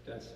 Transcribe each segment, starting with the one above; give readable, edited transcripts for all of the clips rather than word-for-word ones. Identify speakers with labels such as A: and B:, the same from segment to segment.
A: That's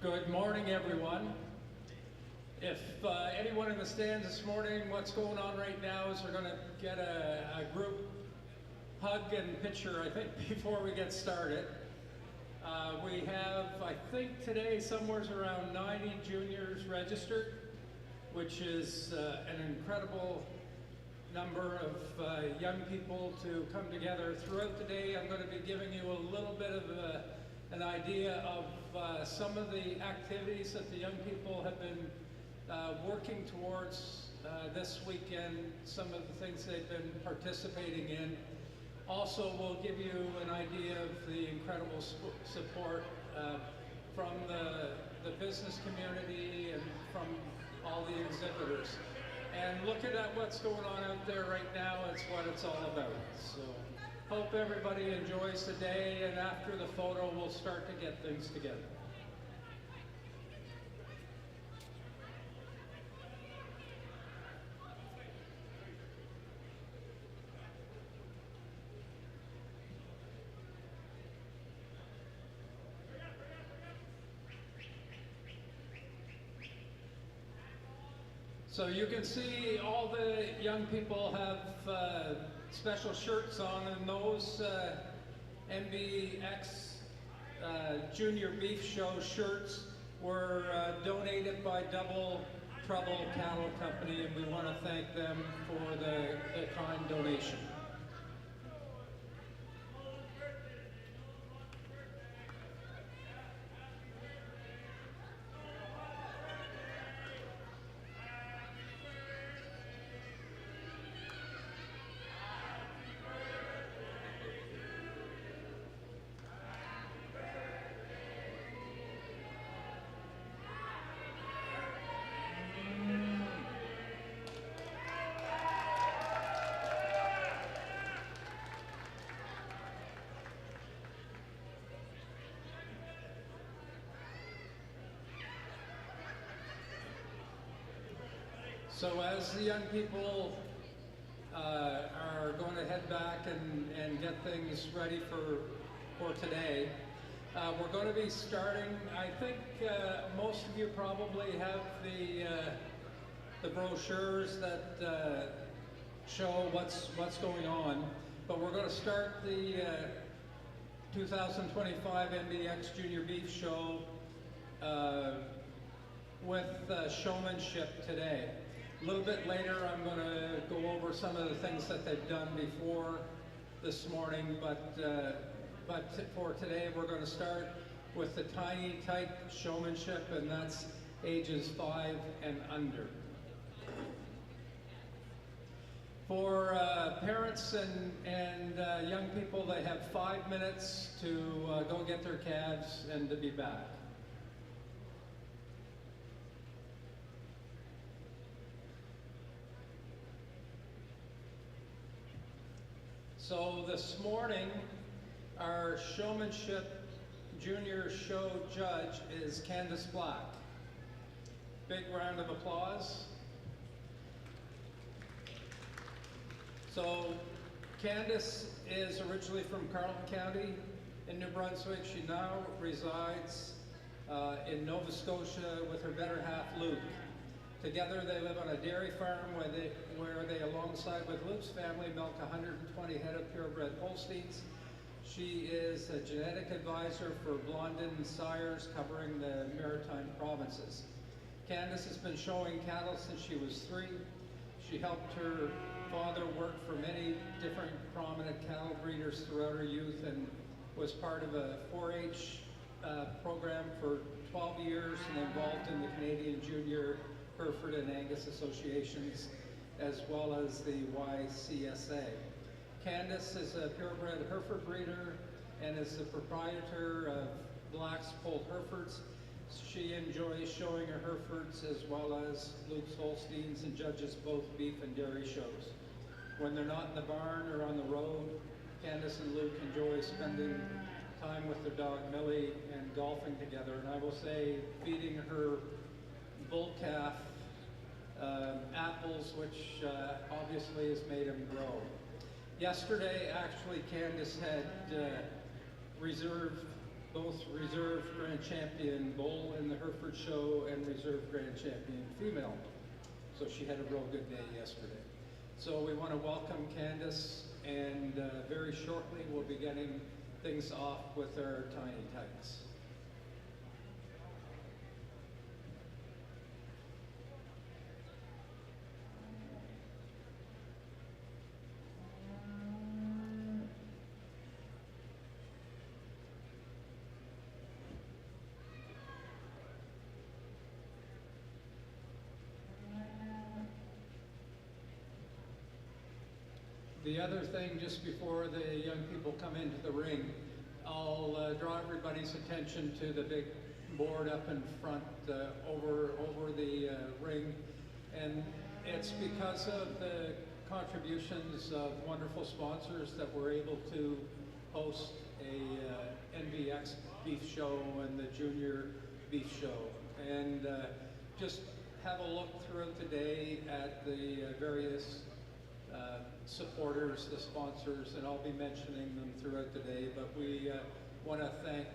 A: Good morning, everyone. If anyone in the stands this morning, what's going on right now is we're going to get a group hug and picture, I think, before we get started. We have, I think today, somewhere around 90 juniors registered, which is an incredible number of young people to come together. Throughout the day, I'm going to be giving you a little bit of an idea of some of the activities that the young people have been working towards this weekend, some of the things they've been participating in. Also, we'll give you an idea of the incredible support from the business community and from all the exhibitors. And looking at what's going on out there right now, it's what it's all about. So, hope everybody enjoys the day, and after the photo, we'll start to get things together. So you can see all the young people have special shirts on, and those NBEX Junior Beef Show shirts were donated by Double Trouble Cattle Company, and we want to thank them for the kind donation. So as the young people are going to head back and get things ready for today, we're going to be starting. I think most of you probably have the brochures that show what's going on, but we're going to start the 2025 NBEX Junior Beef Show with showmanship today. A little bit later, I'm going to go over some of the things that they've done before this morning, but for today, we're going to start with the tiny type showmanship, and that's ages 5 and under. For parents and young people, they have 5 minutes to go get their calves and to be back. So this morning, our showmanship junior show judge is Candace Black. Big round of applause. So Candace is originally from Carleton County in New Brunswick. She now resides in Nova Scotia with her better half, Luke. Together they live on a dairy farm where they alongside with Luke's family, milk 120 head of purebred Holsteins. She is a genetic advisor for Blondin Sires covering the Maritime provinces. Candace has been showing cattle since she was 3. She helped her father work for many different prominent cattle breeders throughout her youth and was part of a 4-H program for 12 years and involved in the Canadian Junior Hereford and Angus Associations, as well as the YCSA. Candace is a purebred Hereford breeder and is the proprietor of Black's Polled Herefords. She enjoys showing her Herefords as well as Luke's Holsteins and judges both beef and dairy shows. When they're not in the barn or on the road, Candace and Luke enjoy spending time with their dog Millie and golfing together. And I will say, feeding her bull calf apples, which obviously has made him grow. Yesterday, actually, Candace had reserved both reserve grand champion bull in the Hereford show and reserve grand champion female. So she had a real good day yesterday. So we want to welcome Candace, and very shortly we'll be getting things off with our tiny Tikes. The other thing, just before the young people come into the ring, I'll draw everybody's attention to the big board up in front over the ring. And it's because of the contributions of wonderful sponsors that we're able to host a NBEX beef show and the junior beef show. And just have a look throughout the day at the various supporters, the sponsors, and I'll be mentioning them throughout the day, but we want to thank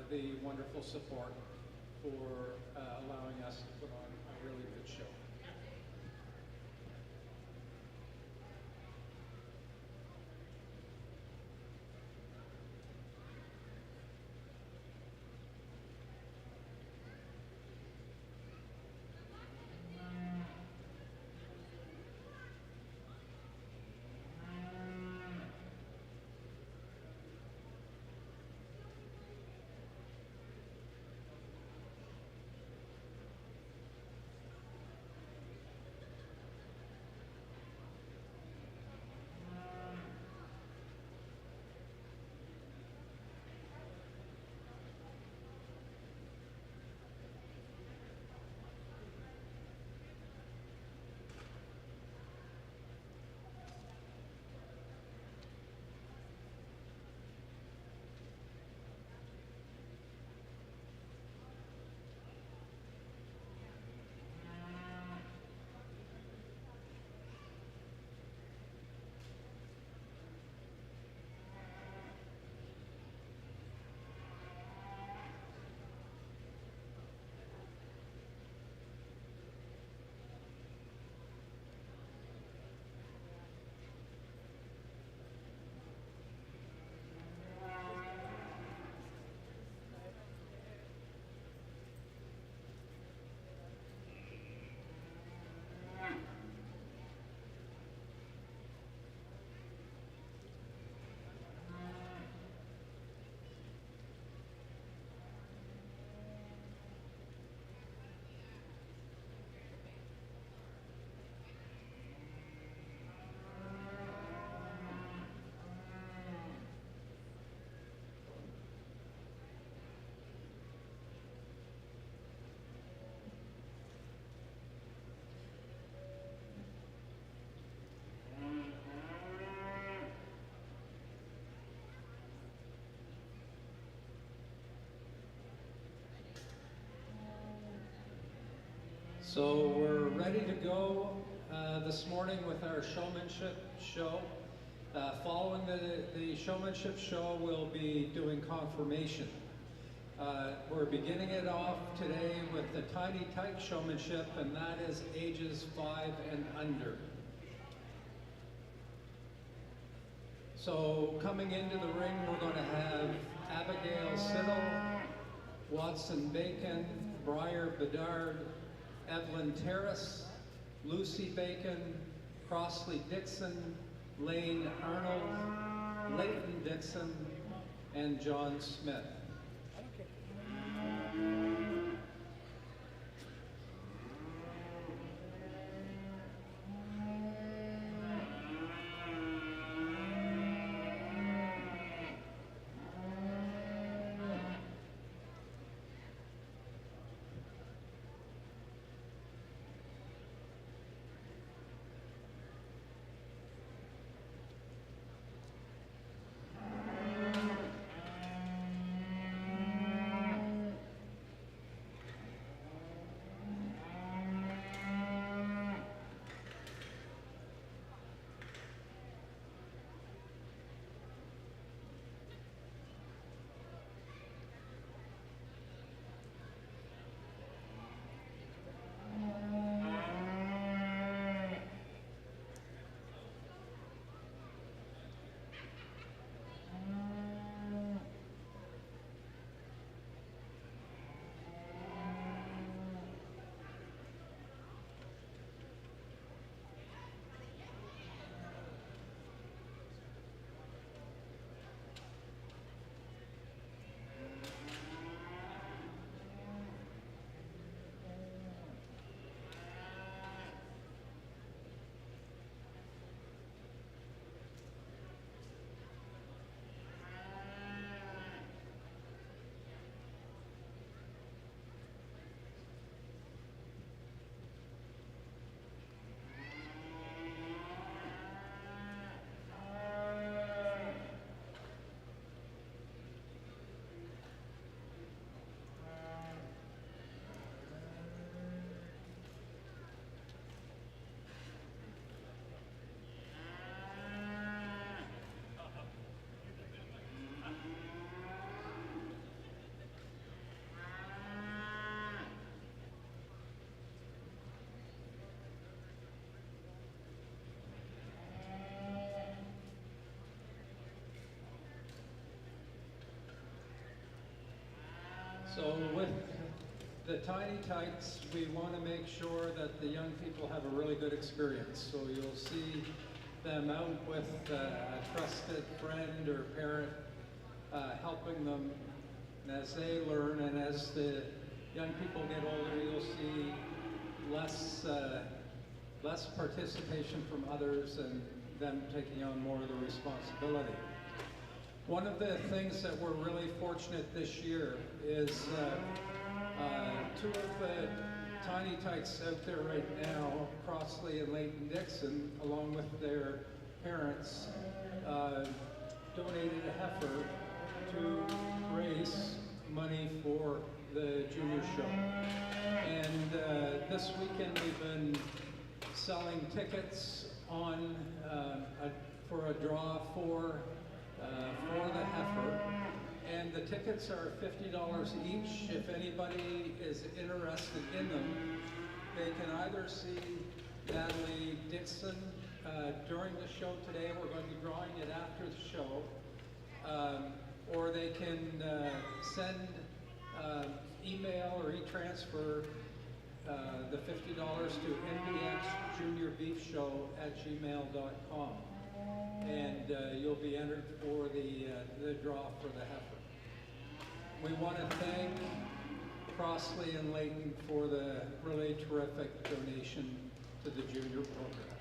A: the wonderful support for allowing us to put on a really good show. So we're ready to go this morning with our showmanship show. Following the showmanship show, we'll be doing confirmation. We're beginning it off today with the tiny Tikes showmanship, and that is ages 5 and under. So coming into the ring, we're going to have Abigail Siddle, Watson Bacon, Briar Bedard, Evelyn Terrace, Lucy Bacon, Crossley Dixon, Lane Arnold, Leighton Dixon, and John Smith. So with the Tiny Tikes, we want to make sure that the young people have a really good experience. So you'll see them out with a trusted friend or parent helping them. And as they learn and as the young people get older, you'll see less participation from others and them taking on more of the responsibility. One of the things that we're really fortunate this year is two of the Tiny Tikes out there right now, Crossley and Leighton Dixon, along with their parents, donated a heifer to raise money for the junior show. And this weekend we've been selling tickets on for a draw for the heifer, and the tickets are $50 each. If anybody is interested in them, they can either see Natalie Dixon during the show today. We're going to be drawing it after the show, or they can send email or e-transfer the $50 to NBEXJuniorBeefShow@gmail.com, and you'll be entered for the draw for the heifer. We want to thank Crossley and Leighton for the really terrific donation to the junior program.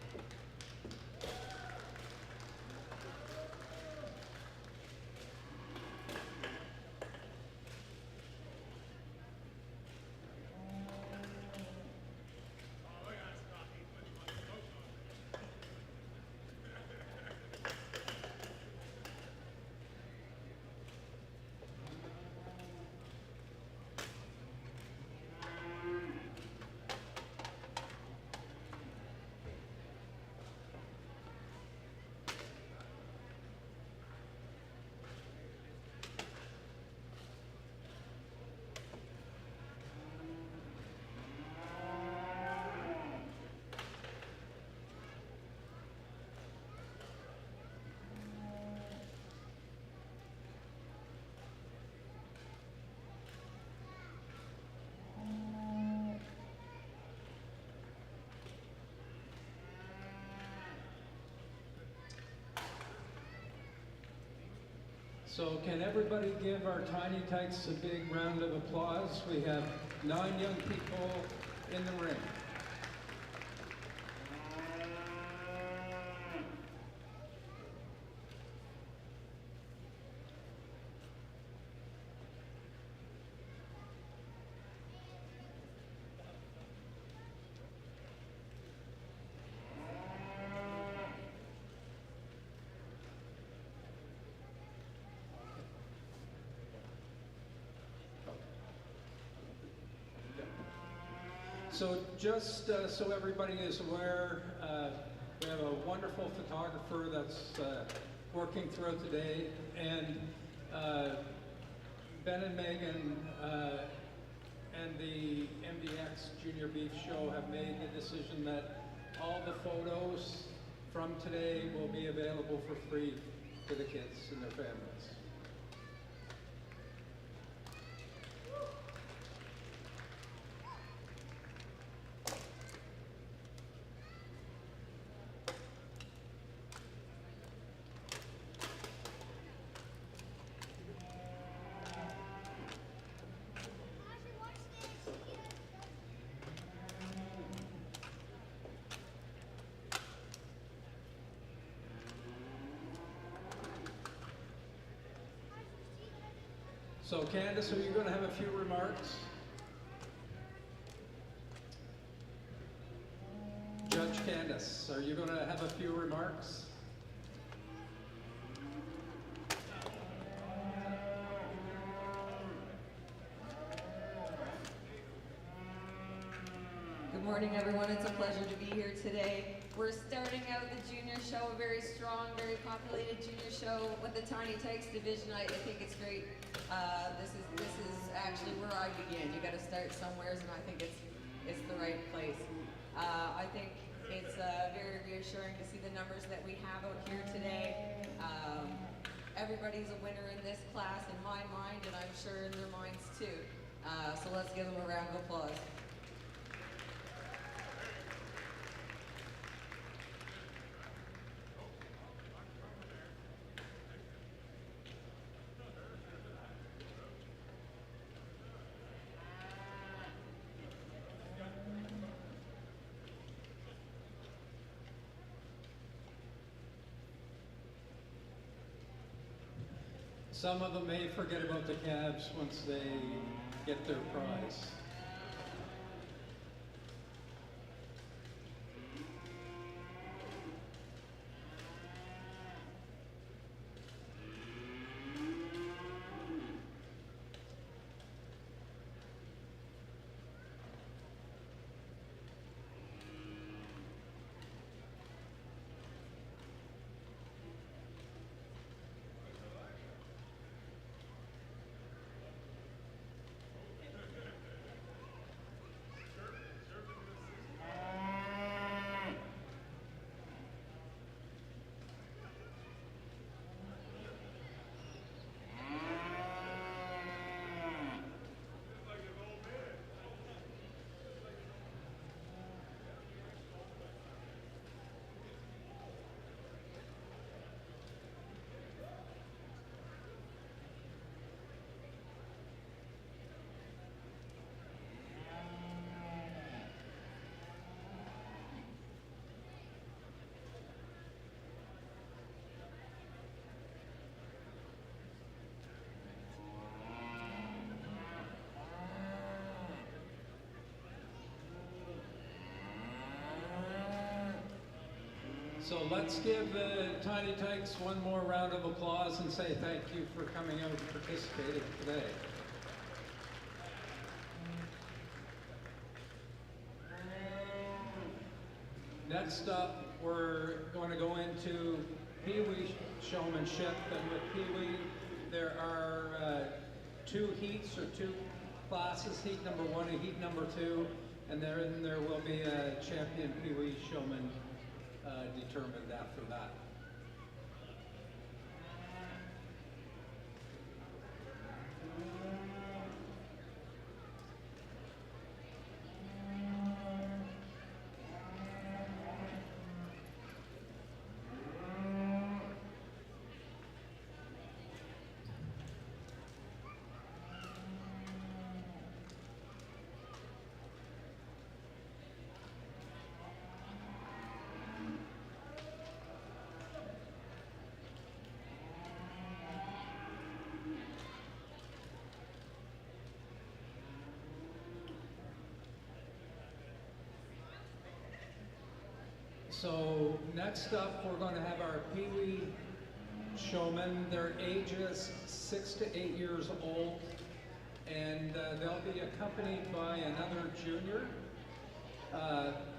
A: So can everybody give our Tiny Tikes a big round of applause? We have 9 young people in the ring. So just so everybody is aware, we have a wonderful photographer that's working throughout the day, and Ben and Megan and the NBEX Junior Beef Show have made the decision that all the photos from today will be available for free to the kids and their families. So Candace, are you going to have a few remarks? Judge Candace, are you going to have a few remarks?
B: Good morning, everyone. It's a pleasure to be here today. We're starting out the junior show, a very strong, very populated junior show with the Tiny Tikes division. I think it's great. This is actually where I began. You got to start somewhere, and I think it's the right place. I think it's very reassuring to see the numbers that we have out here today. Everybody's a winner in this class in my mind, and I'm sure in their minds too. So let's give them a round of applause.
A: Some of them may forget about the calves once they get their prize. So let's give Tiny Tikes one more round of applause and say thank you for coming out and participating today. Next up, we're going to go into PeeWee showmanship, and with PeeWee there are 2 heats or 2 classes, heat number 1 and heat number 2, and then there will be a champion PeeWee showman determined after that. So next up, we're going to have our PeeWee showmen. Their ages 6 to 8 years old, and they'll be accompanied by another junior.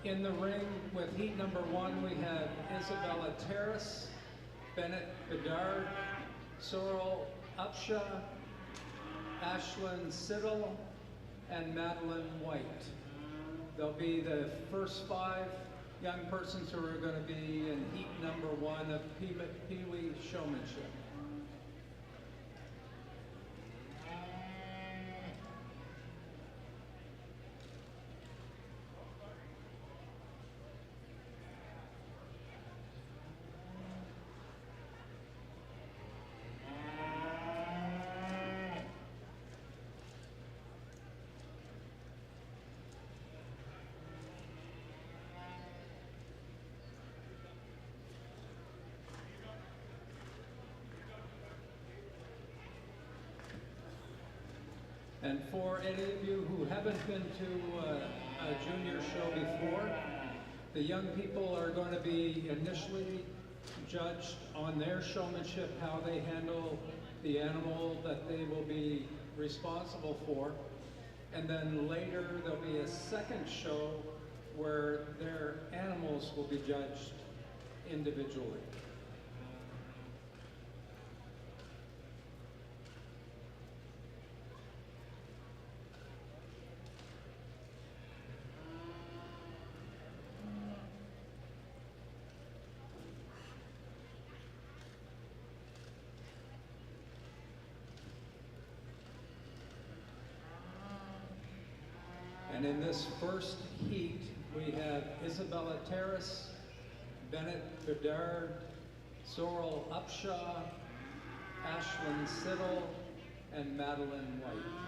A: In the ring with heat number 1, we have Isabella Terrace, Bennett Bedard, Sorrel Upshaw, Ashlyn Siddle, and Madeline White. They'll be the first 5 young persons who are going to be in heat number 1 of PeeWee showmanship. And for any of you who haven't been to a junior show before, the young people are going to be initially judged on their showmanship, how they handle the animal that they will be responsible for. And then later there'll be a second show where their animals will be judged individually. And in this first heat, we have Isabella Terrace, Bennett Bedard, Sorrel Upshaw, Ashlyn Siddle, and Madeline White.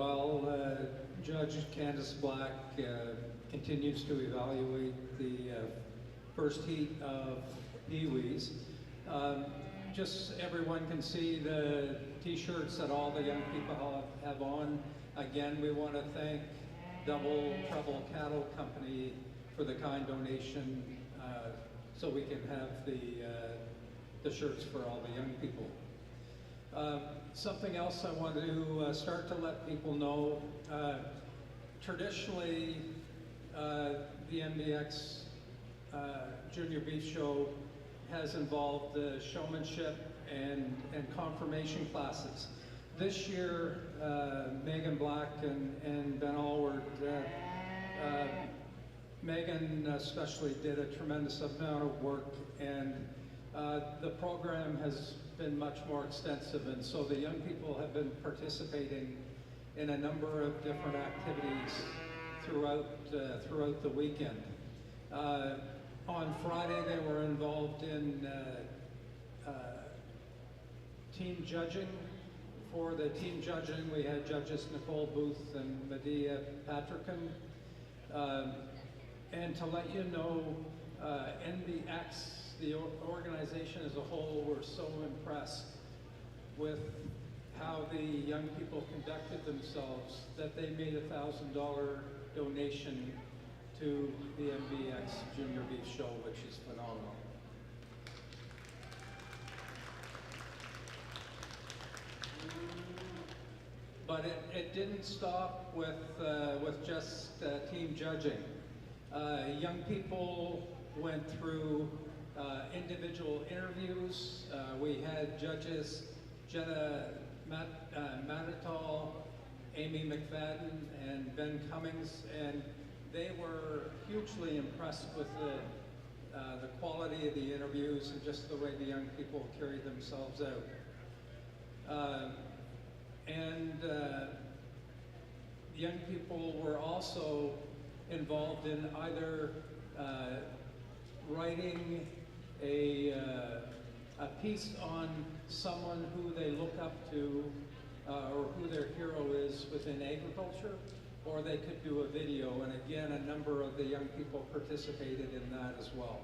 A: while Judge Candace Black continues to evaluate the first heat of PeeWees, just everyone can see the t-shirts that all the young people have on. Again, we want to thank Double Trouble Cattle Company for the kind donation so we can have the shirts for all the young people. Something else I want to start to let people know, traditionally the NBEX Junior Beef Show has involved the showmanship and confirmation classes. This year, Megan Black and Ben Allward, Megan especially did a tremendous amount of work, and the program has been much more extensive, and so the young people have been participating in a number of different activities throughout the weekend. On Friday, they were involved in team judging. For the team judging, we had judges Nicole Booth and Medea Patrickin. And to let you know, NBEX, the organization as a whole, were so impressed with how the young people conducted themselves that they made a $1,000 donation to the NBEX Junior Beef Show, which is phenomenal. But it didn't stop with just team judging. Young people went through individual interviews. We had judges Jenna Manatol, Amy McFadden, and Ben Cummings, and they were hugely impressed with the quality of the interviews and just the way the young people carried themselves out. Young people were also involved in either writing a piece on someone who they look up to or who their hero is within agriculture, or they could do a video, and again, a number of the young people participated in that as well.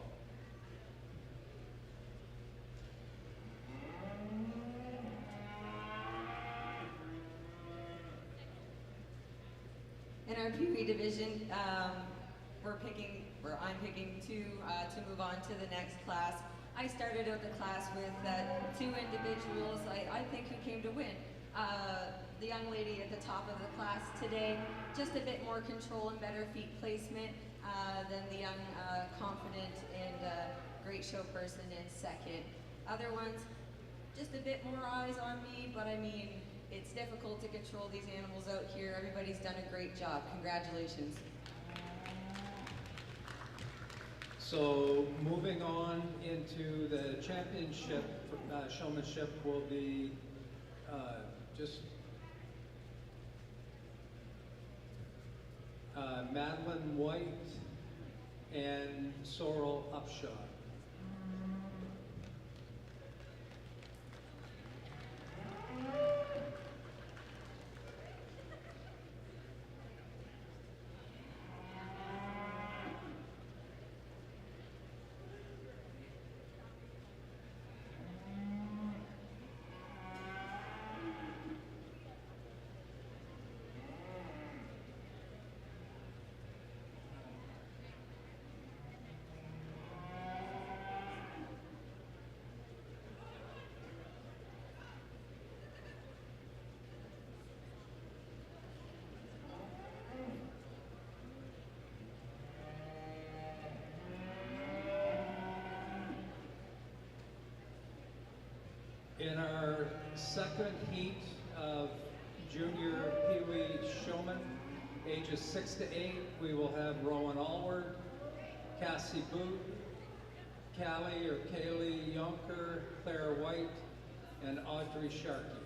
B: In our PeeWee division, I'm picking two to move on to the next class. I started out the class with two individuals I think who came to win. The young lady at the top of the class today, just a bit more control and better feet placement than the young, confident and great show person in second. Other ones, just a bit more eyes on me, but I mean, it's difficult to control these animals out here. Everybody's done a great job. Congratulations.
A: So moving on into the championship, showmanship will be just Madeline White and Sorrel Upshot. In our second heat of junior PeeWee showmen, ages 6 to 8, we will have Rowan Allward, Cassie Boot, Callie or Kaylee Yonker, Claire White, and Audrey Sharkey.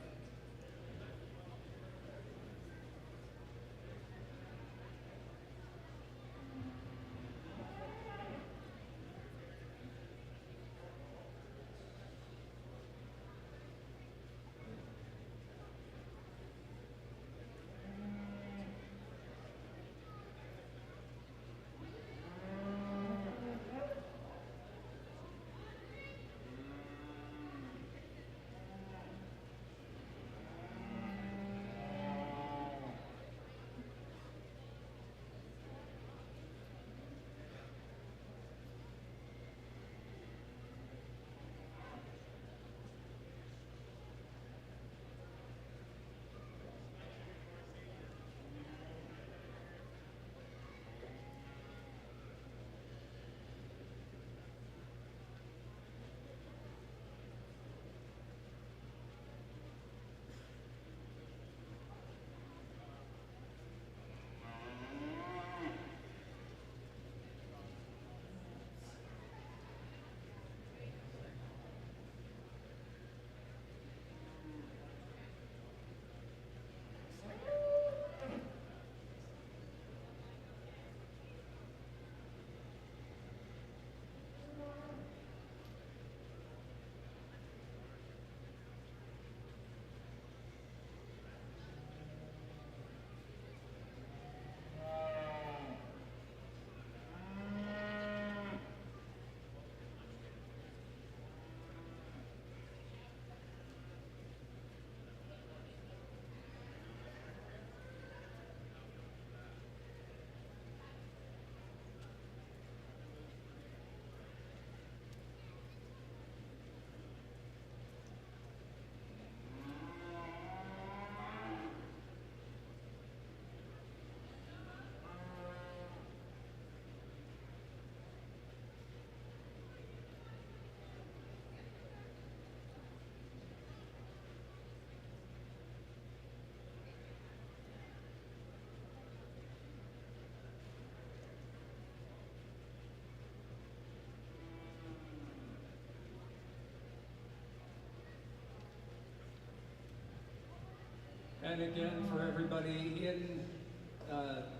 A: And again, for everybody in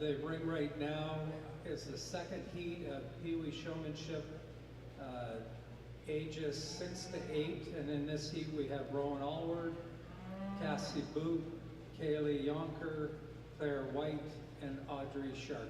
A: the ring right now, is the second heat of PeeWee showmanship, ages 6 to 8. And in this heat we have Rowan Allward, Cassie Boot, Kaylee Yonker, Claire White, and Audrey Sharkey.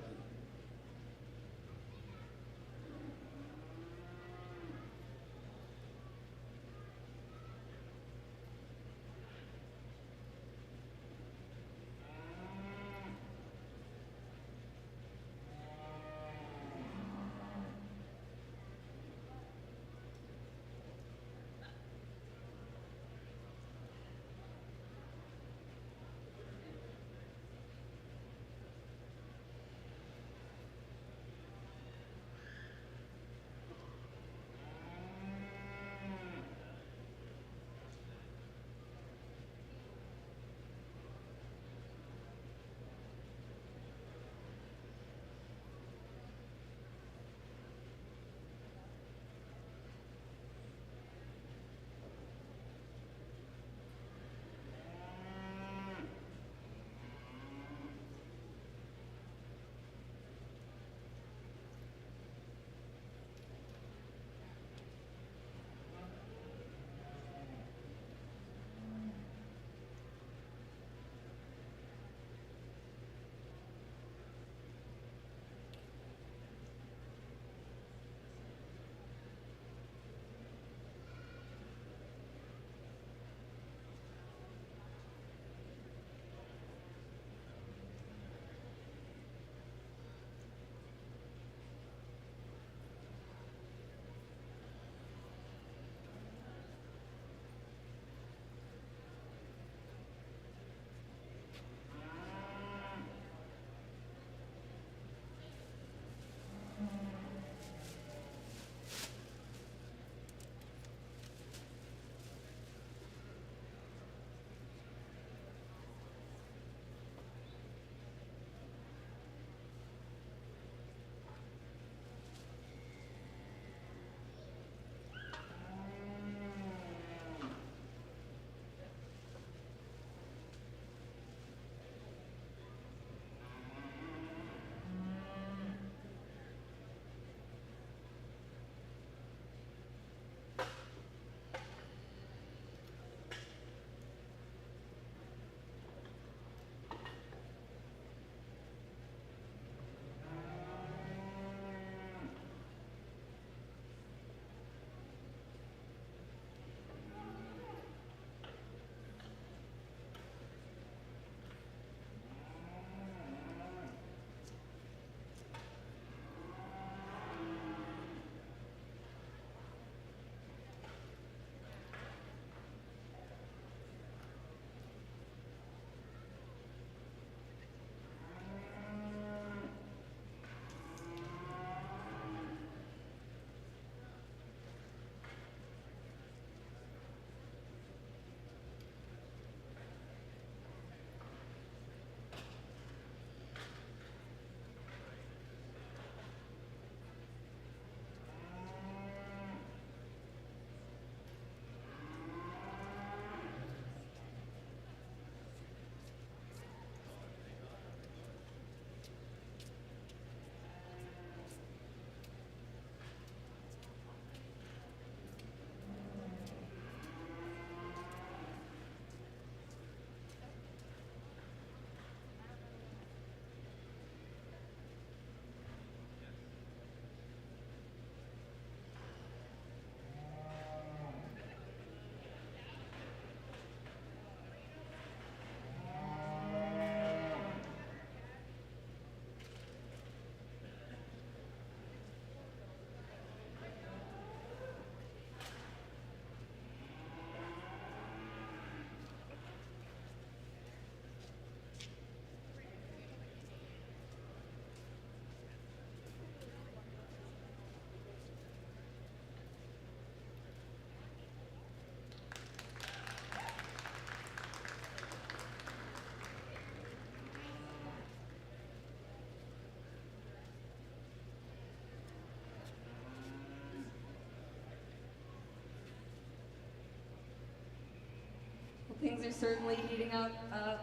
B: are certainly heating up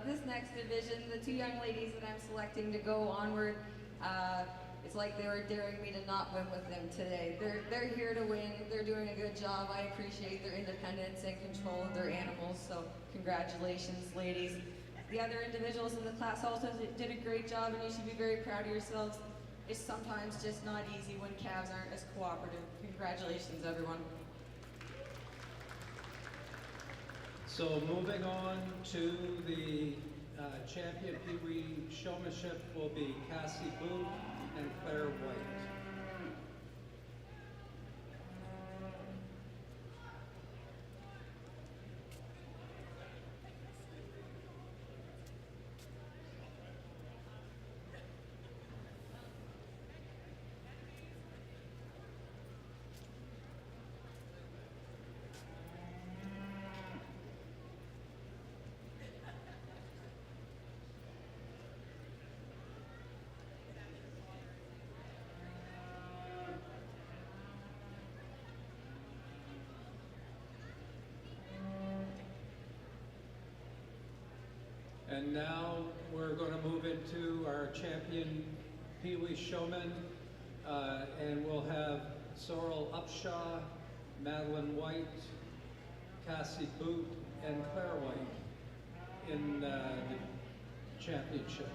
B: this next division. The two young ladies that I'm selecting to go onward, it's like they were daring me to not win with them today. They're here to win. They're doing a good job. I appreciate their independence and control of their animals, so congratulations, ladies. The other individuals in the class also did a great job, and you should be very proud of yourselves. It's sometimes just not easy when calves aren't as cooperative. Congratulations, everyone.
A: So moving on to the champion PeeWee showmanship will be Cassie Booth and Claire White. And now we're going to move into our champion PeeWee showman, and we'll have Sorrel Upshaw, Madeline White, Cassie Boot, and Claire White in the championship.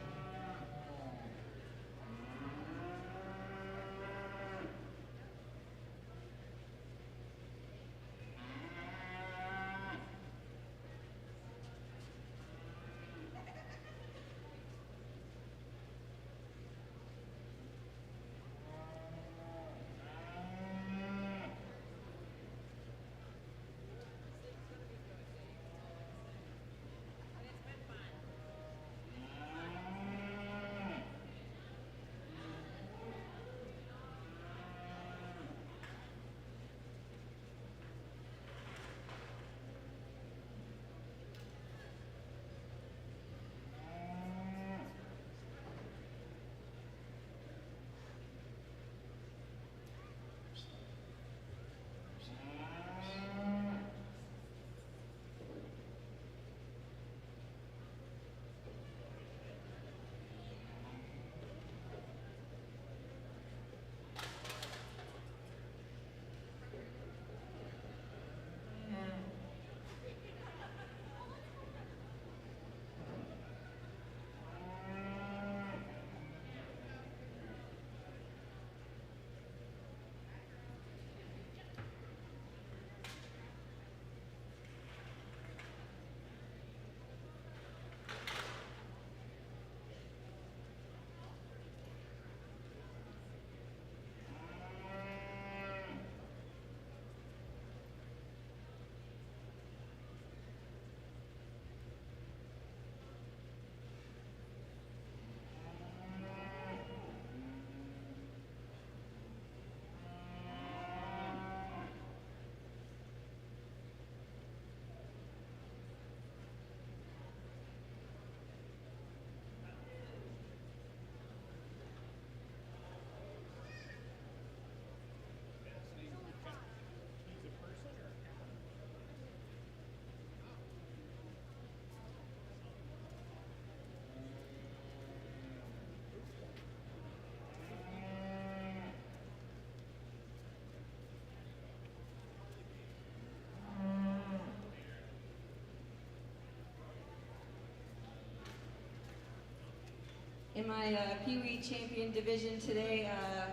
B: In my PeeWee champion division today,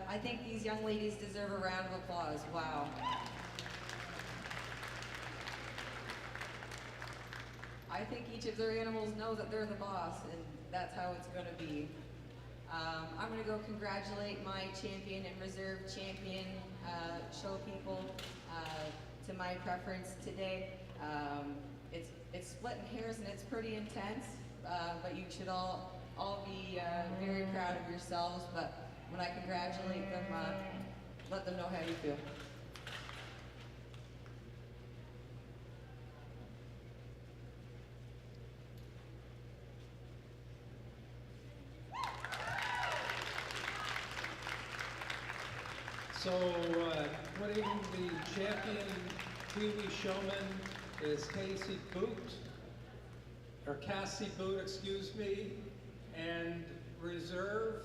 B: I think these young ladies deserve a round of applause. Wow. I think each of their animals know that they're the boss, and that's how it's going to be. I'm going to go congratulate my champion and reserve champion show people to my preference today. It's splitting hairs and it's pretty intense, but you should all be very proud of yourselves. But when I congratulate them, let them know how you feel.
A: So, putting the champion PeeWee showman is Casey Boot, or Cassie Boot, excuse me, and reserve,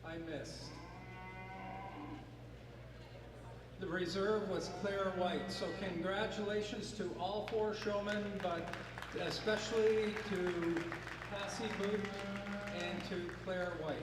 A: I missed. The reserve was Claire White. So congratulations to all 4 showmen, but especially to Cassie Boot and to Claire White.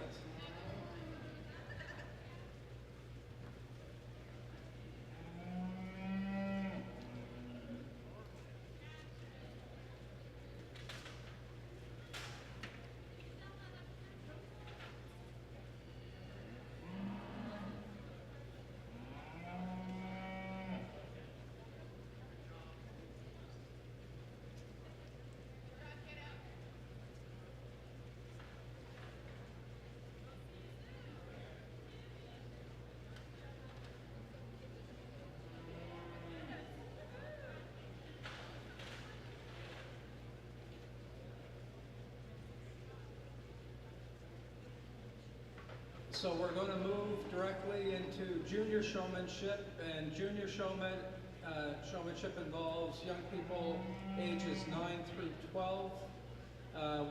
A: So we're going to move directly into junior showmanship, and junior showmanship involves young people ages 9 through 12.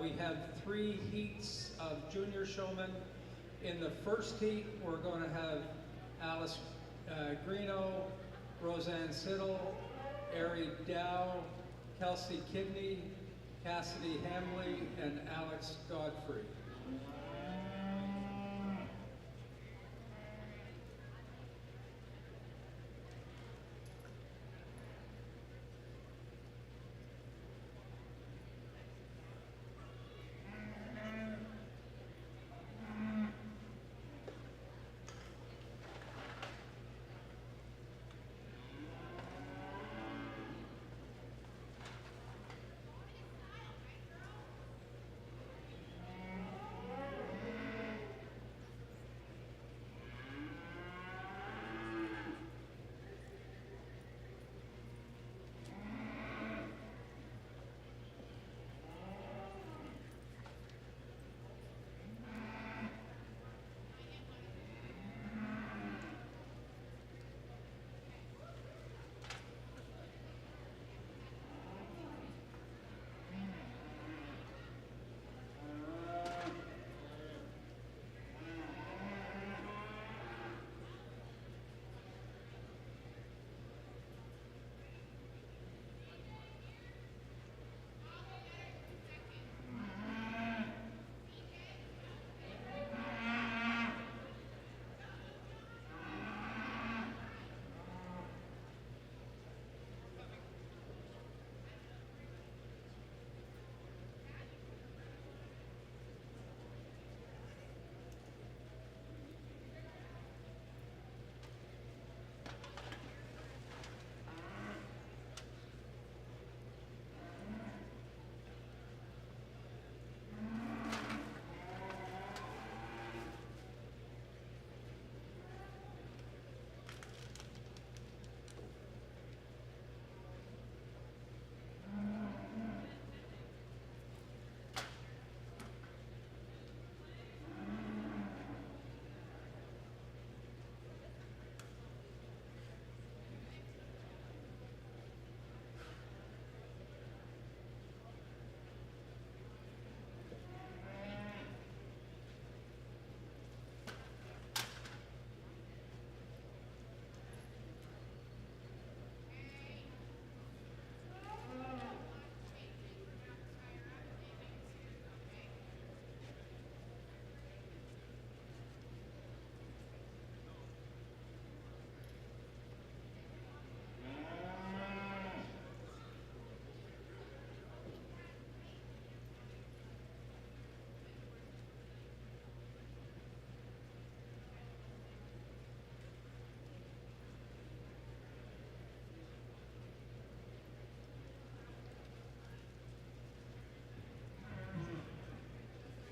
A: We have 3 heats of junior showmen. In the first heat, we're going to have Alice Greeno, Roseanne Siddle, Ari Dow, Kelsey Kidney, Cassidy Hamley, and Alex Godfrey.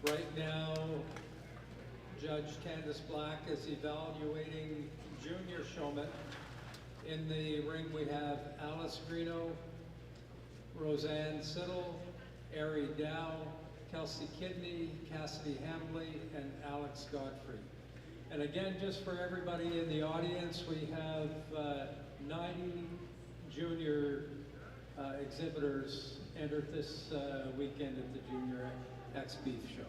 A: Right now, Judge Candace Black is evaluating junior showmen. In the ring we have Alice Greeno, Roseanne Siddle, Ari Dow, Kelsey Kidney, Cassidy Hamley, and Alex Godfrey. And again, just for everybody in the audience, we have 90 junior exhibitors entered this weekend at the Junior X Beef Show.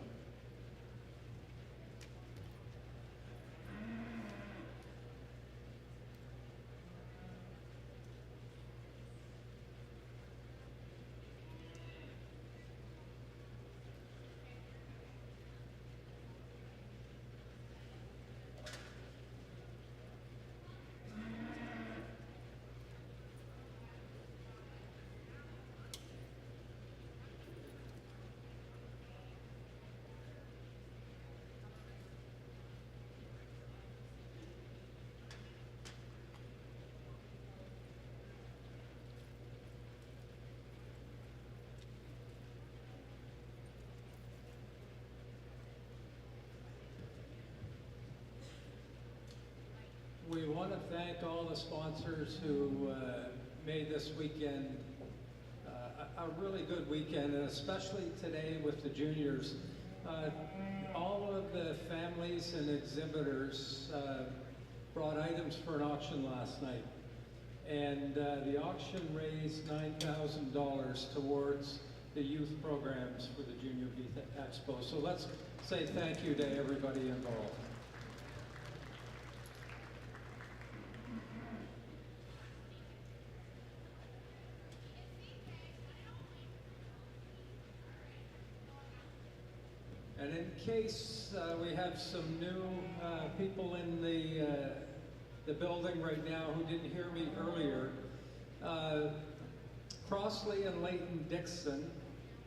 A: We want to thank all the sponsors who made this weekend a really good weekend, and especially today with the juniors. All of the families and exhibitors brought items for an auction last night, and the auction raised $9,000 towards the youth programs for the Junior Beef Expo. So let's say thank you to everybody involved. And in case we have some new people in the building right now who didn't hear me earlier, Crossley and Leighton Dixon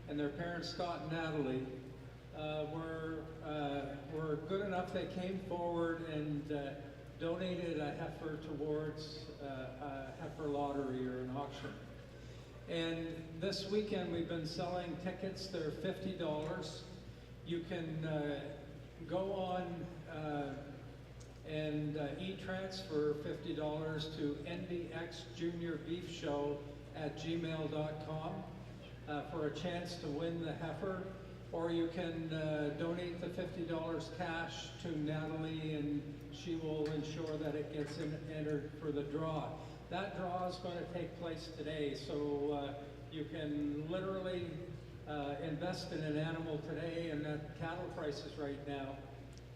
A: and their parents Scott and Natalie were good enough. They came forward and donated a heifer towards a heifer lottery or an auction. And this weekend we've been selling tickets. They're $50. You can go on and e-transfer $50 to NBEX Junior Beef Show at gmail.com for a chance to win the heifer, or you can donate the $50 cash to Natalie and she will ensure that it gets entered for the draw. That draw is going to take place today, so you can literally invest in an animal today, and at cattle prices right now,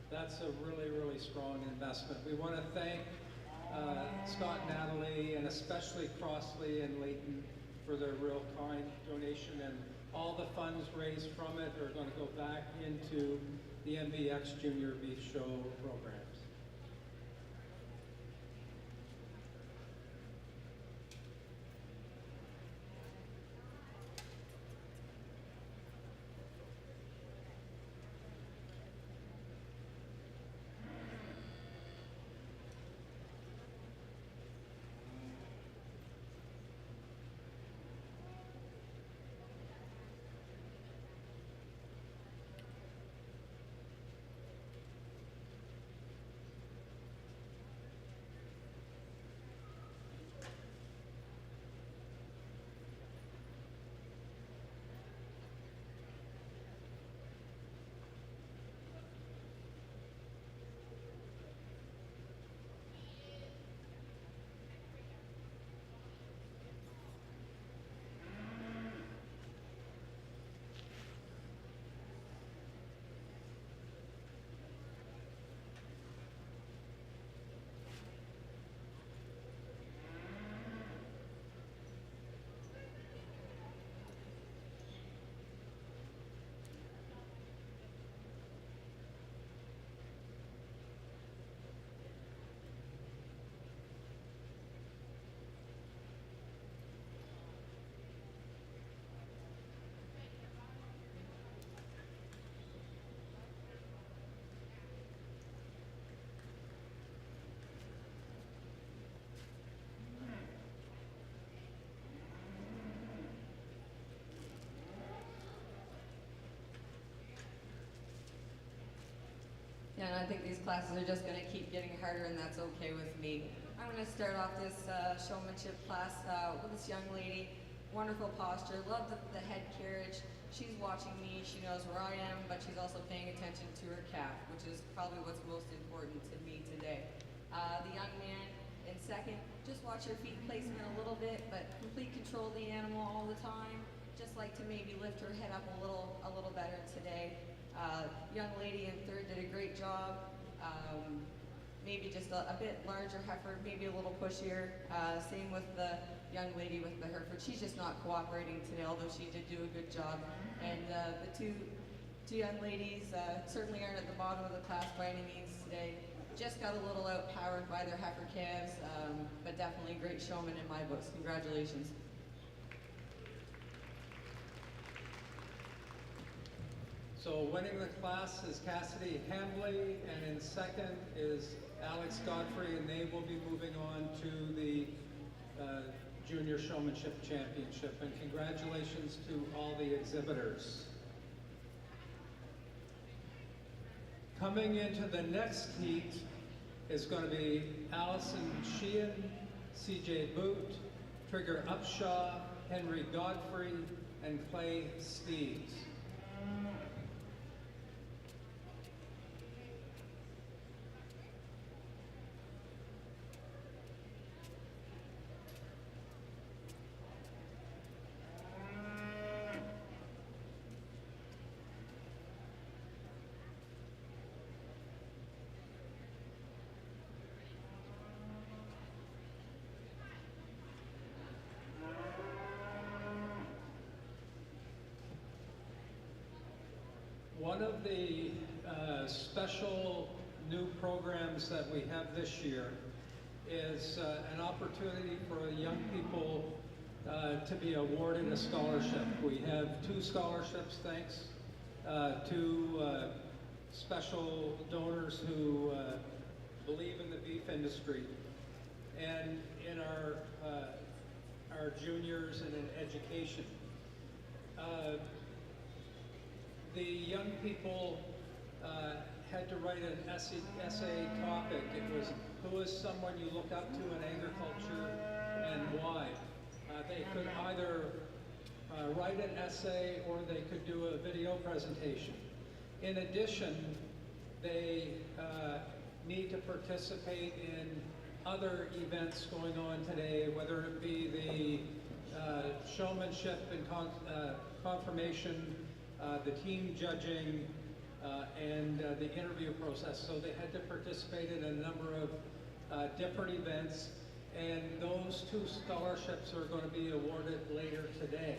A: that's a really, really strong investment. We want to thank Scott and Natalie, and especially Crossley and Leighton for their real kind donation, and all the funds raised from it are going to go back into the NBEX Junior Beef Show programs.
B: Yeah, and I think these classes are just going to keep getting harder, and that's okay with me. I'm going to start off this showmanship class with this young lady. Wonderful posture, love the head carriage. She's watching me, she knows where I am, but she's also paying attention to her calf, which is probably what's most important to me today. The young man in second, just watch her feet placement a little bit, but complete control of the animal all the time. Just like to maybe lift her head up a little better today. Young lady in third did a great job. Maybe just a bit larger heifer, maybe a little pushier. Same with the young lady with the Hereford. She's just not cooperating today, although she did do a good job. And the two young ladies certainly aren't at the bottom of the class by any means today. Just got a little outpowered by their heifer calves, but definitely great showman in my books. Congratulations.
A: So winning the class is Cassidy Hambley, and in second is Alex Godfrey, and they will be moving on to the Junior Showmanship Championship. And congratulations to all the exhibitors. Coming into the next heat is going to be Allison Sheehan, CJ Boot, Trigger Upshaw, Henry Godfrey, and Clay Steves. One of the special new programs that we have this year is an opportunity for young people to be awarded a scholarship. We have 2 scholarships thanks to special donors who believe in the beef industry and in our juniors and in education. The young people had to write an essay topic. It was, who is someone you look up to in agriculture and why? They could either write an essay or they could do a video presentation. In addition, they need to participate in other events going on today, whether it be the showmanship and confirmation, the team judging, and the interview process. So they had to participate in a number of different events, and those 2 scholarships are going to be awarded later today.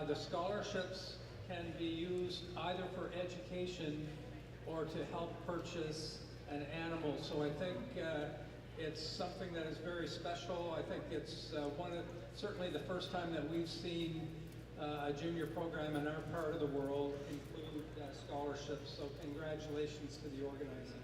A: The scholarships can be used either for education or to help purchase an animal. So I think it's something that is very special. I think it's certainly the first time that we've seen a junior program in our part of the world include scholarships, so congratulations to the organizing.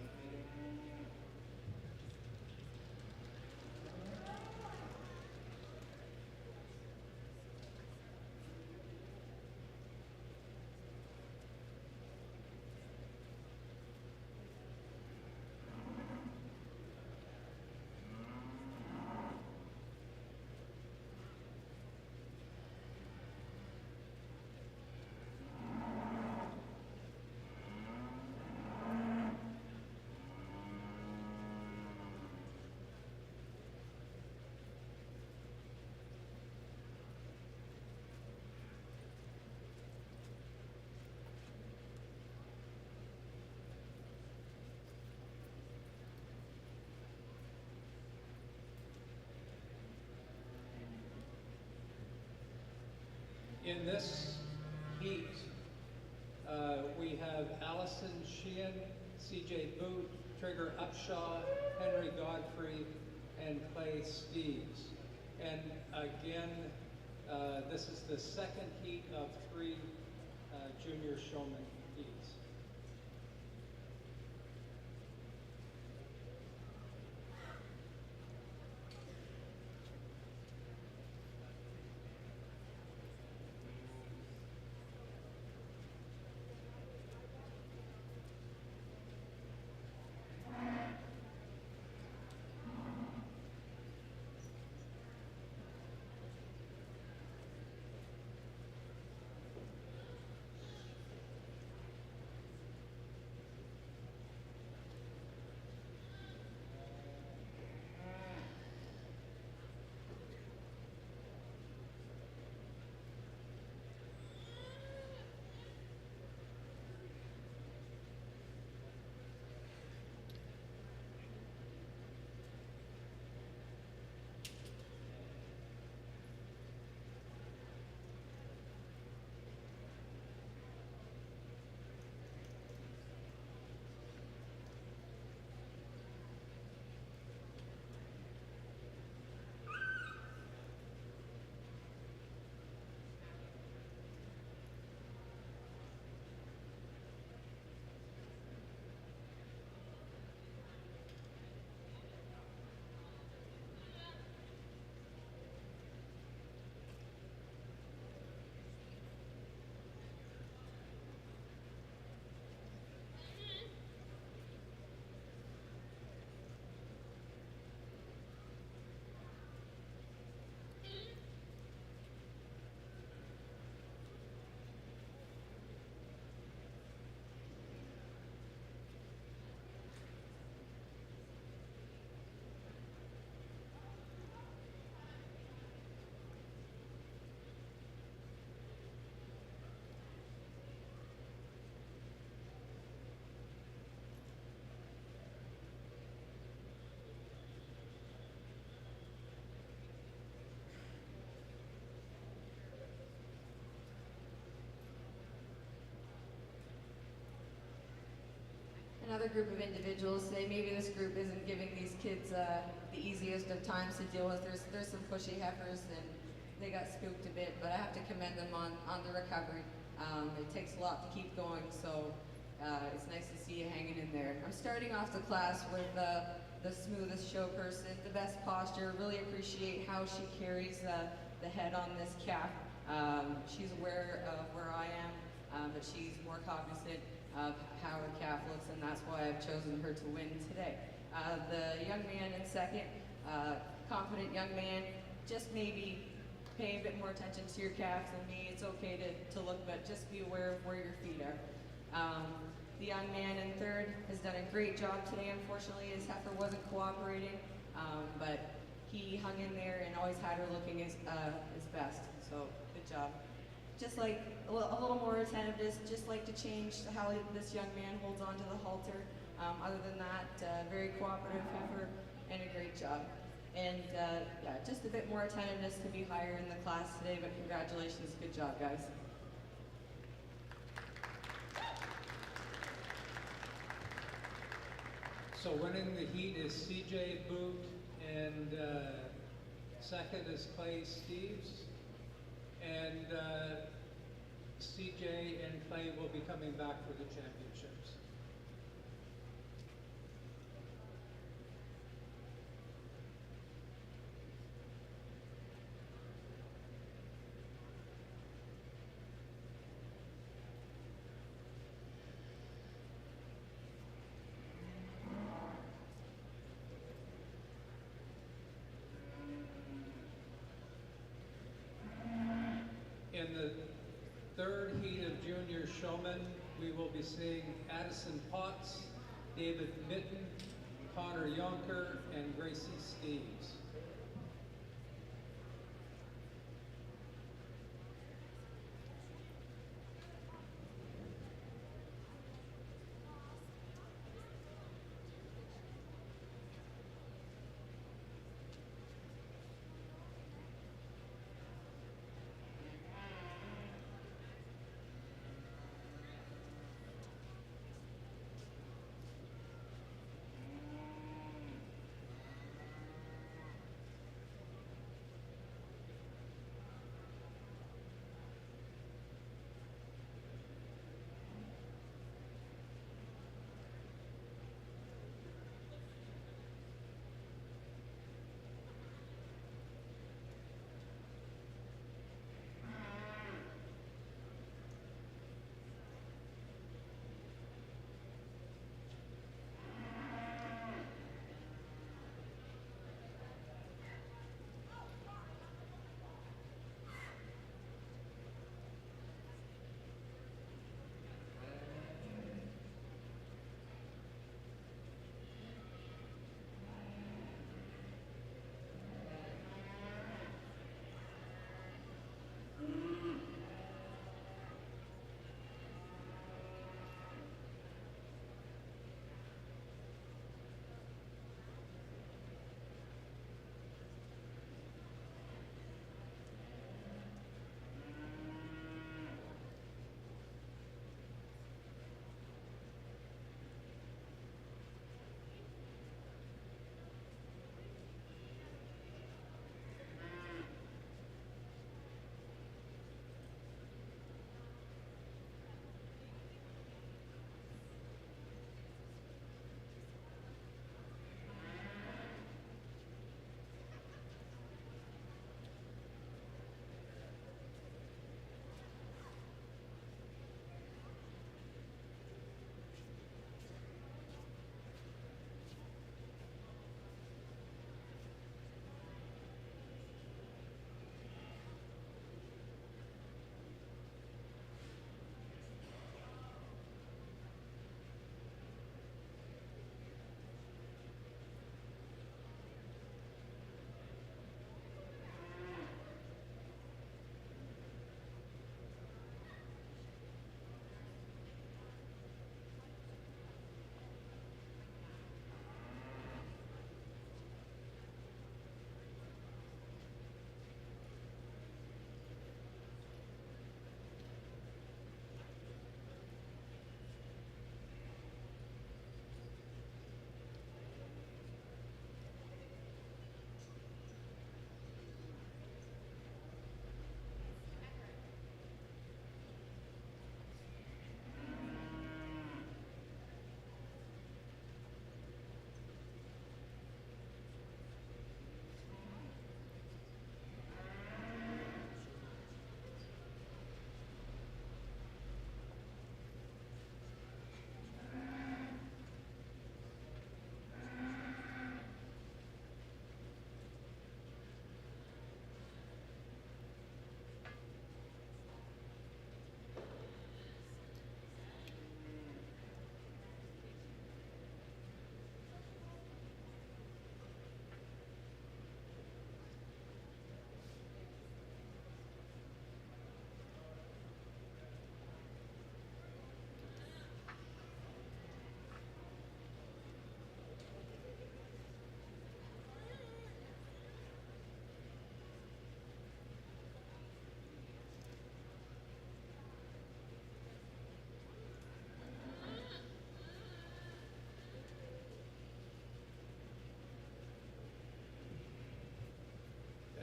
A: In this heat, we have Allison Sheehan, CJ Boot, Trigger Upshaw, Henry Godfrey, and Clay Steves. And again, this is the second heat of 3 junior showman heats.
B: another group of individuals say maybe this group isn't giving these kids the easiest of times to deal with. There's some pushy heifers and they got spooked a bit, but I have to commend them on the recovery. It takes a lot to keep going, so it's nice to see you hanging in there. I'm starting off the class with the smoothest show person, the best posture. Really appreciate how she carries the head on this calf. She's aware of where I am, but she's more cognizant of how the calf looks, and that's why I've chosen her to win today. The young man in second, confident young man, just maybe pay a bit more attention to your calf than me. It's okay to look, but just be aware of where your feet are. The young man in third has done a great job today. Unfortunately, his heifer wasn't cooperating, but he hung in there and always had her looking his best. So good job. Just like a little more attentiveness, just like to change how this young man holds onto the halter. Other than that, very cooperative heifer and a great job. And yeah, just a bit more attentiveness to be higher in the class today, but congratulations, good job, guys.
A: So winning the heat is CJ Boot, and second is Clay Steves. And CJ and Clay will be coming back for the championships. In the third heat of junior showmen, we will be seeing Addison Potts, David Mitten, Connor Yonker, and Gracie Steves.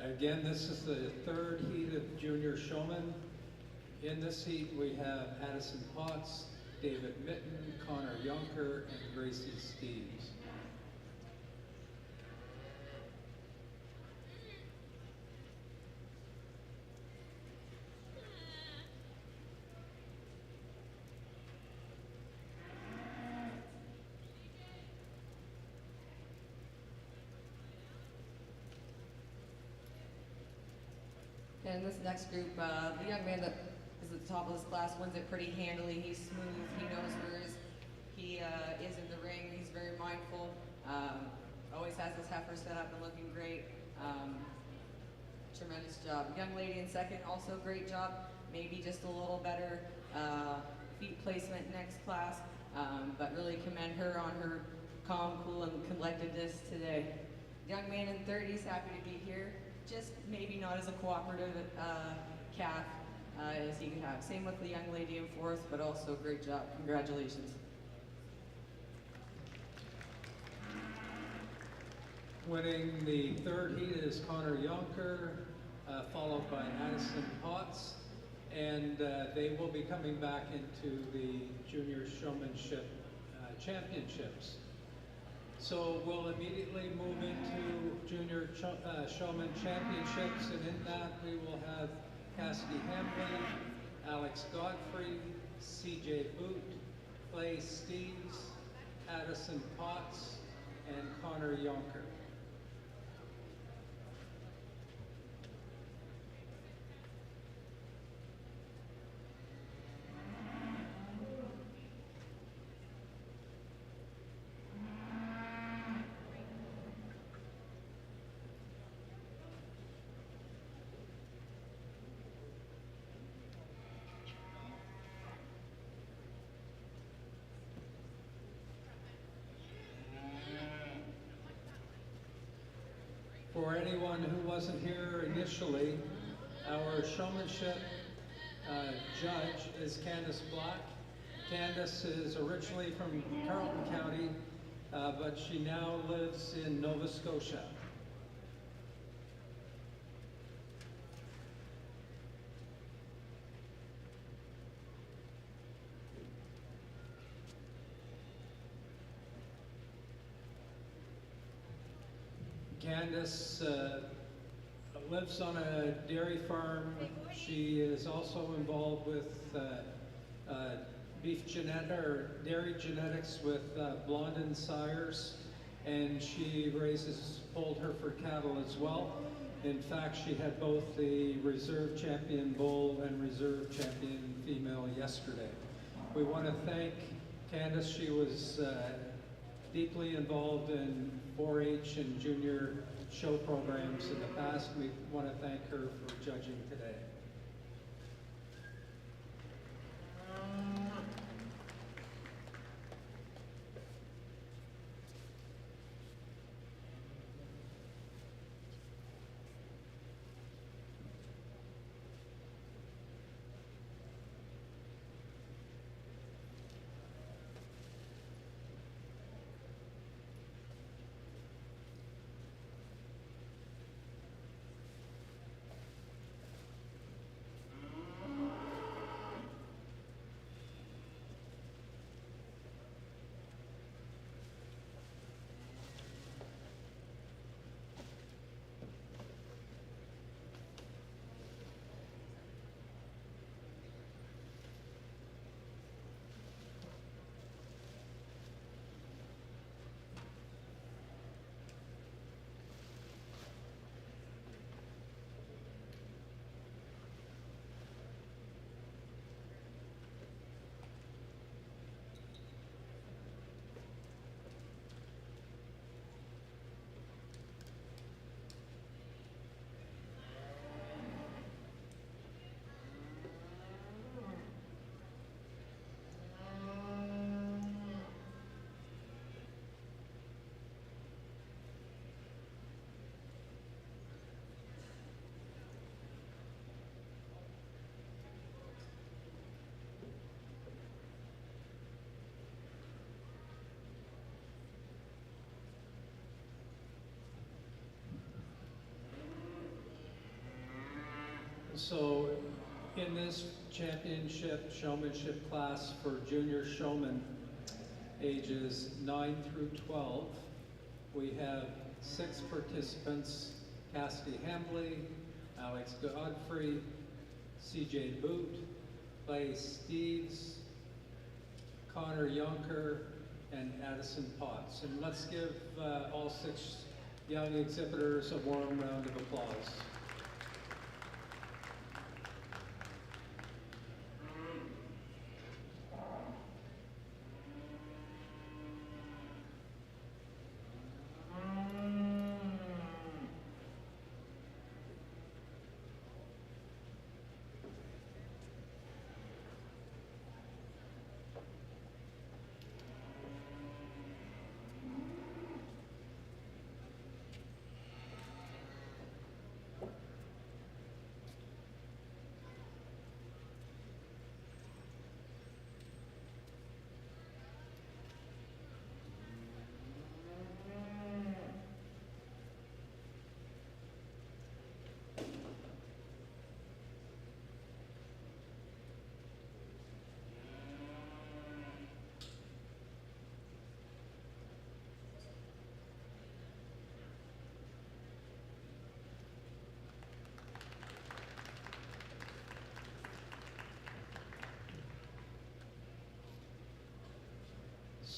A: Again, this is the third heat of Junior Showman. In this heat, we have Addison Potts, David Mitten, Connor Yonker, and Gracie Steves.
B: And this next group, the young man that is at the top of this class wins it pretty handily. He's smooth, he knows where he is in the ring, he's very mindful. Always has his heifer set up and looking great. Tremendous job. Young lady in second, also great job. Maybe just a little better feet placement next class, but really commend her on her calm, cool, and collectedness today. Young man in third, he's happy to be here. Just maybe not as a cooperative calf as he could have. Same with the young lady in fourth, but also great job. Congratulations.
A: Winning the third heat is Connor Yonker, followed by Addison Potts, and they will be coming back into the Junior Showmanship Championships. So we'll immediately move into Junior Showman Championships, and in that we will have Cassidy Hamley, Alex Godfrey, CJ Boot, Clay Steves, Addison Potts, and Connor Yonker. For anyone who wasn't here initially, our showmanship judge is Candace Black. Candace is originally from Carleton County, but she now lives in Nova Scotia. Candace lives on a dairy farm. She is also involved with dairy genetics with Blondin sires, and she raises Old Hereford cattle as well. In fact, she had both the reserve champion bull and reserve champion female yesterday. We want to thank Candace. She was deeply involved in 4-H and junior show programs in the past. We want to thank her for judging today. So in this championship showmanship class for junior showmen ages 9 through 12, we have 6 participants: Cassidy Hambly, Alex Godfrey, CJ Boot, Clay Steves, Connor Yonker, and Addison Potts. And let's give all 6 young exhibitors a warm round of applause.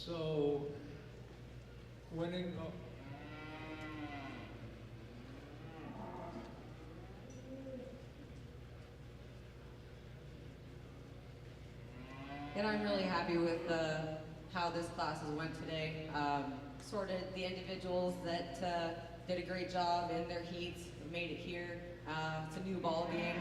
A: So, winning,
B: And I'm really happy with how this classes went today. Sorted the individuals that did a great job in their heats, made it here. It's a new ball game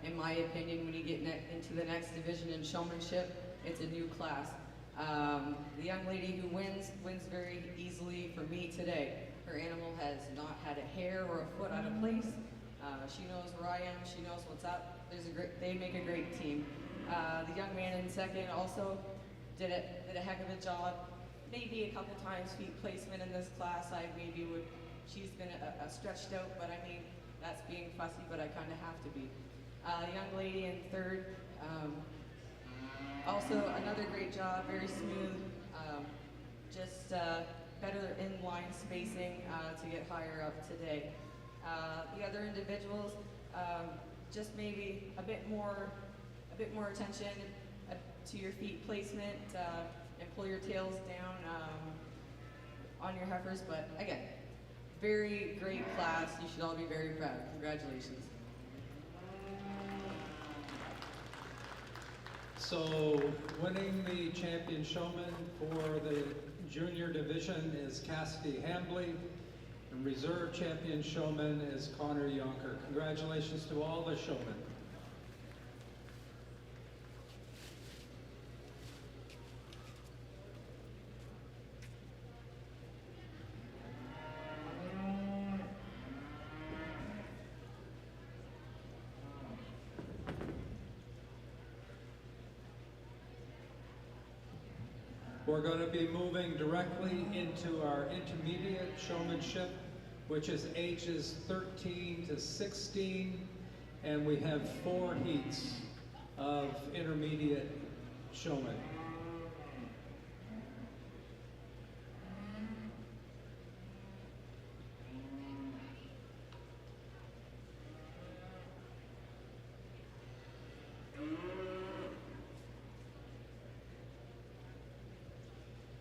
B: in my opinion. When you get into the next division in showmanship, it's a new class. The young lady who wins very easily for me today. Her animal has not had a hair or a foot out of place. She knows where I am. She knows what's up. They make a great team. The young man in second also did a heck of a job. Maybe a couple times feet placement in this class. She's been stretched out, but I mean, that's being fussy, but I kind of have to be. The young lady in third, also another great job, very smooth, just better inline spacing to get higher up today. The other individuals, just maybe a bit more attention to your feet placement, and pull your tails down on your heifers. But again, very great class. You should all be very proud. Congratulations.
A: So winning the champion showman for the junior division is Cassidy Hambly, and reserve champion showman is Connor Yonker. Congratulations to all the showmen. We're going to be moving directly into our intermediate showmanship, which is ages 13 to 16, and we have 4 heats of intermediate showmen.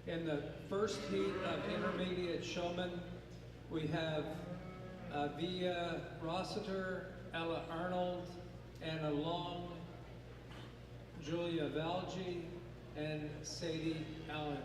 A: In the first heat of intermediate showmen, we have Via Rossiter, Ella Arnold, Anna Long, Julia Valgi, and Sadie Allen.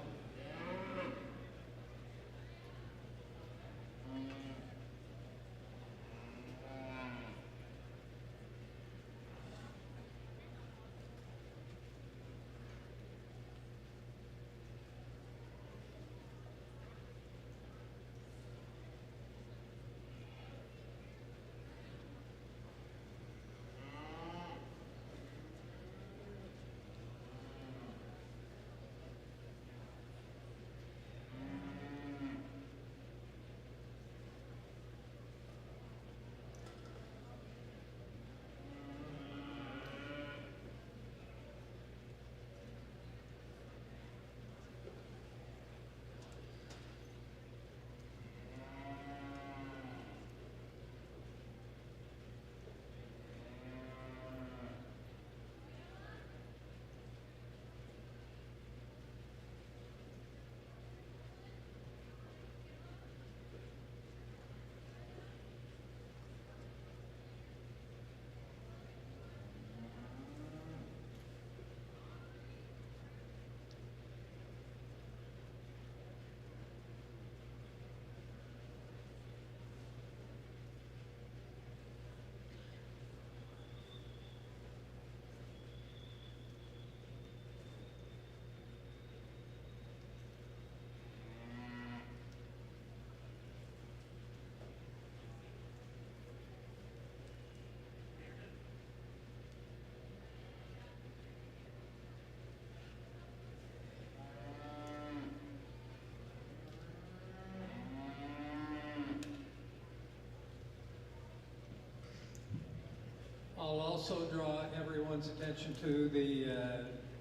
A: I'll also draw everyone's attention to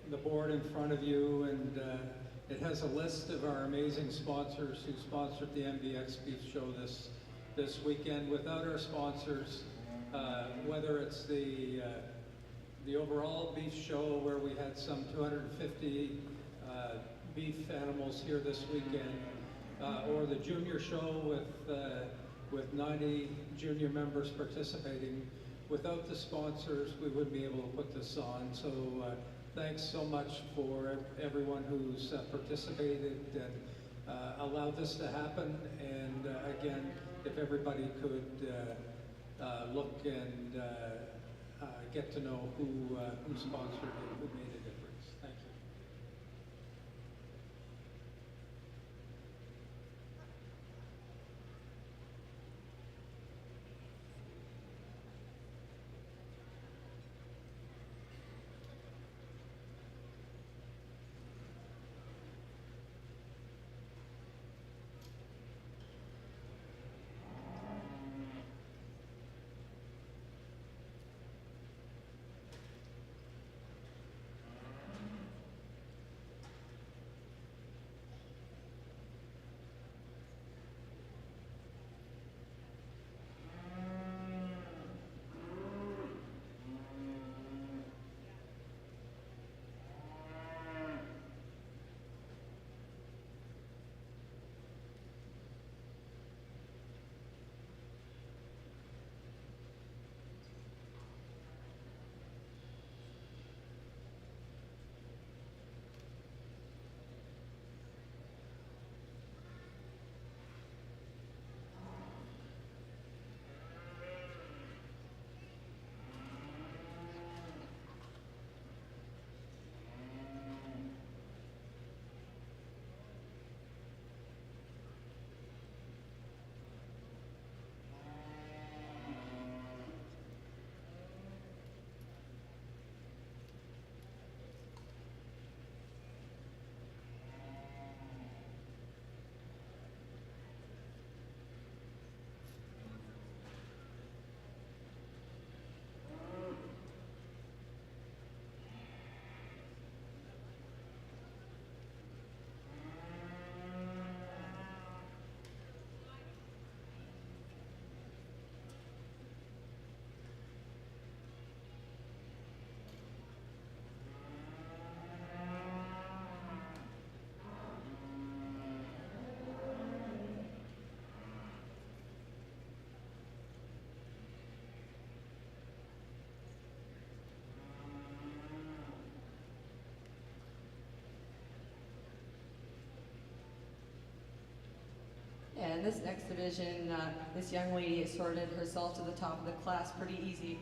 A: the board in front of you, and it has a list of our amazing sponsors who sponsored the NBEX Beef Show this weekend. Without our sponsors, whether it's the overall beef show where we had some 250 beef animals here this weekend, or the junior show with 90 junior members participating. Without the sponsors, we wouldn't be able to put this on. So thanks so much for everyone who's participated and allowed this to happen. And again, if everybody could look and get to know who sponsored it, who made a difference. Thank you.
B: And this next division, this young lady sorted herself to the top of the class pretty easy.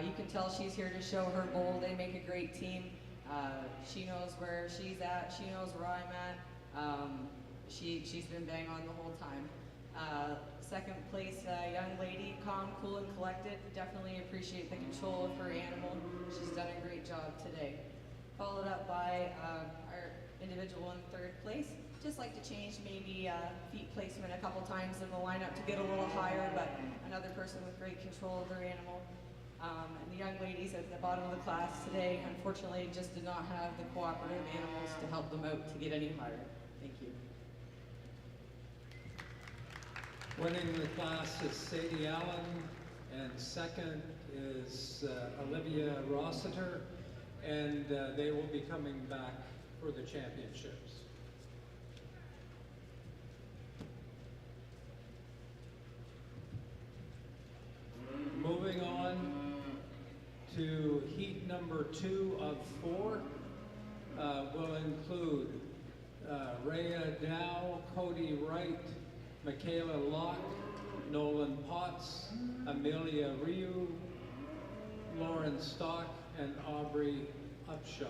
B: You can tell she's here to show her bull. They make a great team. She knows where she's at. She knows where I'm at. She's been bang on the whole time. Second place, young lady, calm, cool, and collected. Definitely appreciate the control of her animal. She's done a great job today. Followed up by our individual in third place. Just like to change maybe feet placement a couple times in the lineup to get a little higher, but another person with great control of their animal. And the young ladies at the bottom of the class today, unfortunately, just did not have the cooperative animals to help them out to get any higher. Thank you.
A: Winning the class is Sadie Allen, and second is Olivia Rossiter, and they will be coming back for the championships. Moving on to heat number 2 of 4 will include Rhea Dow, Cody Wright, Michaela Locke, Nolan Potts, Amelia Ryu, Lauren Stock, and Aubrey Upshaw.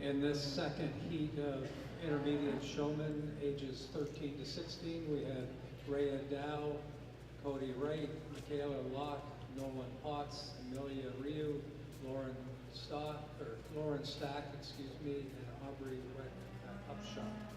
A: In this second heat of intermediate showmen, ages 13 to 16, we had Rhea Dow, Cody Wright, Michaela Locke, Nolan Potts, Amelia Ryu, Lauren Stack, and Aubrey Upshot.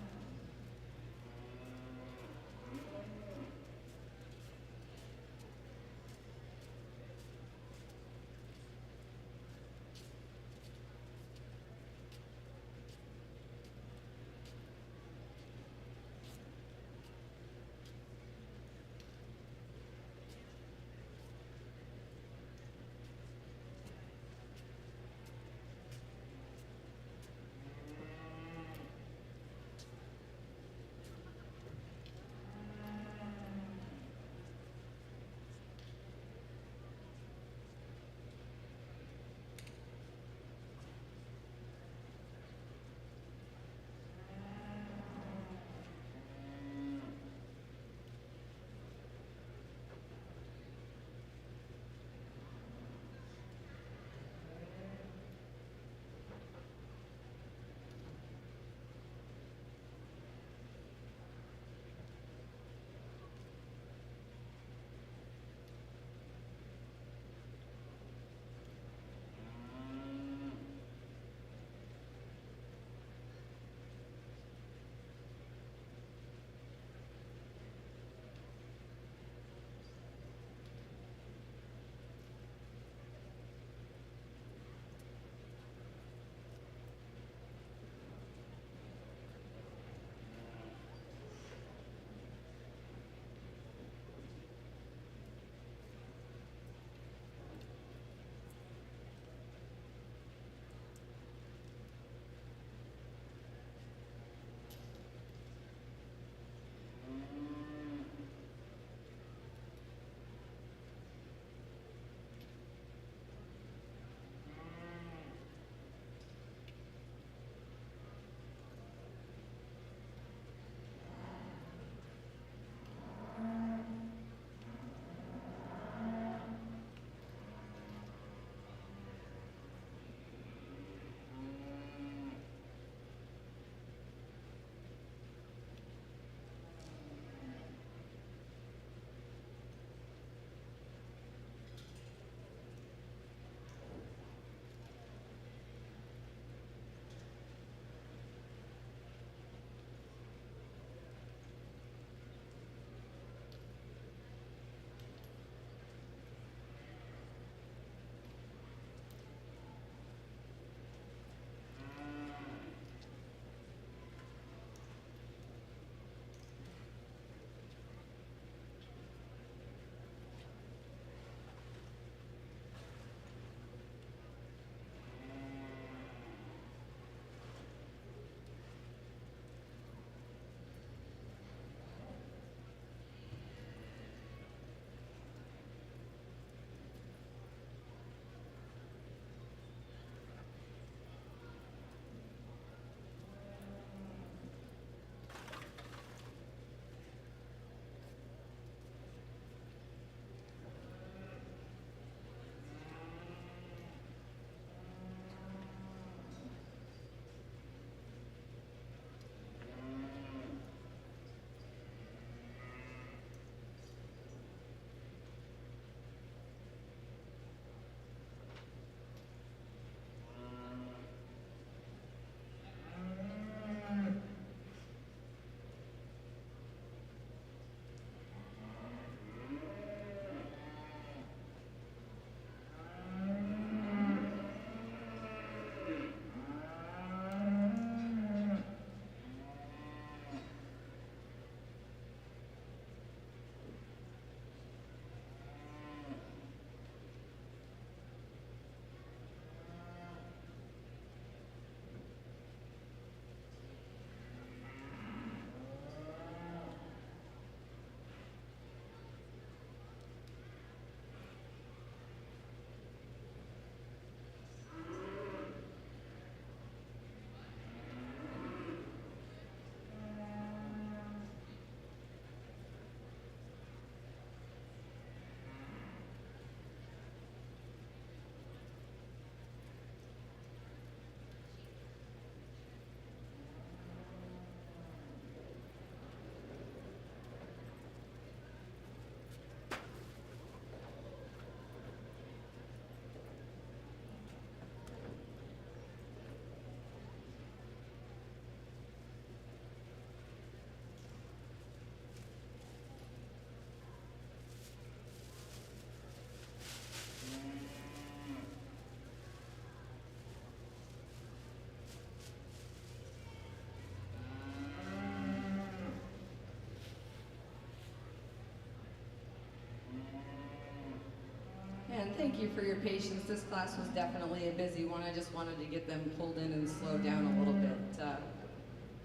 B: thank you for your patience. This class was definitely a busy one. I just wanted to get them pulled in and slow down a little bit.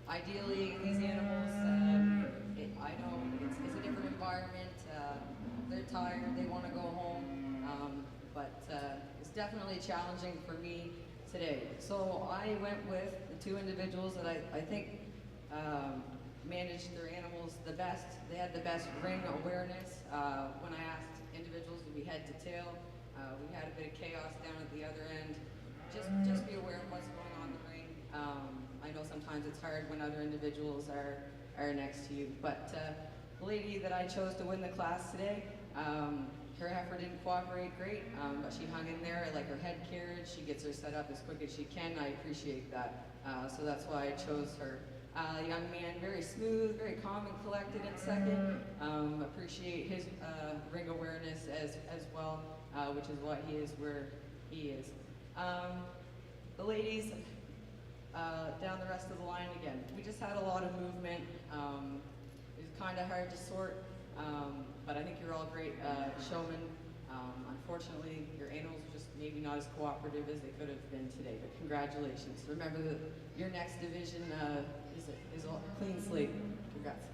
B: Ideally, these animals, I know it's a different environment. They're tired, they want to go home, but it's definitely challenging for me today. So I went with the two individuals that I think managed their animals the best. They had the best ring awareness. When I asked individuals to be head to tail, we had a bit of chaos down at the other end. Just be aware of what's going on in the ring. I know sometimes it's hard when other individuals are next to you, but the lady that I chose to win the class today, her heifer didn't cooperate great, but she hung in there. I like her head carriage. She gets her set up as quick as she can. I appreciate that. So that's why I chose her. Young man, very smooth, very calm and collected in second. Appreciate his ring awareness as well, which is what he is where he is. The ladies, down the rest of the line again. We just had a lot of movement. It was kind of hard to sort, but I think you're all great showmen. Unfortunately, your animals are just maybe not as cooperative as they could have been today, but congratulations. Remember that your next division is a clean slate. Congrats.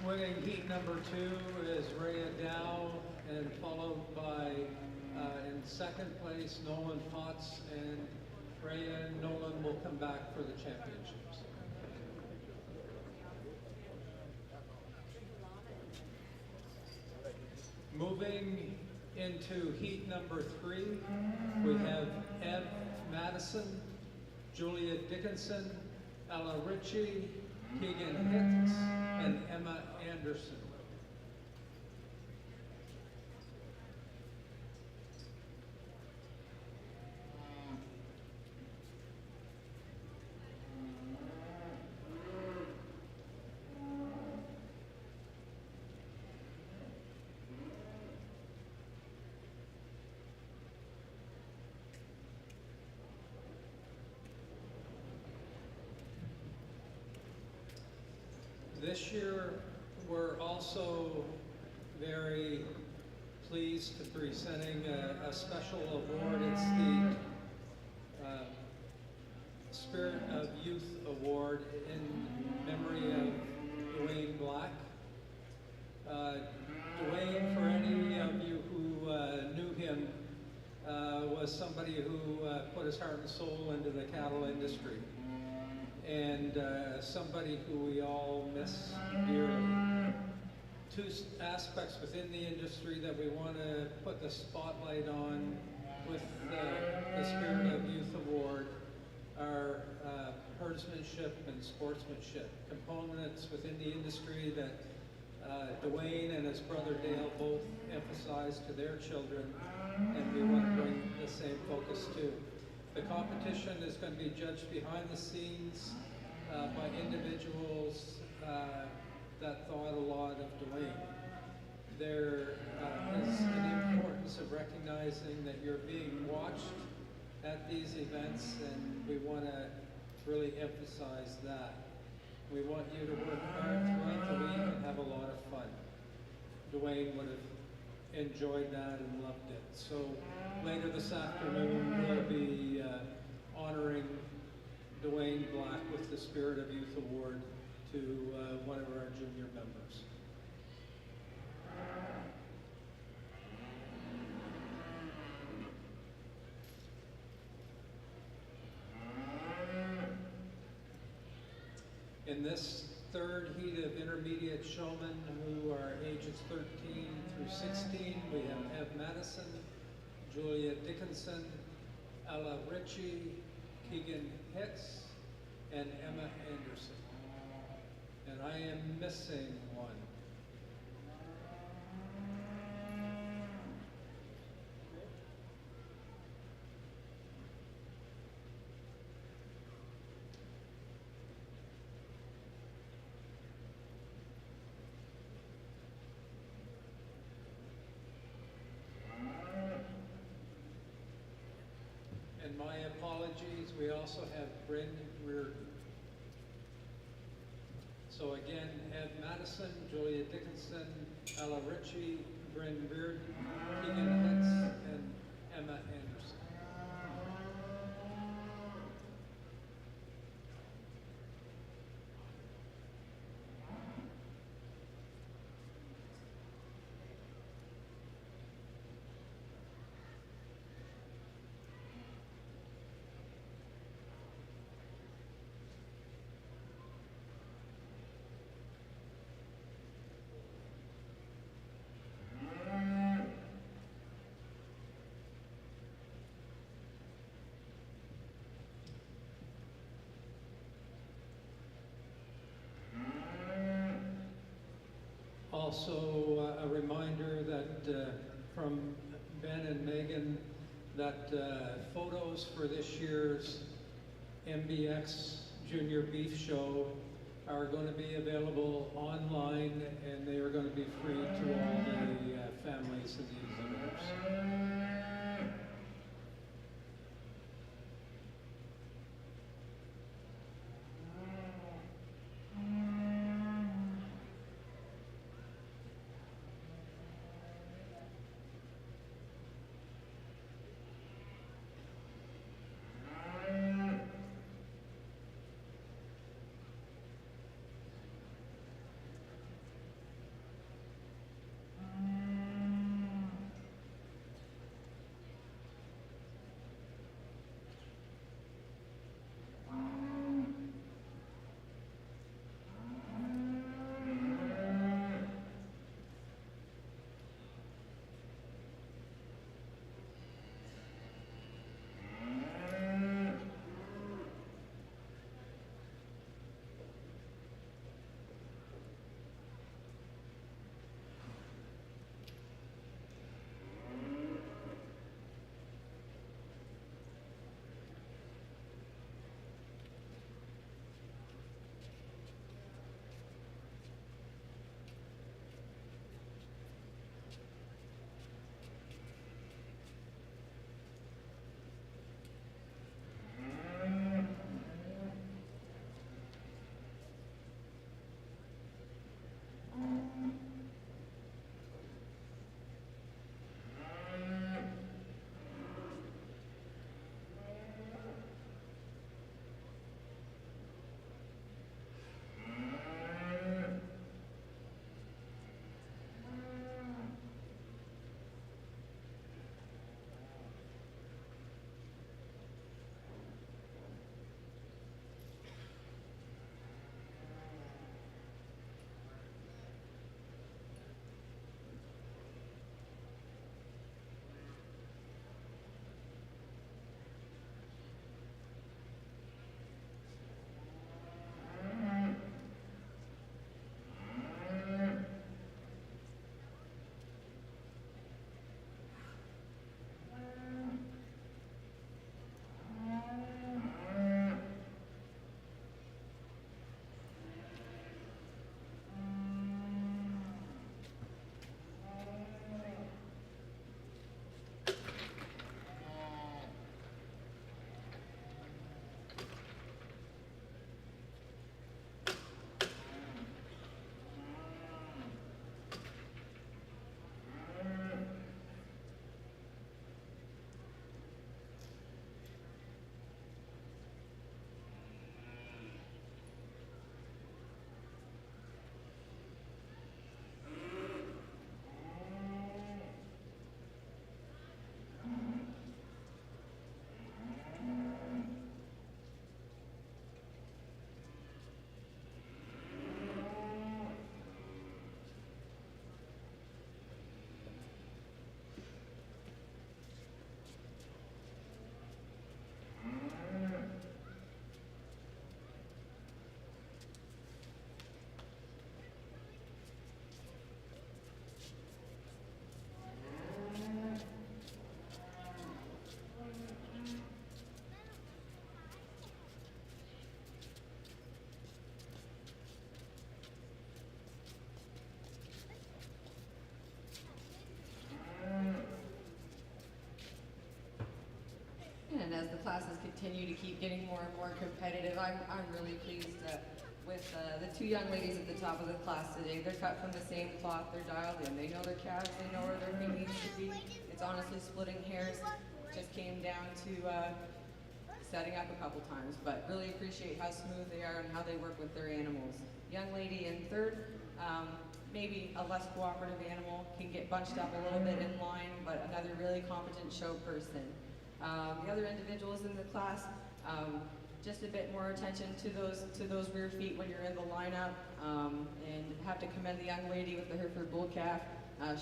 A: Winning heat number 2 is Rhea Dow, and followed by, in second place, Nolan Potts, and Rhea and Nolan will come back for the championships. Moving into heat number 3, we have Ev Madison, Julia Dickinson, Ella Ritchie, Keegan Hicks, and Emma Anderson. This year, we're also very pleased to be presenting a special award. It's the Spirit of Youth Award in memory of Dwayne Black. Dwayne, for any of you who knew him, was somebody who put his heart and soul into the cattle industry, and somebody who we all miss dearly. Two aspects within the industry that we want to put the spotlight on with the Spirit of Youth Award are herdsmanship and sportsmanship, components within the industry that Dwayne and his brother Dale both emphasize to their children, and we want to bring the same focus to. The competition is going to be judged behind the scenes by individuals that thought a lot of Dwayne. There is an importance of recognizing that you're being watched at these events, and we want to really emphasize that. We want you to work hard throughout the week and have a lot of fun. Dwayne would have enjoyed that and loved it. So later this afternoon, we'll be honoring Dwayne Black with the Spirit of Youth Award to one of our junior members. In this third heat of intermediate showmen who are ages 13 through 16, we have Ev Madison, Julia Dickinson, Ella Ritchie, Keegan Hicks, and Emma Anderson. And I am missing one. And my apologies, we also have Bryn Reardon. So again, Ed Madison, Julia Dickinson, Ella Ritchie, Bryn Beard, Keegan Hitz, and Emma Anderson. Also, a reminder that from Ben and Megan that photos for this year's NBEX Junior Beef Show are going to be available online, and they are going to be free to all the families of the exhibitors.
B: And as the classes continue to keep getting more and more competitive, I'm really pleased with the two young ladies at the top of the class today. They're cut from the same cloth, they're dialed in. They know their calves, they know where their feet needs to be. It's honestly splitting hairs. Just came down to setting up a couple times, but really appreciate how smooth they are and how they work with their animals. Young lady in third, maybe a less cooperative animal, can get bunched up a little bit in line, but another really competent show person. The other individuals in the class, just a bit more attention to those rear feet when you're in the lineup, and have to commend the young lady with the Heifer bull calf.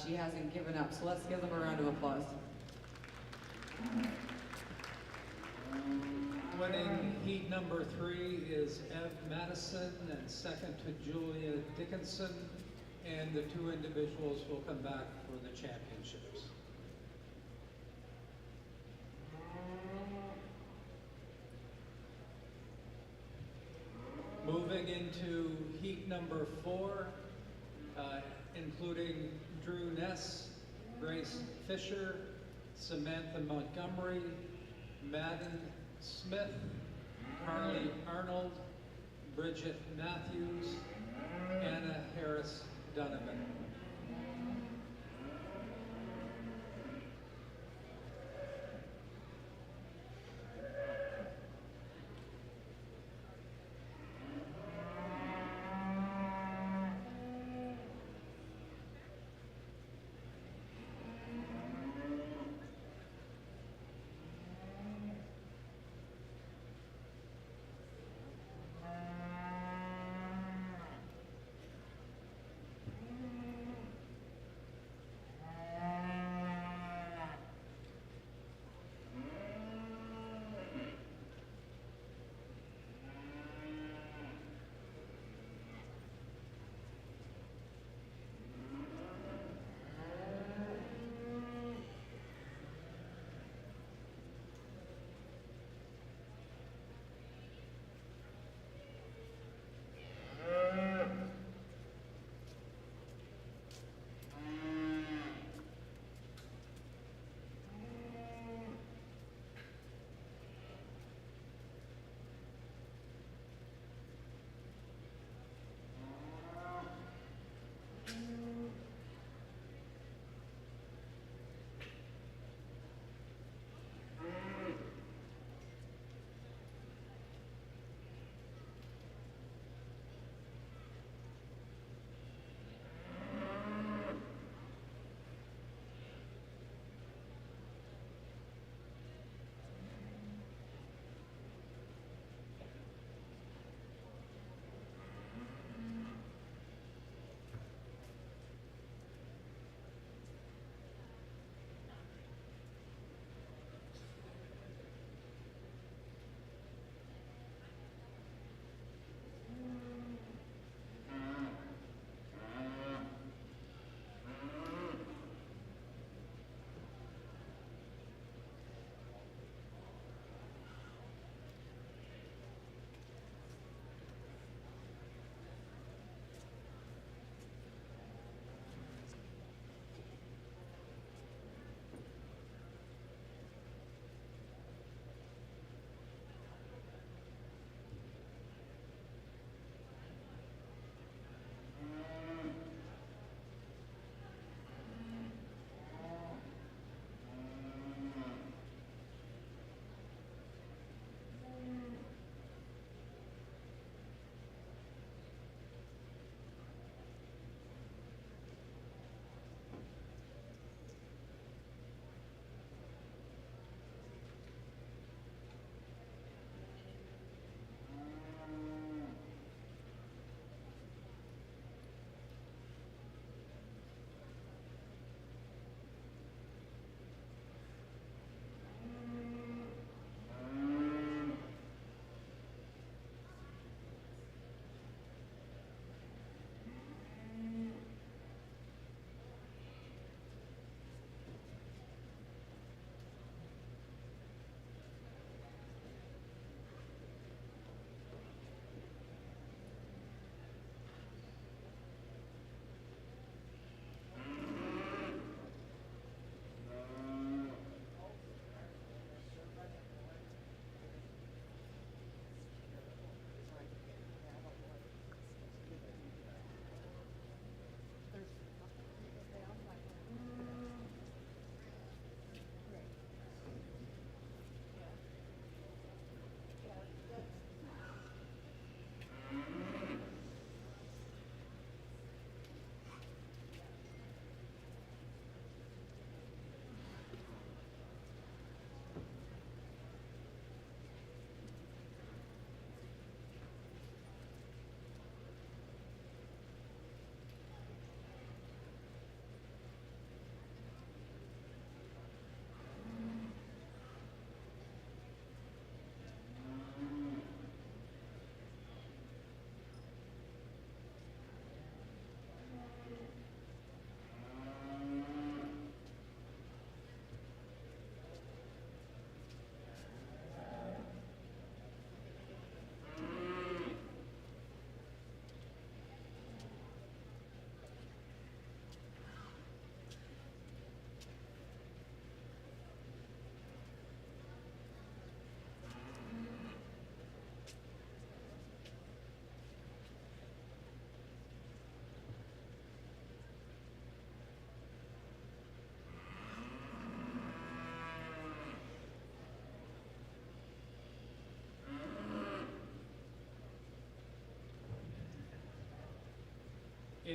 B: She hasn't given up, so let's give them a round of applause.
A: Winning heat number 3 is Ev Madison, and second to Julia Dickinson, and the two individuals will come back for the championships. Moving into heat number 4, including Drew Ness, Grace Fisher, Samantha Montgomery, Madden Smith, Carly Arnold, Bridget Matthews, Anna Harris Donovan.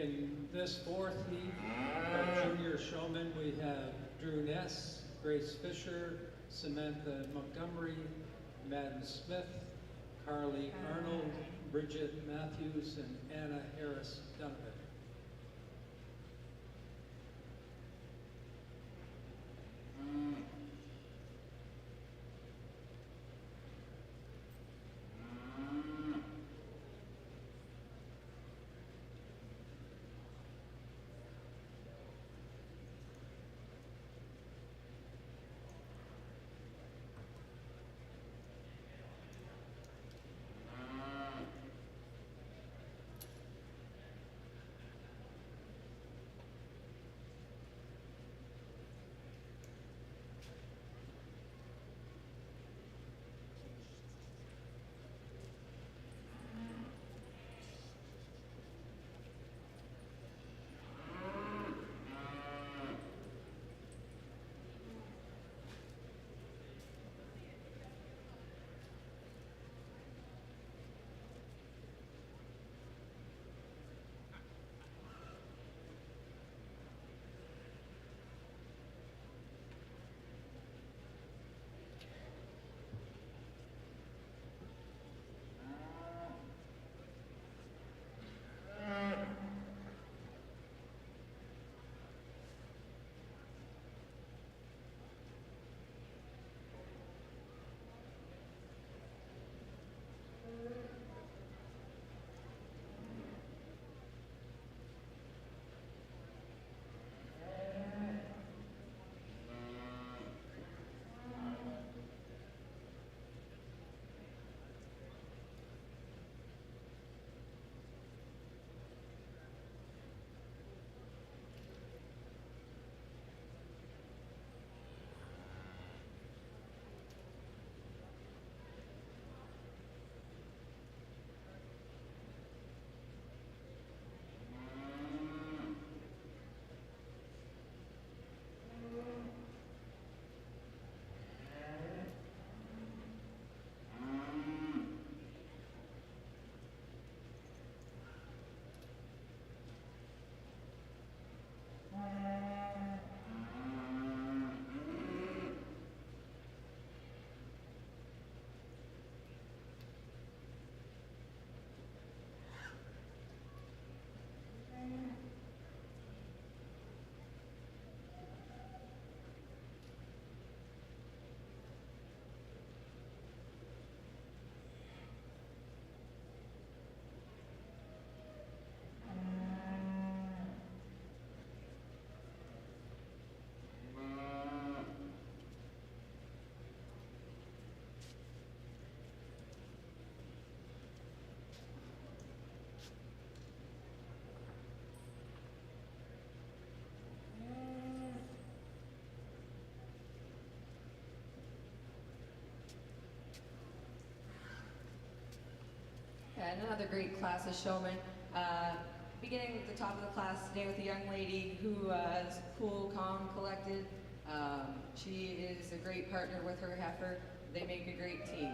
A: In this fourth heat of junior showmen, we have Drew Ness, Grace Fisher, Samantha Montgomery, Madden Smith, Carly Arnold, Bridget Matthews, and Anna Harris Donovan.
B: And another great class of showmen. Beginning at the top of the class today with a young lady who is cool, calm, collected. She is a great partner with her Heifer. They make a great team.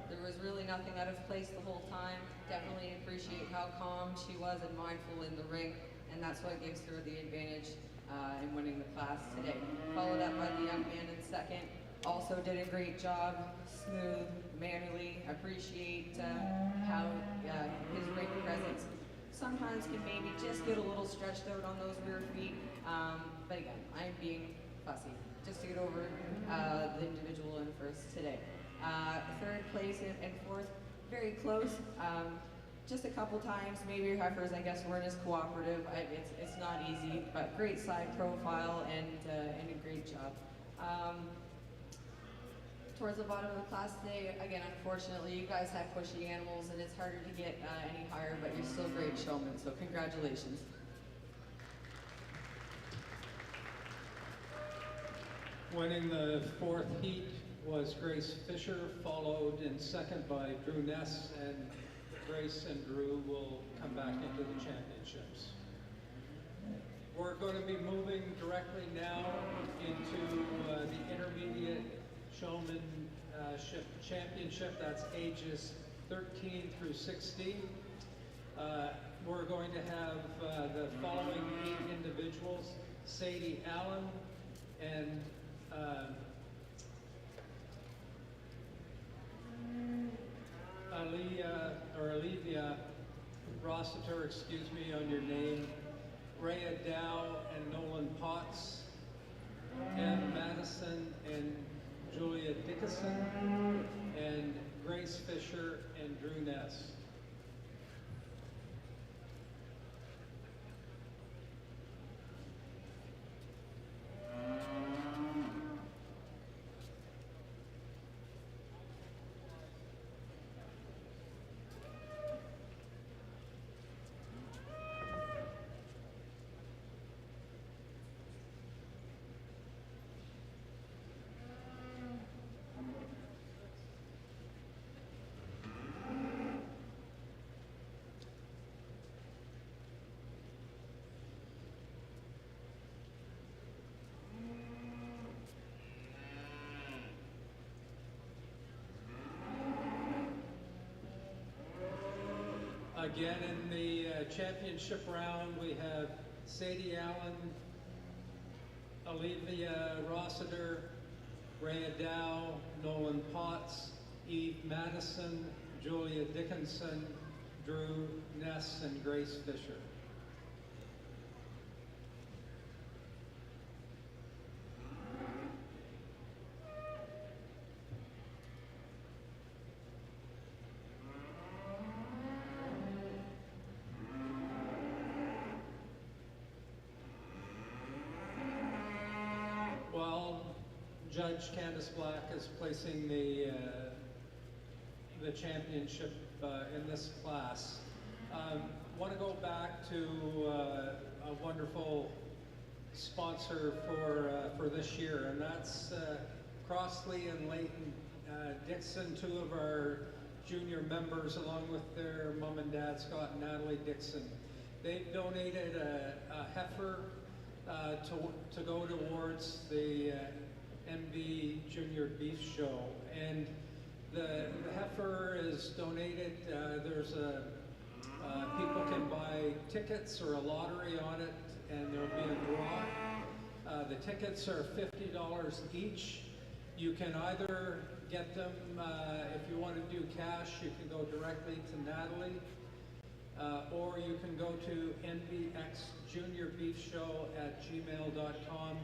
B: There was really nothing out of place the whole time. Definitely appreciate how calm she was and mindful in the ring, and that's what gives her the advantage in winning the class today. Followed up by the young man in second. Also did a great job, smooth, manly. Appreciate how his ring presence sometimes can maybe just get a little stretched out on those rear feet. But again, I'm being fussy just to get over the individual in first today. Third place and fourth, very close. Just a couple times, maybe your Heifers, I guess, weren't as cooperative. It's not easy, but great side profile and a great job. Towards the bottom of the class today, again, unfortunately, you guys have pushy animals and it's harder to get any higher, but you're still great showmen, so congratulations.
A: Winning the fourth heat was Grace Fisher, followed in second by Drew Ness, and Grace and Drew will come back into the championships. We're going to be moving directly now into the intermediate showmanship championship. That's ages 13 through 16. we're going to have the following 8 individuals: Sadie Allen and Olivia Rossiter, excuse me on your name, Rhea Dow and Nolan Potts, Ann Madison and Julia Dickinson, and Grace Fisher and Drew Ness. Again, in the championship round, we have Sadie Allen, Olivia Rossiter, Rhea Dow, Nolan Potts, Eve Madison, Julia Dickinson, Drew Ness, and Grace Fisher. Judge Candace Black is placing the championship in this class. Want to go back to a wonderful sponsor for this year, and that's Crossley and Leighton Dixon, 2 of our junior members, along with their mom and dad, Scott and Natalie Dixon. They've donated a heifer to go towards the NB Junior Beef Show, and the heifer is donated. There's people can buy tickets or a lottery on it, and there'll be a draw. The tickets are $50 each. You can either get them, if you want to do cash, you can go directly to Natalie, or you can go to nbexjuniorbeefshow@gmail.com.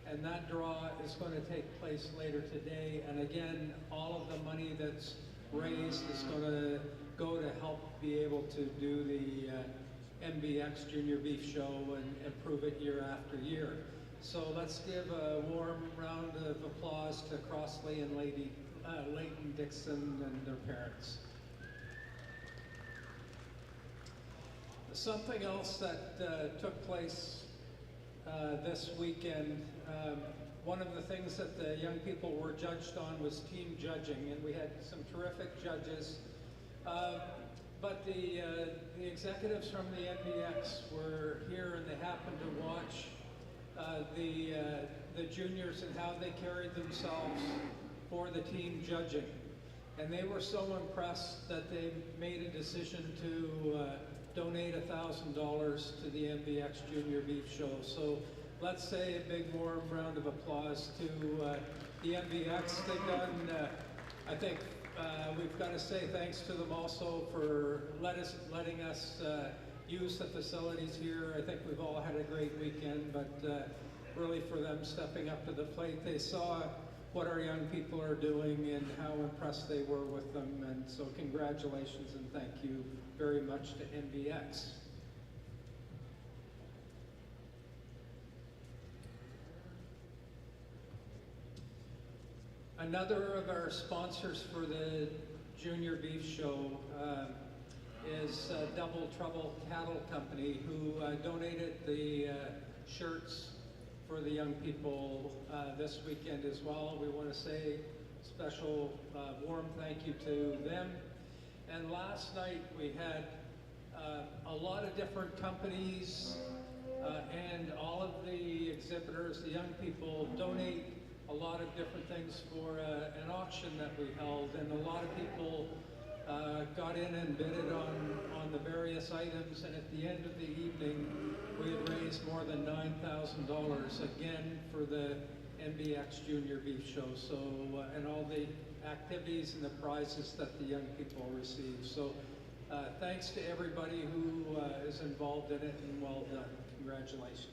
A: And that draw is going to take place later today. And again, all of the money that's raised is going to go to help be able to do the NBEX Junior Beef Show and improve it year after year. So let's give a warm round of applause to Crossley and Leighton Dixon and their parents. Something else that took place this weekend, one of the things that the young people were judged on was team judging, and we had some terrific judges. But the executives from the NBEX were here, and they happened to watch the juniors and how they carried themselves for the team judging. And they were so impressed that they made a decision to donate $1,000 to the NBEX Junior Beef Show. So let's say a big warm round of applause to the NBEX. They've done, I think we've got to say thanks to them also for letting us use the facilities here. I think we've all had a great weekend, but really for them stepping up to the plate. They saw what our young people are doing and how impressed they were with them, and so congratulations and thank you very much to NBEX. Another of our sponsors for the Junior Beef Show is Double Trouble Cattle Company, who donated the shirts for the young people this weekend as well. We want to say special warm thank you to them. And last night we had a lot of different companies and all of the exhibitors, the young people, donate a lot of different things for an auction that we held, and a lot of people got in and bidded on the various items, and at the end of the evening, we had raised more than $9,000 again for the NBEX Junior Beef Show. So, and all the activities and the prizes that the young people receive. So, thanks to everybody who is involved in it, and well done. Congratulations.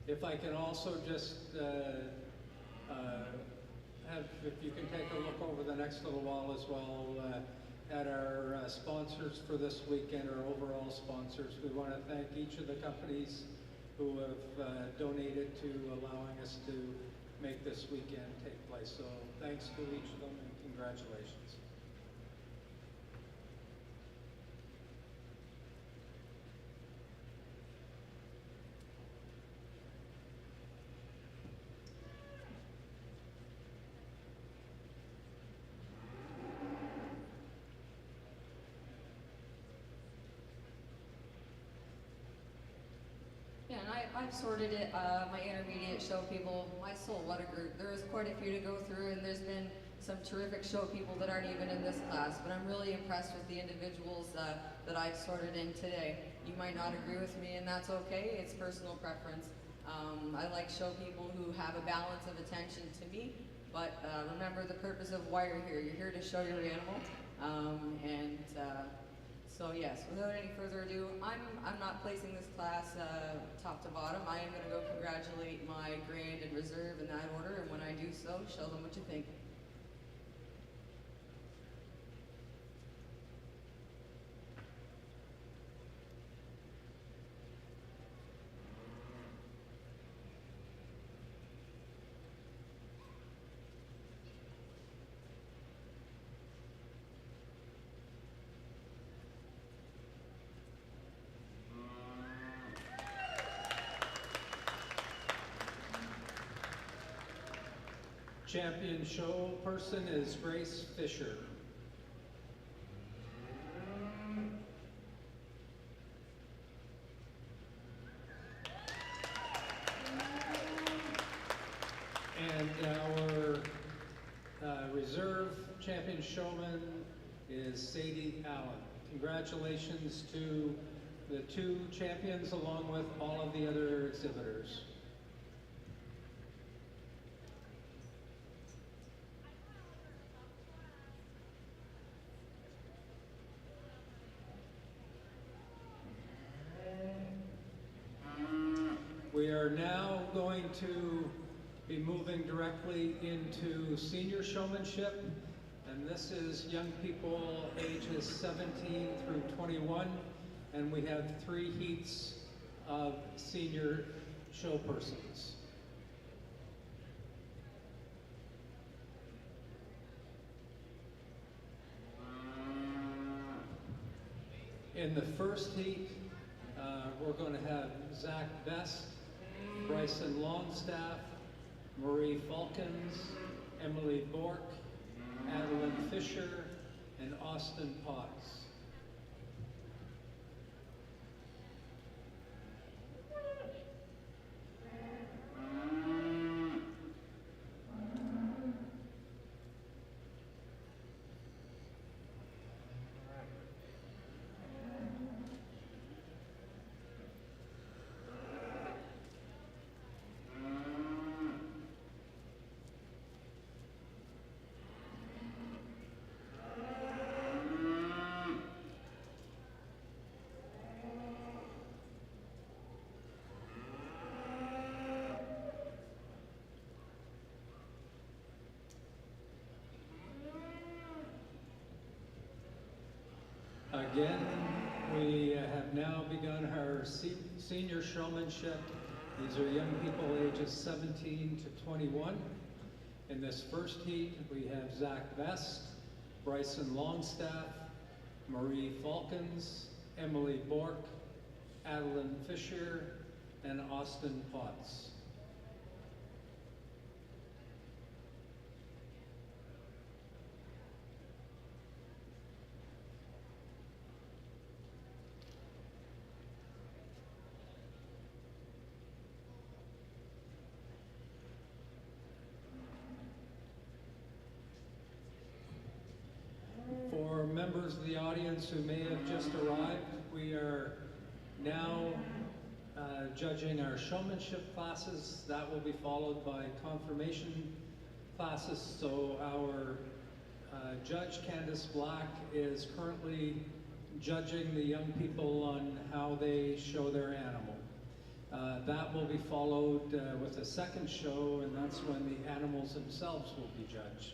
A: If I can also just if you can take a look over the next little while as well at our sponsors for this weekend, our overall sponsors. We want to thank each of the companies who have donated to allowing us to make this weekend take place. So thanks to each of them and congratulations.
B: Yeah, and I've sorted it, my intermediate show people, my soul, what a group. There was quite a few to go through, and there's been some terrific show people that aren't even in this class, but I'm really impressed with the individuals that I've sorted in today. You might not agree with me, and that's okay, it's personal preference. I like show people who have a balance of attention to me, but remember the purpose of why you're here. You're here to show your animal, so yes, without any further ado, I'm not placing this class top to bottom. I am going to go congratulate my grand and reserve in that order, and when I do so, show them what you think.
A: Champion show person is Grace Fisher. And our reserve champion showman is Sadie Allen. Congratulations to the two champions along with all of the other exhibitors. We are now going to be moving directly into senior showmanship, and this is young people ages 17 through 21, and we have 3 heats of senior show persons. In the first heat, we're going to have Zach Best, Bryson Longstaff, Marie Falkins, Emily Bork, Adeline Fisher, and Austin Potts. Again, we have now begun our senior showmanship. These are young people ages 17 to 21. In this first heat, we have Zach Best, Bryson Longstaff, Marie Falkins, Emily Bork, Adeline Fisher, and Austin Potts. members of the audience who may have just arrived, we are now judging our showmanship classes. That will be followed by confirmation classes. So our judge, Candace Black, is currently judging the young people on how they show their animal. That will be followed with a second show, and that's when the animals themselves will be judged.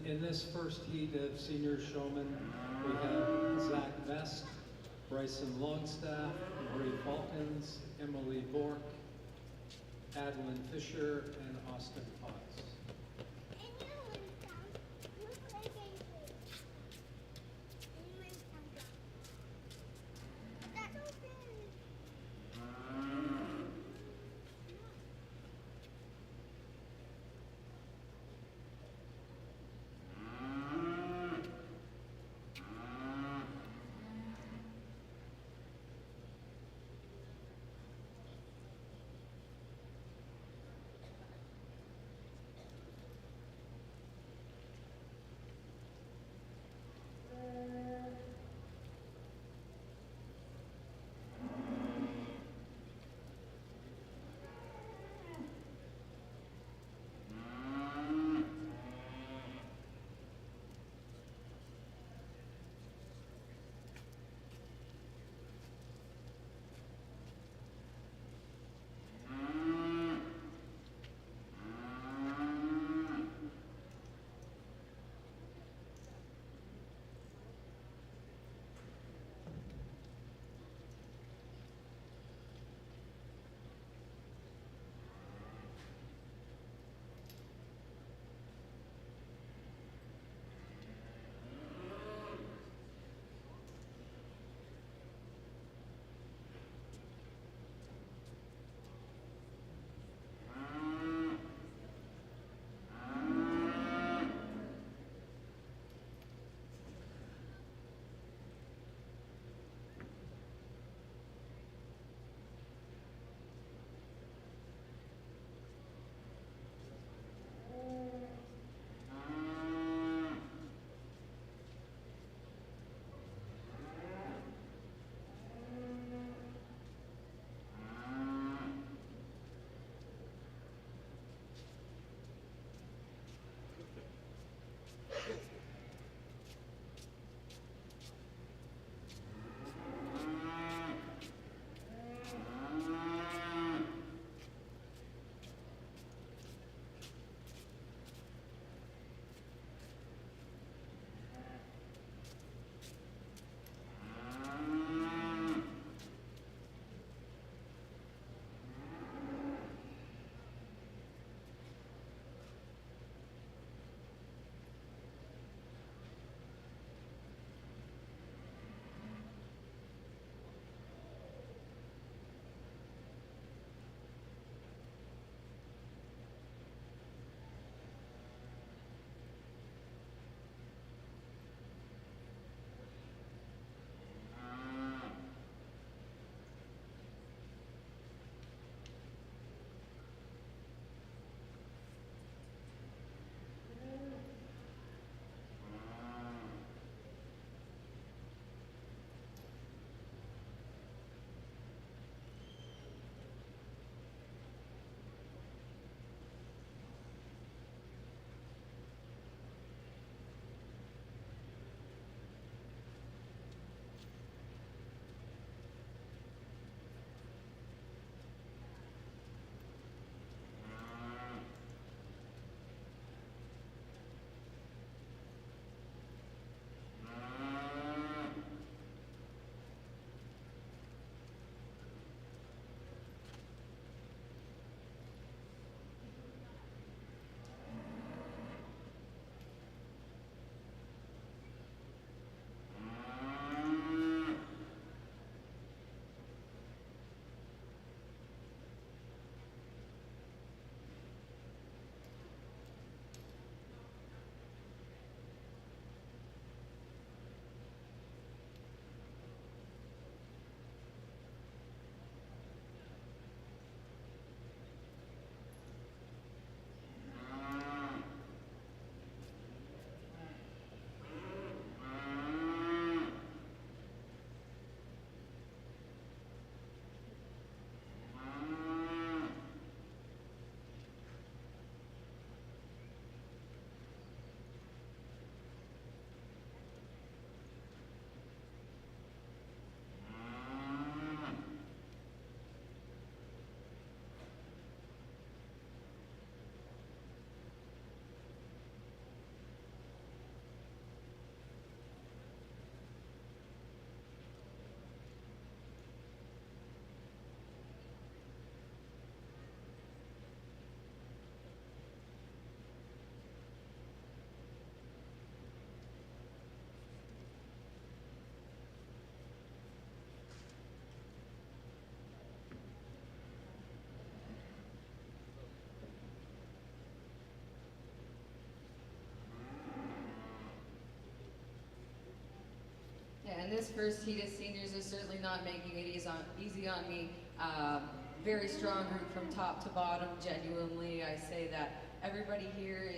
A: In this first heat of senior showmen, we have Zach Vest, Bryson Longstaff, Marie Falkins, Emily Bork, Adeline Fisher, and Austin Potts.
B: And this first heat of seniors is certainly not making it easy on me. Very strong group from top to bottom, genuinely. I say that everybody here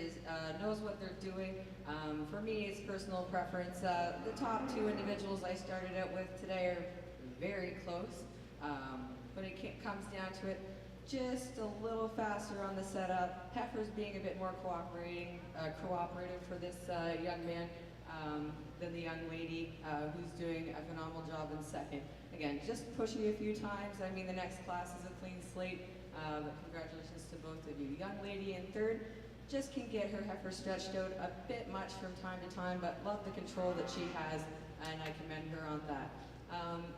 B: knows what they're doing. For me, it's personal preference. The top two individuals I started out with today are very close. When it comes down to it, just a little faster on the setup. Heifer's being a bit more cooperative for this young man than the young lady who's doing a phenomenal job in second. Again, just pushing a few times. I mean, the next class is a clean slate, but congratulations to both of you. Young lady in third just can get her heifer stretched out a bit much from time to time, but love the control that she has, and I commend her on that.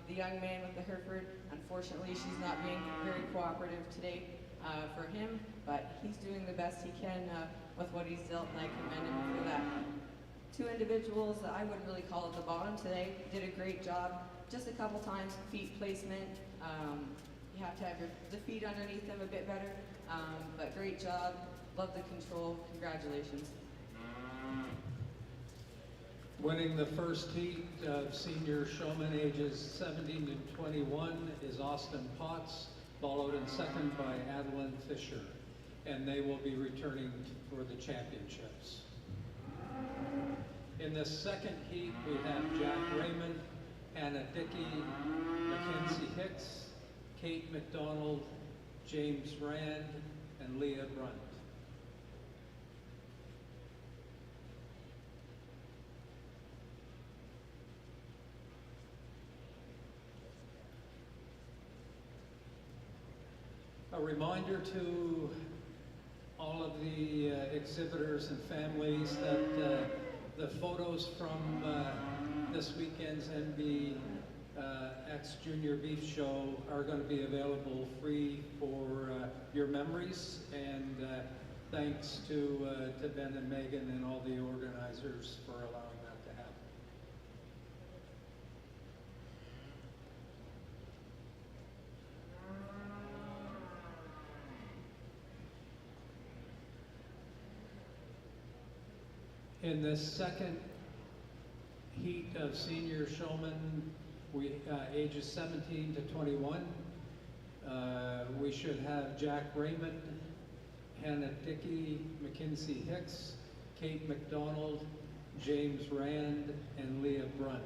B: The young man with the Hereford, unfortunately, she's not being very cooperative today for him, but he's doing the best he can with what he's dealt, and I commend him for that. Two individuals that I wouldn't really call at the bottom today did a great job. Just a couple times, feet placement. You have to have the feet underneath them a bit better, but great job. Love the control. Congratulations.
A: Winning the first heat of senior showman ages 17 to 21 is Austin Potts, followed in second by Adeline Fisher, and they will be returning for the championships. In the second heat, we have Jack Raymond, Hannah Dickey, Mackenzie Hicks, Kate McDonald, James Rand, and Leah Brunt. A reminder to all of the exhibitors and families that the photos from this weekend's NBEX Junior Beef Show are going to be available free for your memories, and thanks to Ben and Megan and all the organizers for allowing that to happen. In the second heat of senior showmen, ages 17 to 21, we should have Jack Raymond, Hannah Dickey, Mackenzie Hicks, Kate McDonald, James Rand, and Leah Brunt.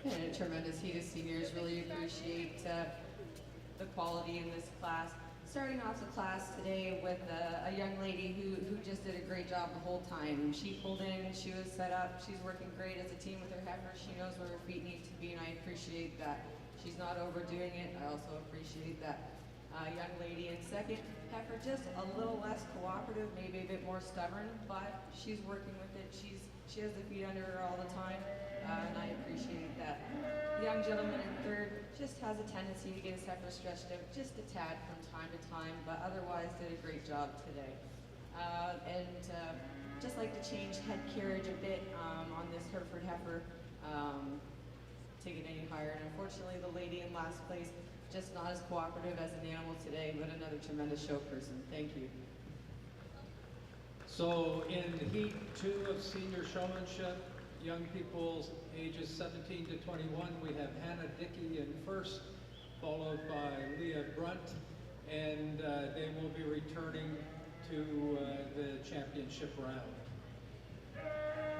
B: And a tremendous heat of seniors. Really appreciate the quality in this class. Starting off the class today with a young lady who just did a great job the whole time. She pulled in, she was set up, she's working great as a team with her heifer. She knows where her feet need to be, and I appreciate that. She's not overdoing it. I also appreciate that. Young lady in second, heifer just a little less cooperative, maybe a bit more stubborn, but she's working with it. She has the feet under her all the time, and I appreciate that. The young gentleman in third just has a tendency to get his heifer stretched out just a tad from time to time, but otherwise did a great job today. Just like to change head carriage a bit on this Hereford heifer, take it any higher. And unfortunately, the lady in last place, just not as cooperative as an animal today, but another tremendous show person. Thank you.
A: So in heat 2 of senior showmanship, young people ages 17 to 21, we have Hannah Dickey in first, followed by Leah Brunt, and they will be returning to the championship round.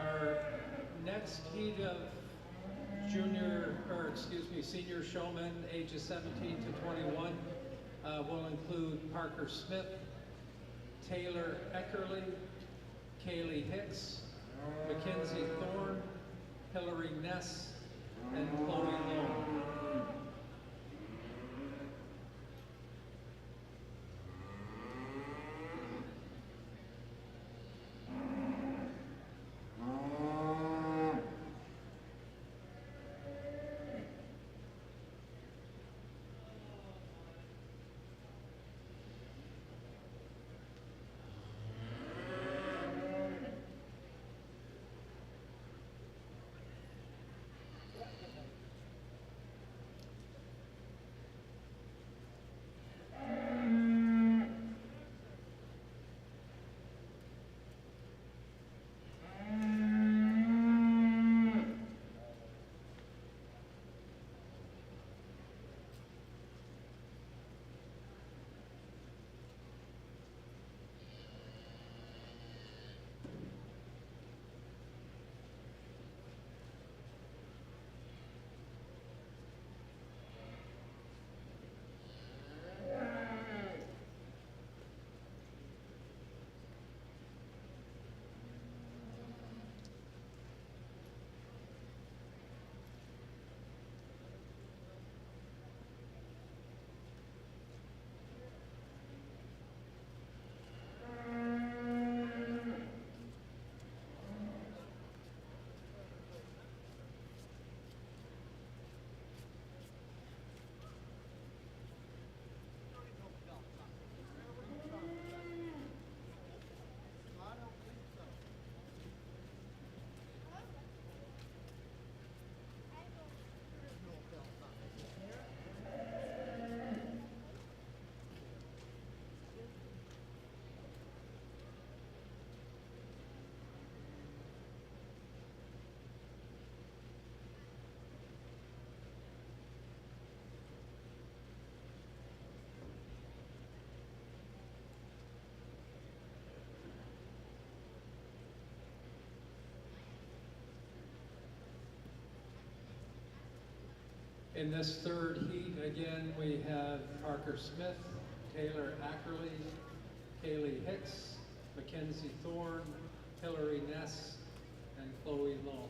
A: Our next heat of senior showmen ages 17 to 21 will include Parker Smith, Taylor Eckerly, Kaylee Hicks, Mackenzie Thorne, Hillary Ness, and Chloe Lowe. In this third heat, again, we have Parker Smith, Taylor Ackerley, Kaylee Hicks, Mackenzie Thorne, Hillary Ness, and Chloe Lowe.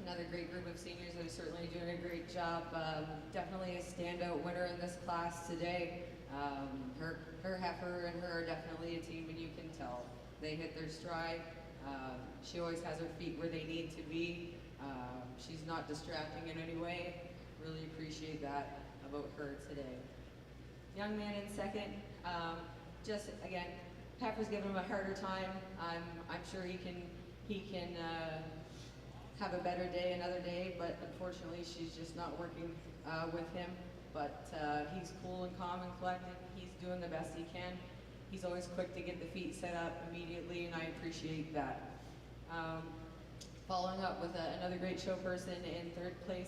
B: another great group of seniors that are certainly doing a great job. Definitely a standout winner in this class today. Her Heifer and her are definitely a team, and you can tell they hit their stride. She always has her feet where they need to be. She's not distracting in any way. Really appreciate that about her today. Young man in second, just again, Heifer's giving him a harder time. I'm sure he can have a better day another day, but unfortunately she's just not working with him. But he's cool and calm and collected. He's doing the best he can. He's always quick to get the feet set up immediately, and I appreciate that. Following up with another great show person in third place.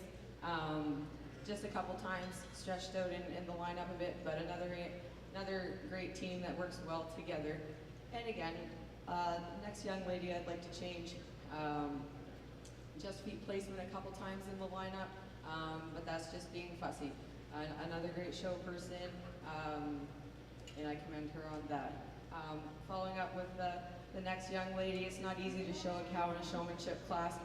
B: Just a couple times stretched out in the lineup a bit, but another great team that works well together. And again, next young lady I'd like to change. Just feet placement a couple times in the lineup, but that's just being fussy. Another great show person, and I commend her on that. Following up with the next young lady, it's not easy to show a cow in a showmanship class.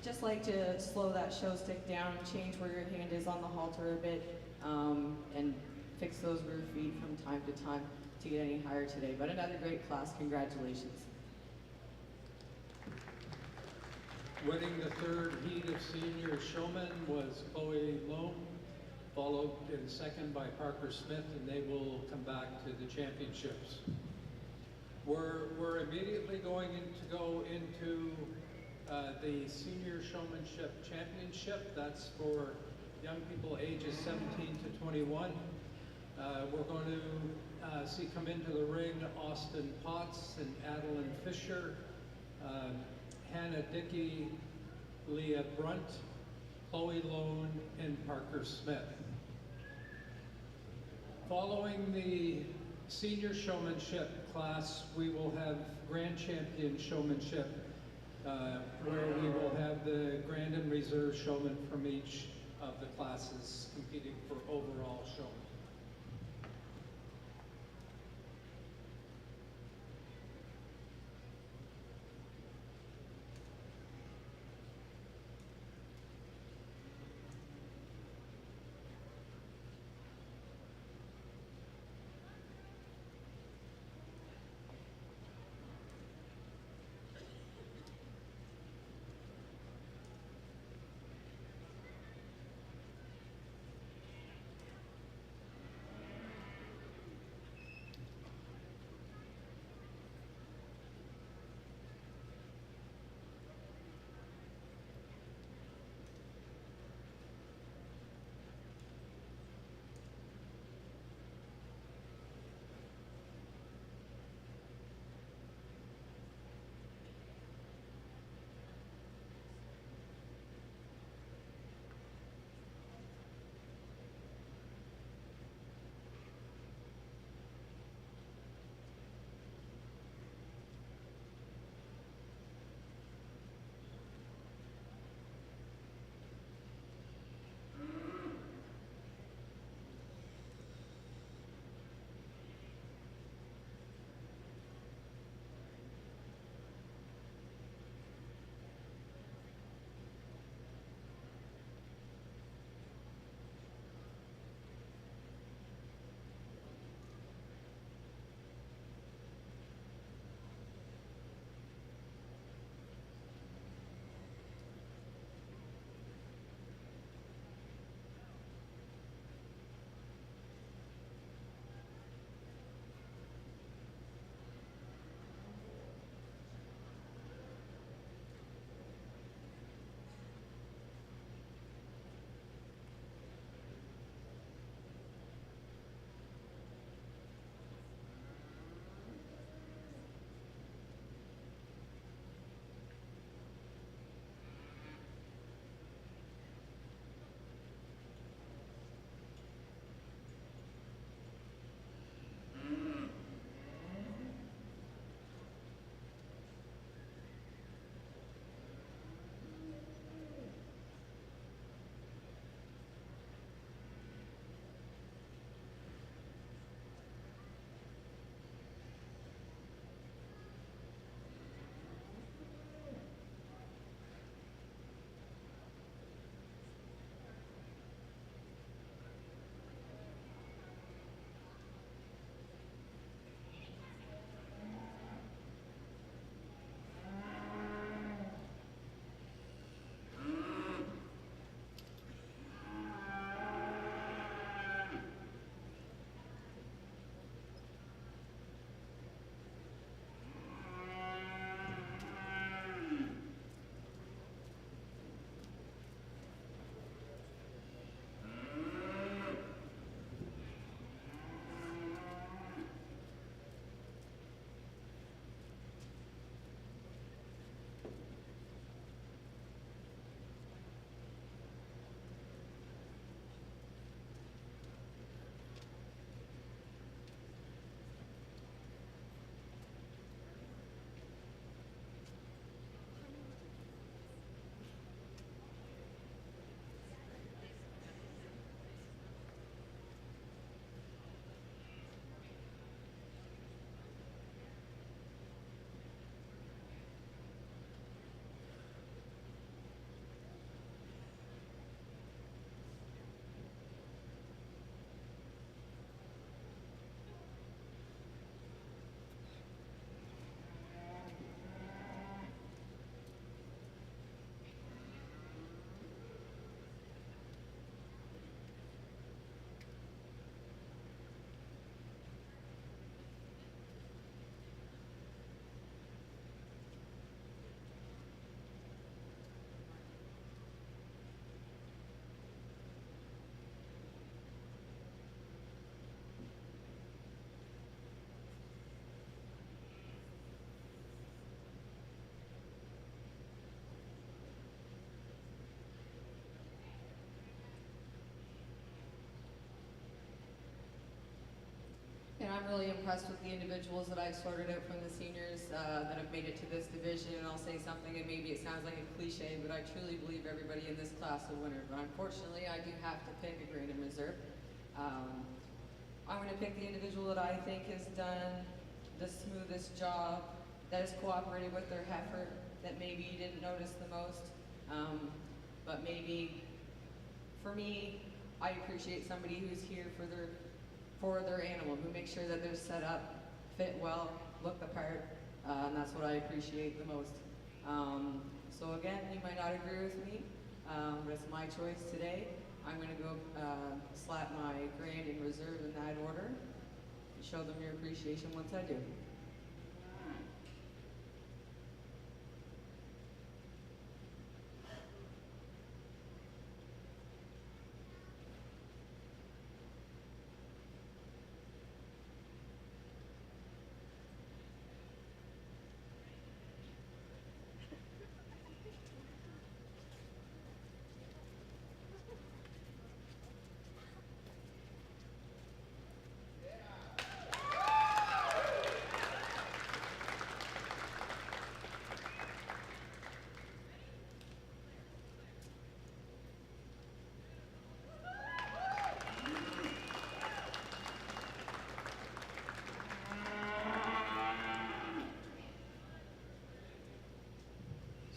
B: Just like to slow that show stick down and change where your hand is on the halter a bit, and fix those rear feet from time to time to get any higher today. But another great class, congratulations.
A: Winning the third heat of senior showmen was Chloe Loam, followed in second by Parker Smith, and they will come back to the championships. We're immediately going to go into the Senior Showmanship Championship. That's for young people ages 17 to 21. We're going to see come into the ring Austin Potts and Adeline Fisher, Hannah Dickey, Leah Brunt, Chloe Lone, and Parker Smith. Following the Senior Showmanship class, we will have Grand Champion Showmanship, where we will have the Grand and Reserve Showmen from each of the classes competing for overall showman.
B: really impressed with the individuals that I've sorted out from the seniors that have made it to this division, and I'll say something, and maybe it sounds like a cliche, but I truly believe everybody in this class will win it. But unfortunately, I do have to pick a grade in reserve. I'm going to pick the individual that I think has done the smoothest job, that has cooperated with their heifer, that maybe you didn't notice the most, but maybe for me, I appreciate somebody who's here for their animal, who makes sure that they're set up, fit well, look the part, and that's what I appreciate the most. So again, you might not agree with me, but it's my choice today. I'm going to go slap my grand in reserve in that order and show them your appreciation once I do.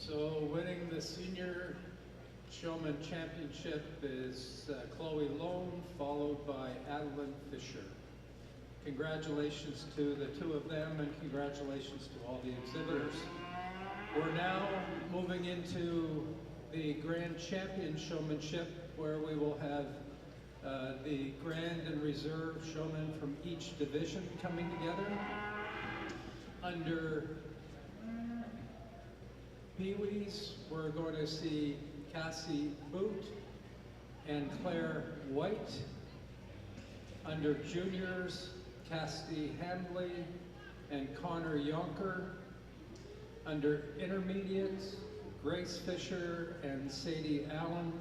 A: So winning the Senior Showman Championship is Chloe Lone, followed by Adeline Fisher. Congratulations to the two of them, and congratulations to all the exhibitors. We're now moving into the Grand Champion Showmanship, where we will have the Grand and Reserve Showmen from each division coming together. Under PeeWees, we're going to see Cassie Boot and Claire White. Under Juniors, Cassidy Hambley and Connor Yonker. Under Intermediates, Grace Fisher and Sadie Allen.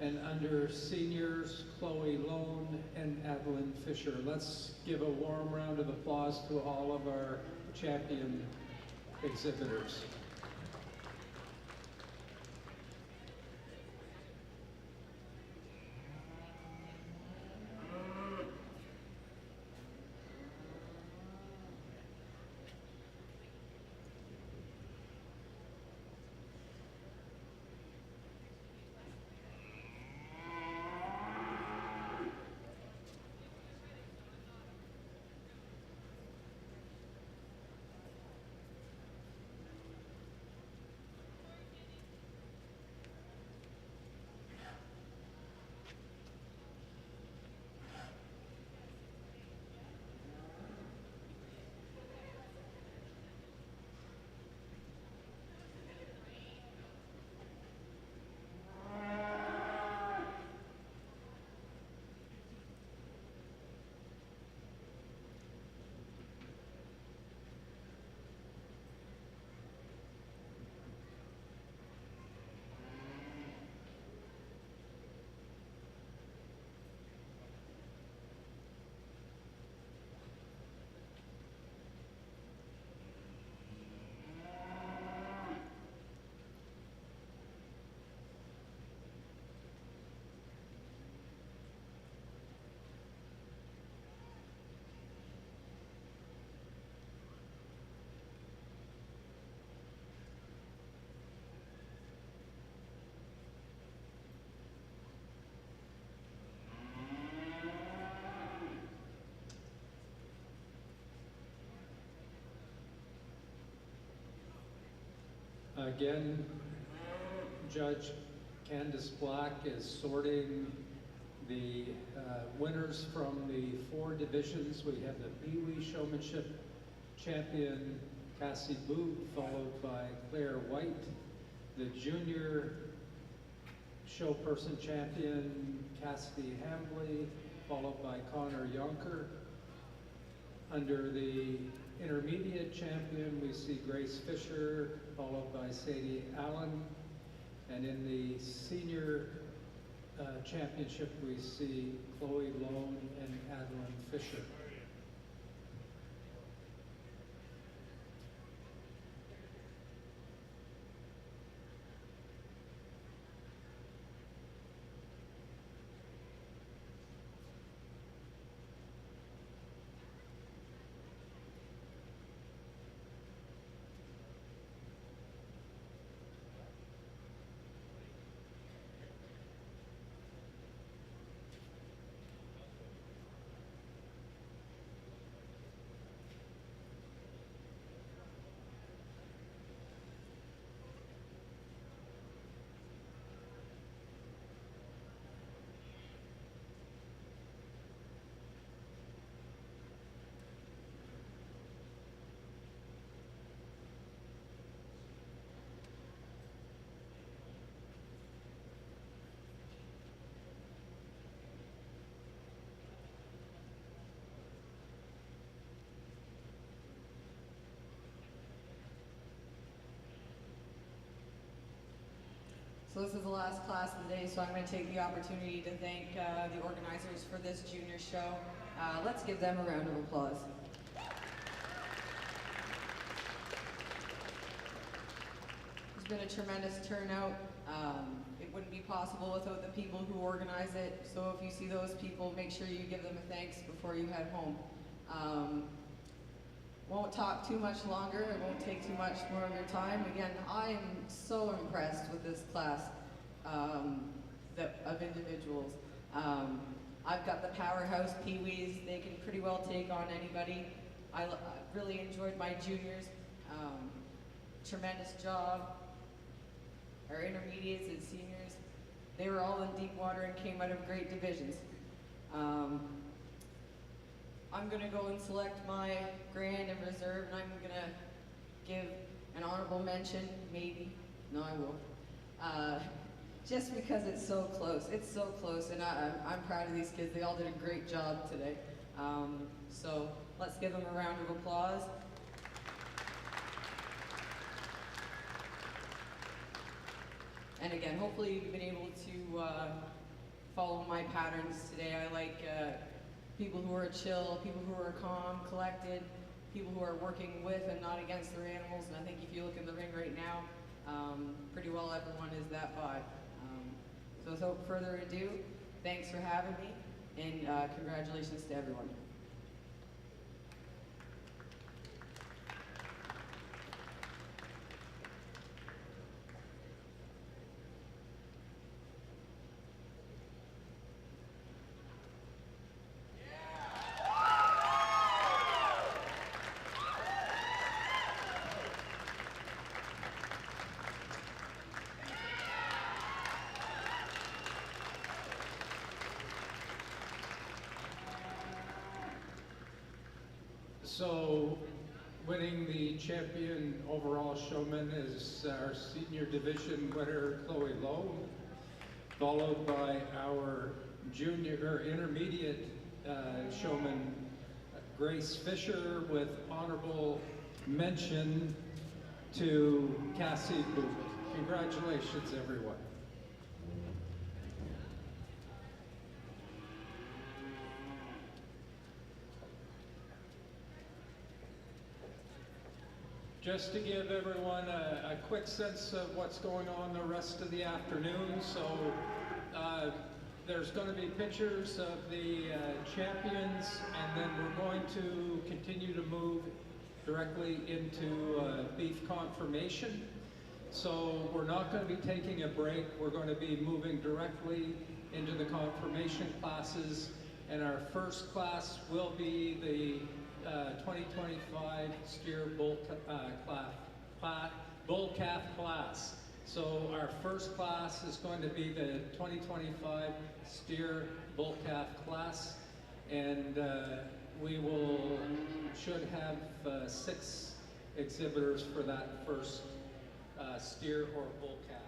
A: And under Seniors, Chloe Lone and Adeline Fisher. Let's give a warm round of applause to all of our champion exhibitors. Again, Judge Candace Black is sorting the winners from the 4 divisions. We have the PeeWee Showmanship Champion, Cassie Boot, followed by Claire White. The Junior Showperson Champion, Cassidy Hambley, followed by Connor Yonker. Under the Intermediate Champion, we see Grace Fisher, followed by Sadie Allen. And in the Senior Championship, we see Chloe Lone and Adeline Fisher.
B: So this is the last class of the day, so I'm going to take the opportunity to thank the organizers for this junior show. Let's give them a round of applause. There's been a tremendous turnout. It wouldn't be possible without the people who organize it, so if you see those people, make sure you give them a thanks before you head home. Won't talk too much longer, it won't take too much more of your time. Again, I am so impressed with this class of individuals. I've got the powerhouse PeeWees, they can pretty well take on anybody. I really enjoyed my juniors, tremendous job. Our intermediates and seniors, they were all in deep water and came out of great divisions. I'm going to go and select my grand and reserve, and I'm going to give an honorable mention, maybe, no I will, just because it's so close. It's so close, and I'm proud of these kids. They all did a great job today. So let's give them a round of applause. And again, hopefully you've been able to follow my patterns today. I like people who are chill, people who are calm, collected, people who are working with and not against their animals. And I think if you look in the ring right now, pretty well everyone is that vibe. So without further ado, thanks for having me, and congratulations to everyone.
A: So, winning the champion overall showman is our senior division winner, Chloe Lowe, followed by our junior or intermediate showman, Grace Fisher, with honorable mention to Cassie Booth. Congratulations, everyone. Just to give everyone a quick sense of what's going on the rest of the afternoon. So there's going to be pictures of the champions, and then we're going to continue to move directly into beef confirmation. So we're not going to be taking a break. We're going to be moving directly into the confirmation classes, and our first class will be the 2025 steer bull calf class. So our first class is going to be the 2025 steer bull calf class, and we should have 6 exhibitors for that first steer or bull calf.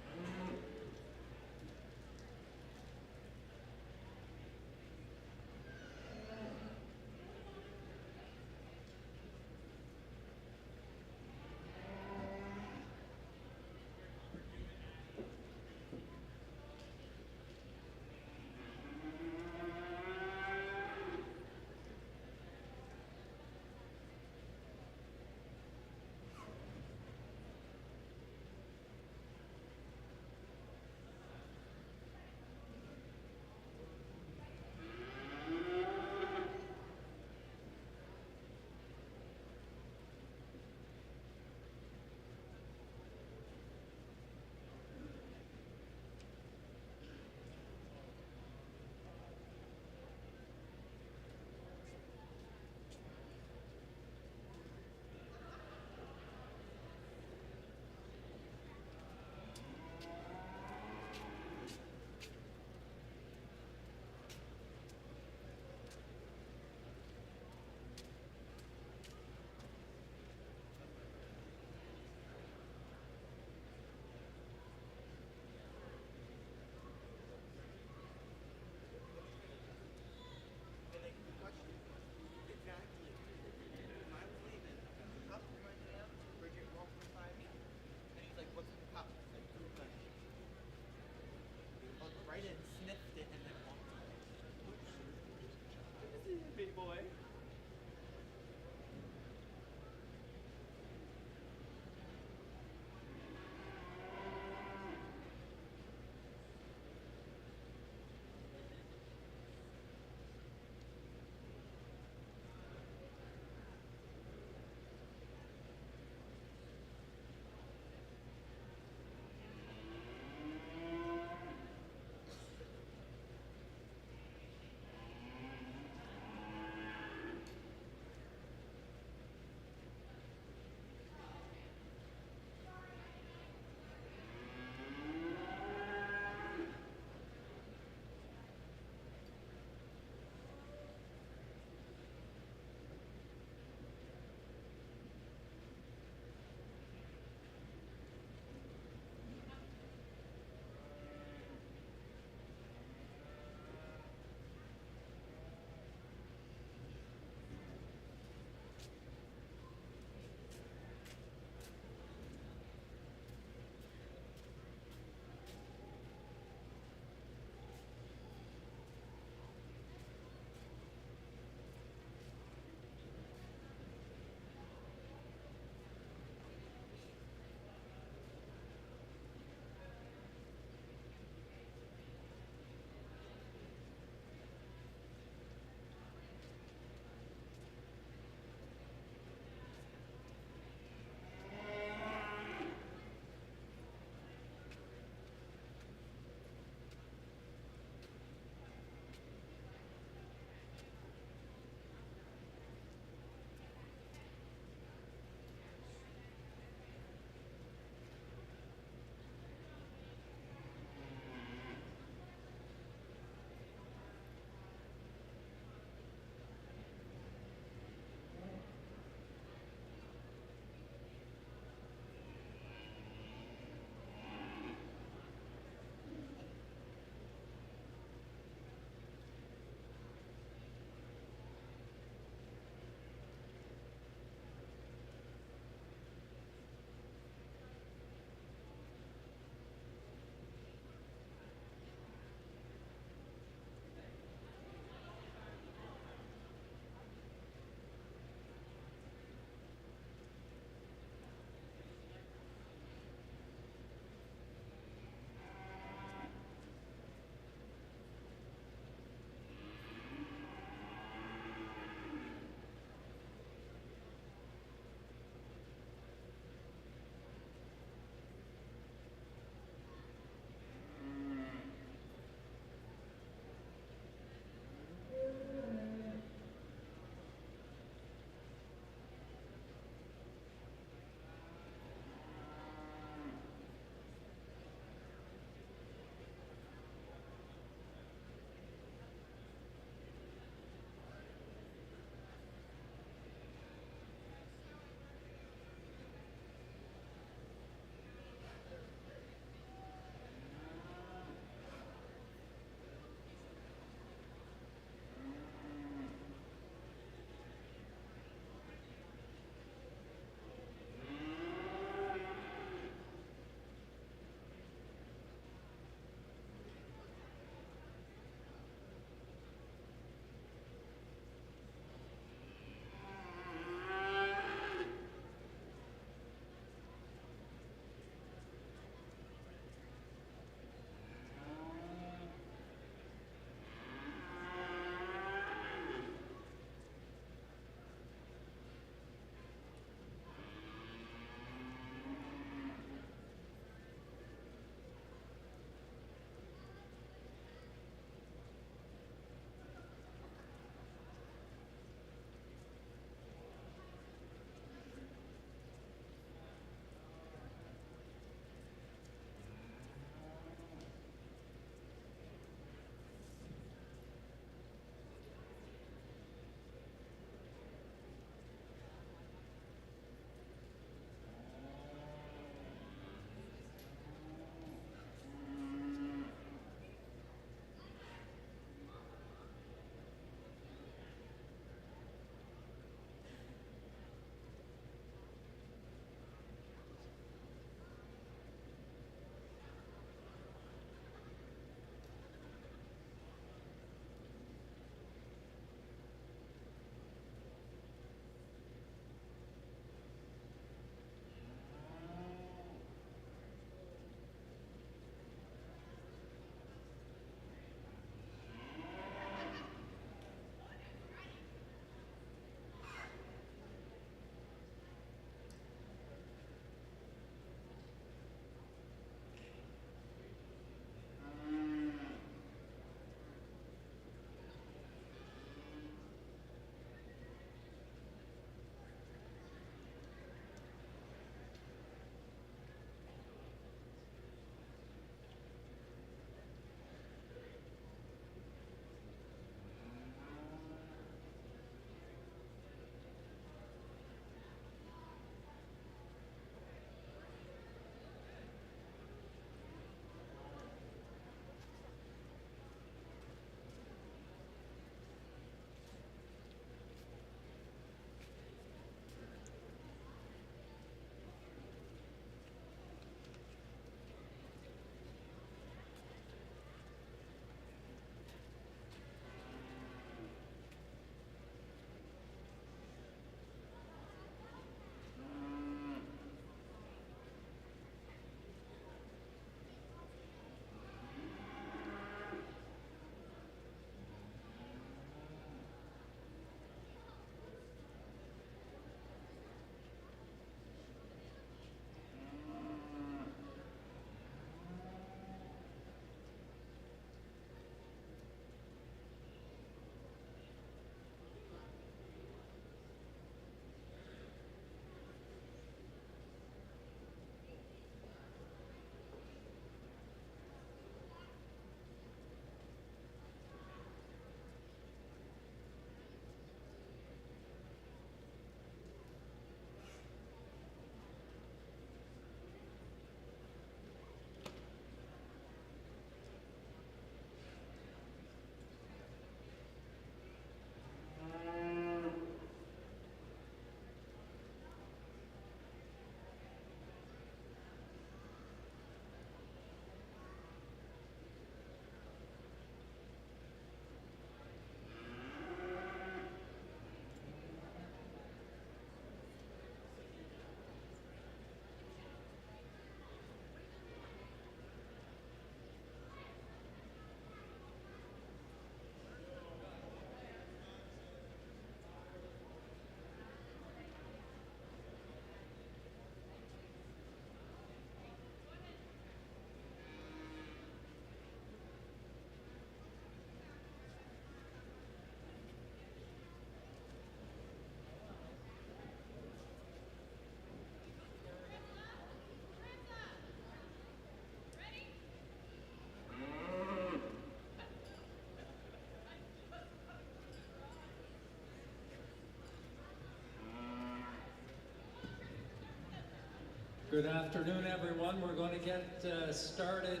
A: Good afternoon, everyone. We're going to get started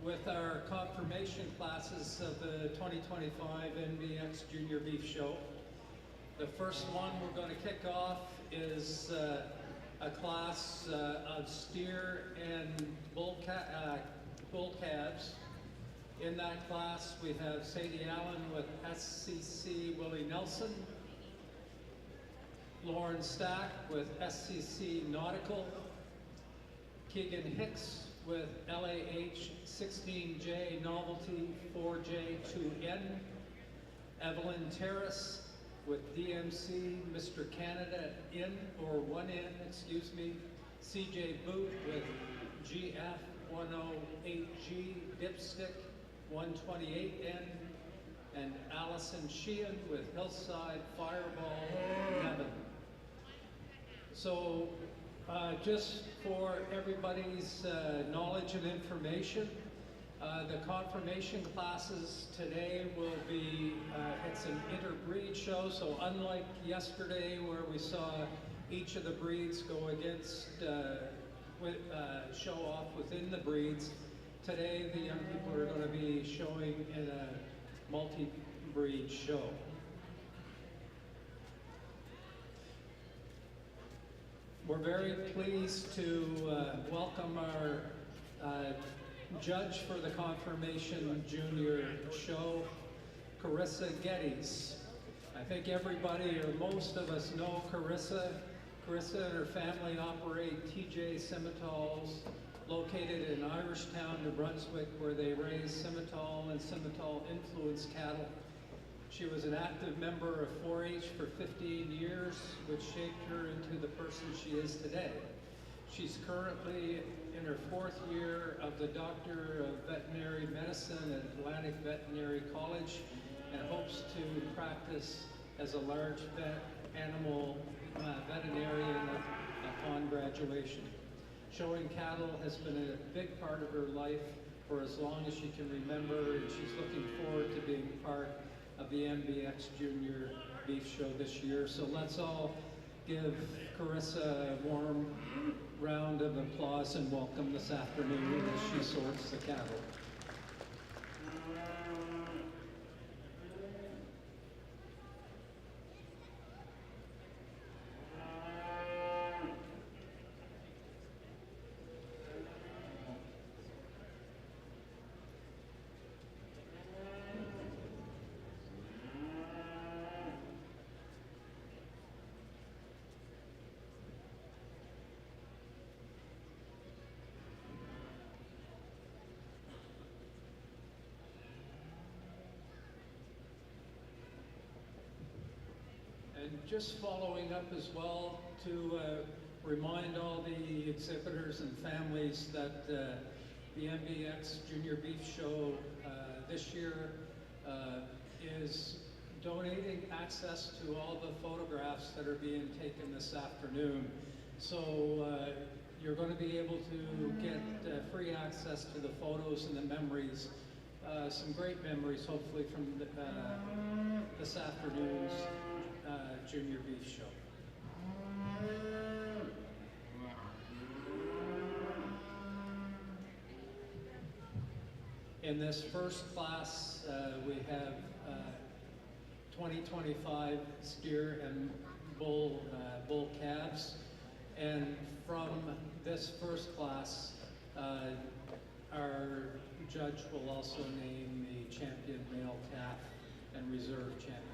A: with our confirmation classes of the 2025 NBEX Junior Beef Show. The first one we're going to kick off is a class of steer and bull calves. In that class, we have Sadie Allen with SCC Willie Nelson, Lauren Stack with SCC Nautical, Keegan Hicks with LAH 16J Novelty 4J2N, Evelyn Terrace with DMC Mr. Canada in, or 1N, excuse me, CJ Boot with GF108G Dipstick 128N, and Allison Sheehan with Hillside Fireball 11. So just for everybody's knowledge and information, the confirmation classes today will be, it's an interbreed show, so unlike yesterday where we saw each of the breeds go against, show off within the breeds, today the young people are going to be showing in a multi-breed show. We're very pleased to welcome our judge for the Confirmation Junior Show, Carissa Geddes. I think everybody or most of us know Carissa. Carissa and her family operate TJ Simmentals, located in Irishtown, New Brunswick, where they raise Simmental and Simmental influence cattle. She was an active member of 4-H for 15 years, which shaped her into the person she is today. She's currently in her 4th year of the Doctor of Veterinary Medicine at Atlantic Veterinary College and hopes to practice as a large animal veterinarian upon graduation. Showing cattle has been a big part of her life for as long as she can remember, and she's looking forward to being part of the NBEX Junior Beef Show this year. So let's all give Carissa a warm round of applause and welcome this afternoon as she sorts the cattle. And just following up as well to remind all the exhibitors and families that the NBEX Junior Beef Show this year is donating access to all the photographs that are being taken this afternoon. So you're going to be able to get free access to the photos and the memories, some great memories hopefully from this afternoon's Junior Beef Show. In this first class, we have 2025 steer and bull calves, and from this first class, our judge will also name the champion male calf and reserve champion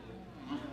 A: male calf.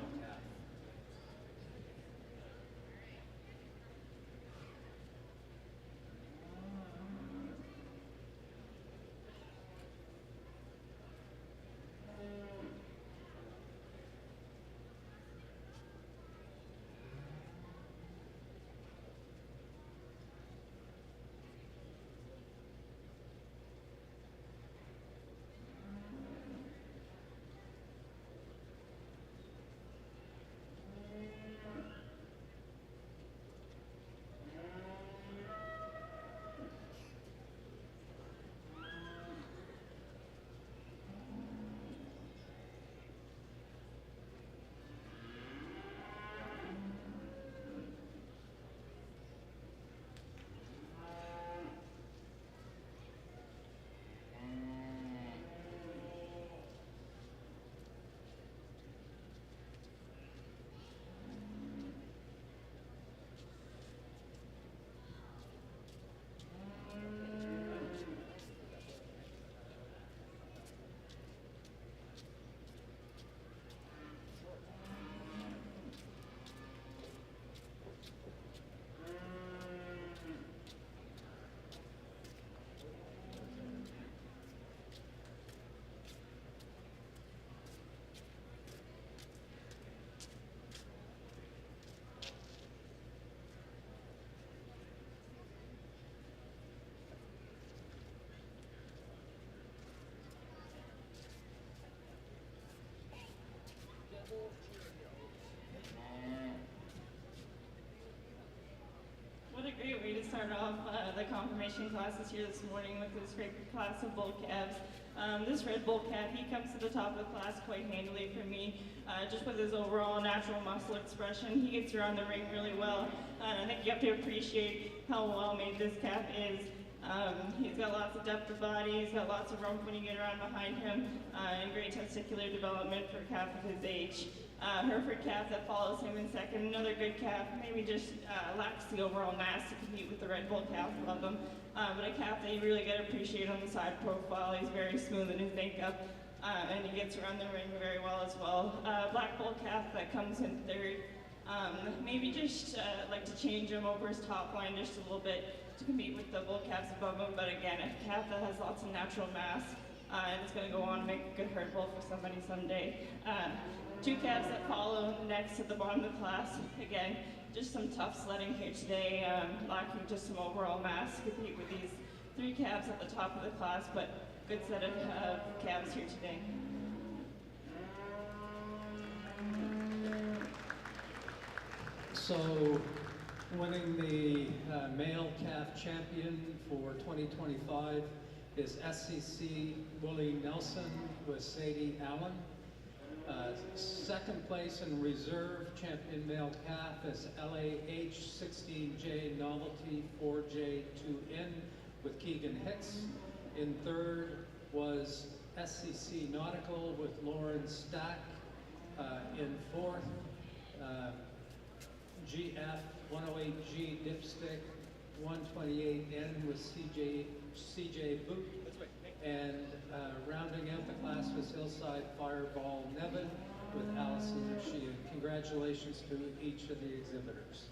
C: start off the confirmation classes here this morning with this great class of bull calves. This red bull calf, he comes to the top of the class quite handily for me, just with his overall natural muscle expression. He gets around the ring really well. I think you have to appreciate how well made this calf is. He's got lots of depth of body, he's got lots of rump when you get around behind him, and great testicular development for a calf of his age. Hereford calf that follows him in second, another good calf, maybe just lacks the overall mass to compete with the Red Bull calf above him, but a calf that you really get to appreciate on the side profile. He's very smooth in his makeup, and he gets around the ring very well as well. Black Bull calf that comes in third, maybe just like to change him over his top line just a little bit to compete with the bull calves above him, but again, a calf that has lots of natural mass, and it's going to go on to make a good herd bull for somebody someday. Two calves that follow next at the bottom of the class. Again, just some tough sledding here today, lacking just some overall mass to compete with these three calves at the top of the class, but good set of calves here today.
A: So, winning the male calf champion for 2025 is SCC Willie Nelson with Sadie Allen. Second place in reserve champion male calf is LAH 16J Novelty 4J2N with Keegan Hicks. In third was SCC Nautical with Lauren Stack. In fourth, GF 108G Dipstick 128N with CJ Boot. And rounding out the class was Hillside Fireball Nevin with Allison Sheehan. Congratulations to each of the exhibitors.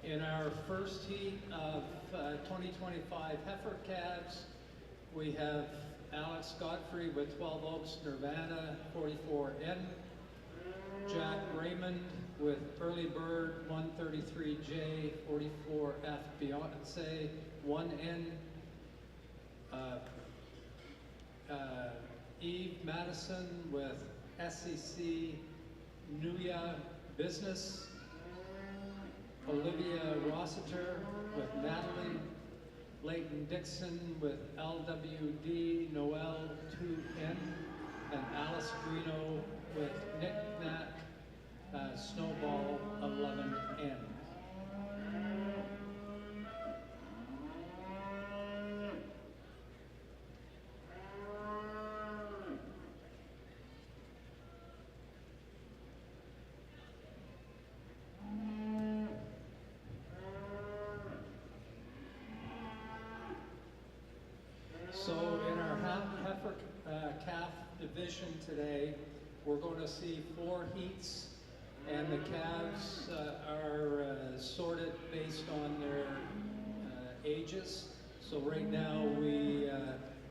A: In our first heat of 2025 heifer calves, we have Alex Godfrey with 12 Oaks Nirvana 44N, Jack Raymond with Early Bird 133J 44F Beyonce 1N, Eve Madison with SCC Nuya Business, Olivia Rossiter with Natalie, Leighton Dixon with LWD Noel 2N, and Alice Greeno with Nick Knack Snowball 11N. So in our heifer calf division today, we're going to see 4 heats, and the calves are sorted based on their ages. So right now we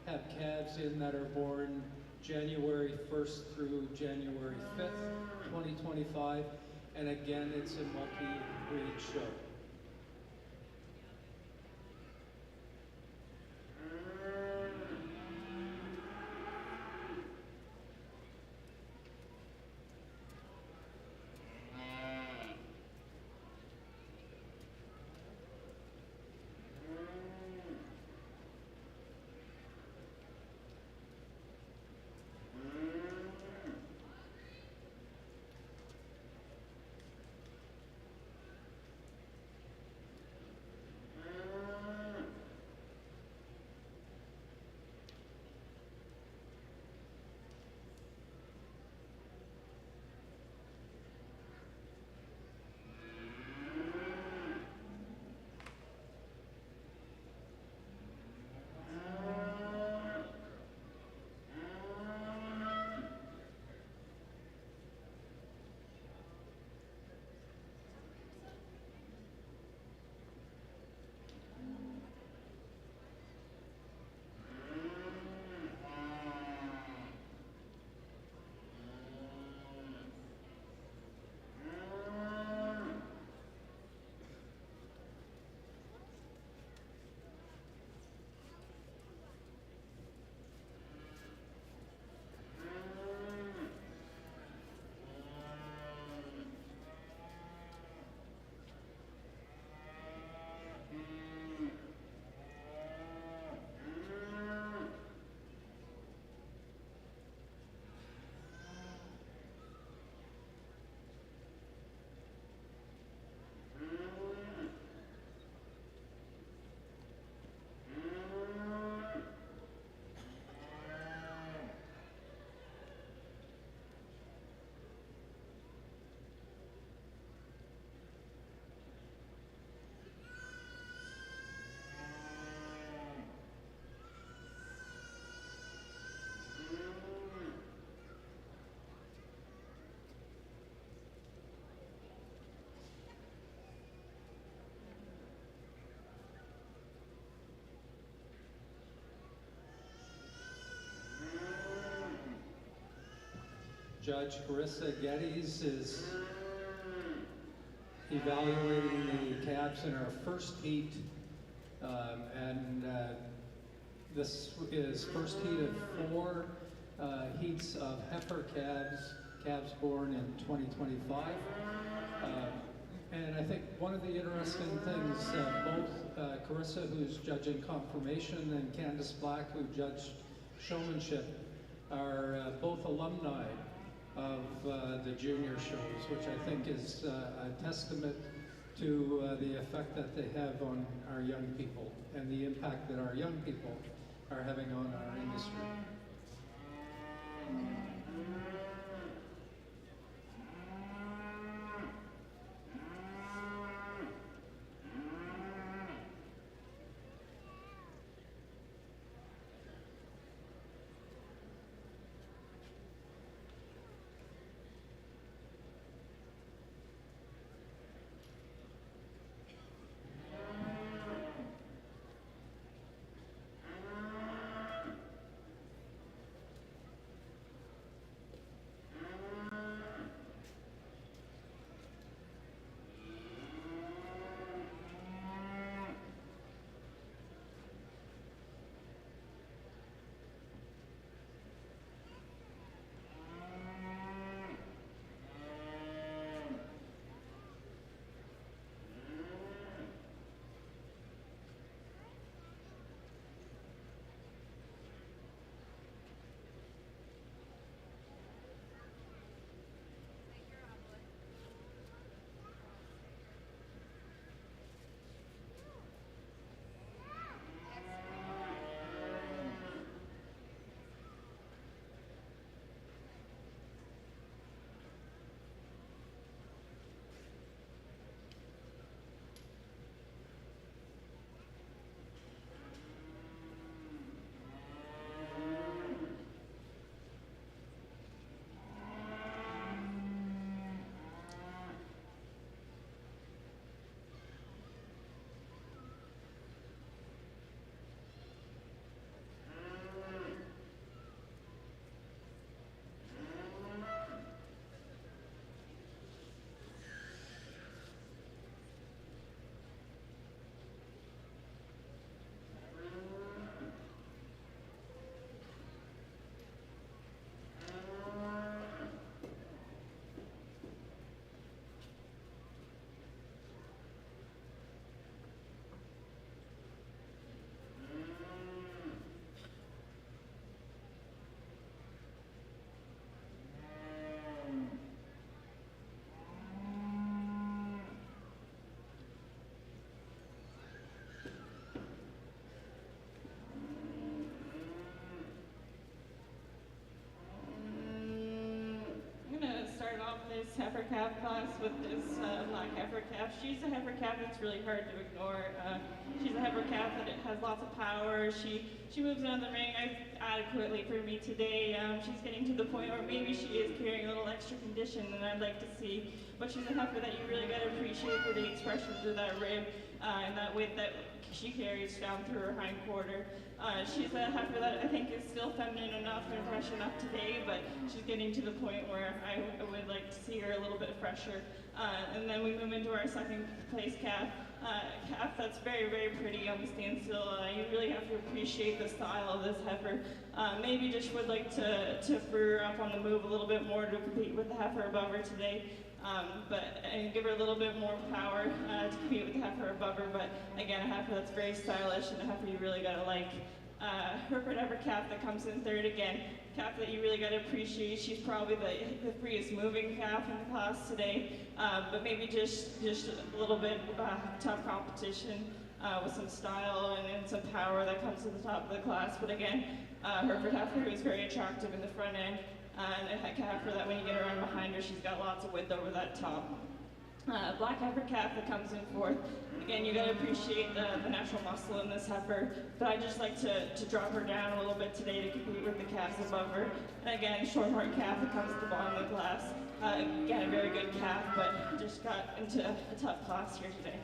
A: have calves in that are born January 1st through January 5th, 2025, and again it's a multi-breed show. Judge Carissa Geddes is evaluating the calves in our first heat, this is first heat of 4 heats of heifer calves born in 2025. And I think one of the interesting things, both Carissa, who's judging conformation, and Candace Black, who judged showmanship, are both alumni of the junior shows, which I think is a testament to the effect that they have on our young people and the impact that our young people are having on our industry.
C: This heifer calf class with this black heifer calf. She's a heifer calf that's really hard to ignore. She's a heifer calf that has lots of power. She moves around the ring adequately for me today. She's getting to the point where maybe she is carrying a little extra condition than I'd like to see. But she's a heifer that you really got to appreciate for the expression through that rib and that weight that she carries down through her hind quarter. She's a heifer that I think is still feminine enough and fresh enough today, but she's getting to the point where I would like to see her a little bit fresher. And then we move into our second place calf. Calf that's very, very pretty on the standstill. You really have to appreciate the style of this heifer. Maybe just would like to free her up on the move a little bit more to compete with the heifer above her today. And give her a little bit more power to compete with the heifer above her. But again, a heifer that's very stylish and a heifer you really gotta like. Hereford heifer calf that comes in third again. Calf that you really gotta appreciate. She's probably the freest moving calf in the class today. But maybe just a little bit tough competition with some style and some power that comes to the top of the class. But again, Hereford heifer is very attractive in the front end. And a heifer that when you get around behind her, she's got lots of width over that top. Black heifer calf that comes in fourth. Again, you gotta appreciate the natural muscle in this heifer, but I just like to drop her down a little bit today to compete with the calves above her. And again, short horn calf that comes at the bottom of the class. Again, a very good calf, but just got into a tough class here today.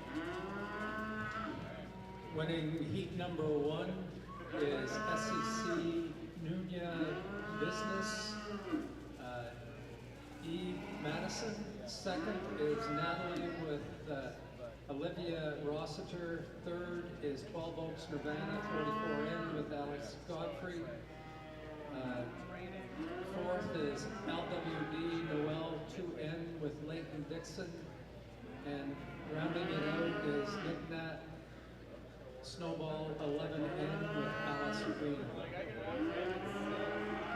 A: Winning heat number 1 is SEC Nunya Business. Eve Madison. Second is Natalie with Olivia Rossiter. Third is 12 Oaks Nirvana 44N with Alex Godfrey. Fourth is LWD Noel 2N with Leighton Dixon. And rounding it out is Nick Nat Snowball 11N with Alice Reno.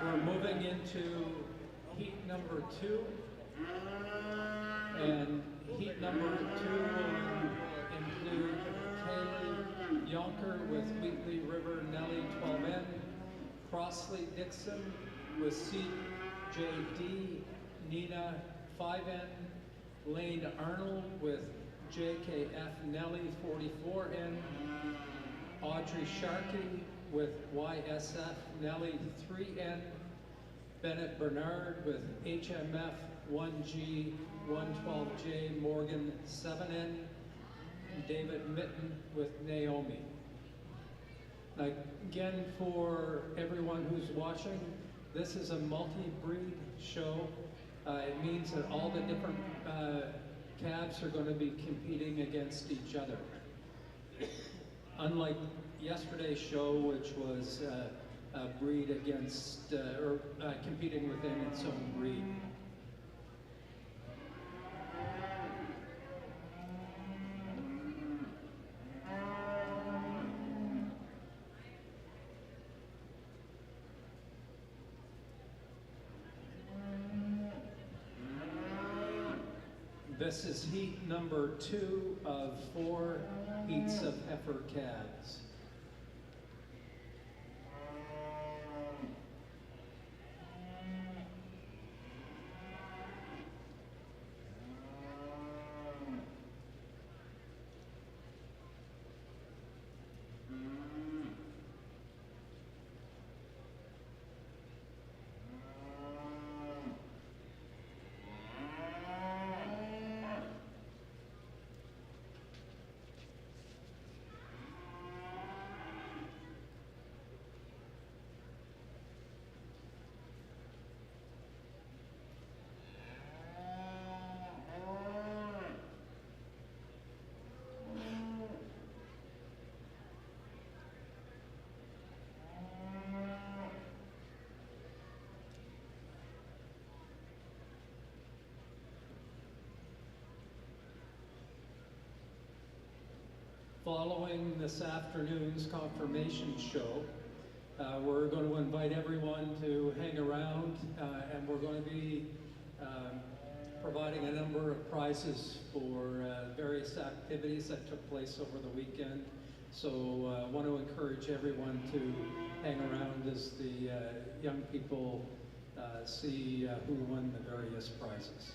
A: We're moving into heat number 2. And heat number 2 will include Kaylee Yonker with Wheatley River Nelly 12N, Crossley Dixon with CJD Nina 5N, Lane Arnold with JKF Nelly 44N, Audrey Sharkey with YSF Nelly 3N, Bennett Bernard with HMF 1G 112J Morgan 7N, and David Mitten with Naomi. Again, for everyone who's watching, this is a multi-breed show. It means that all the different calves are going to be competing against each other. Unlike yesterday's show, which was a breed against, or competing within its own breed. This is heat number 2 of 4 heats of heifer calves. Following this afternoon's confirmation show, we're going to invite everyone to hang around, and we're going to be providing a number of prizes for various activities that took place over the weekend. So I want to encourage everyone to hang around as the young people see who won the various prizes.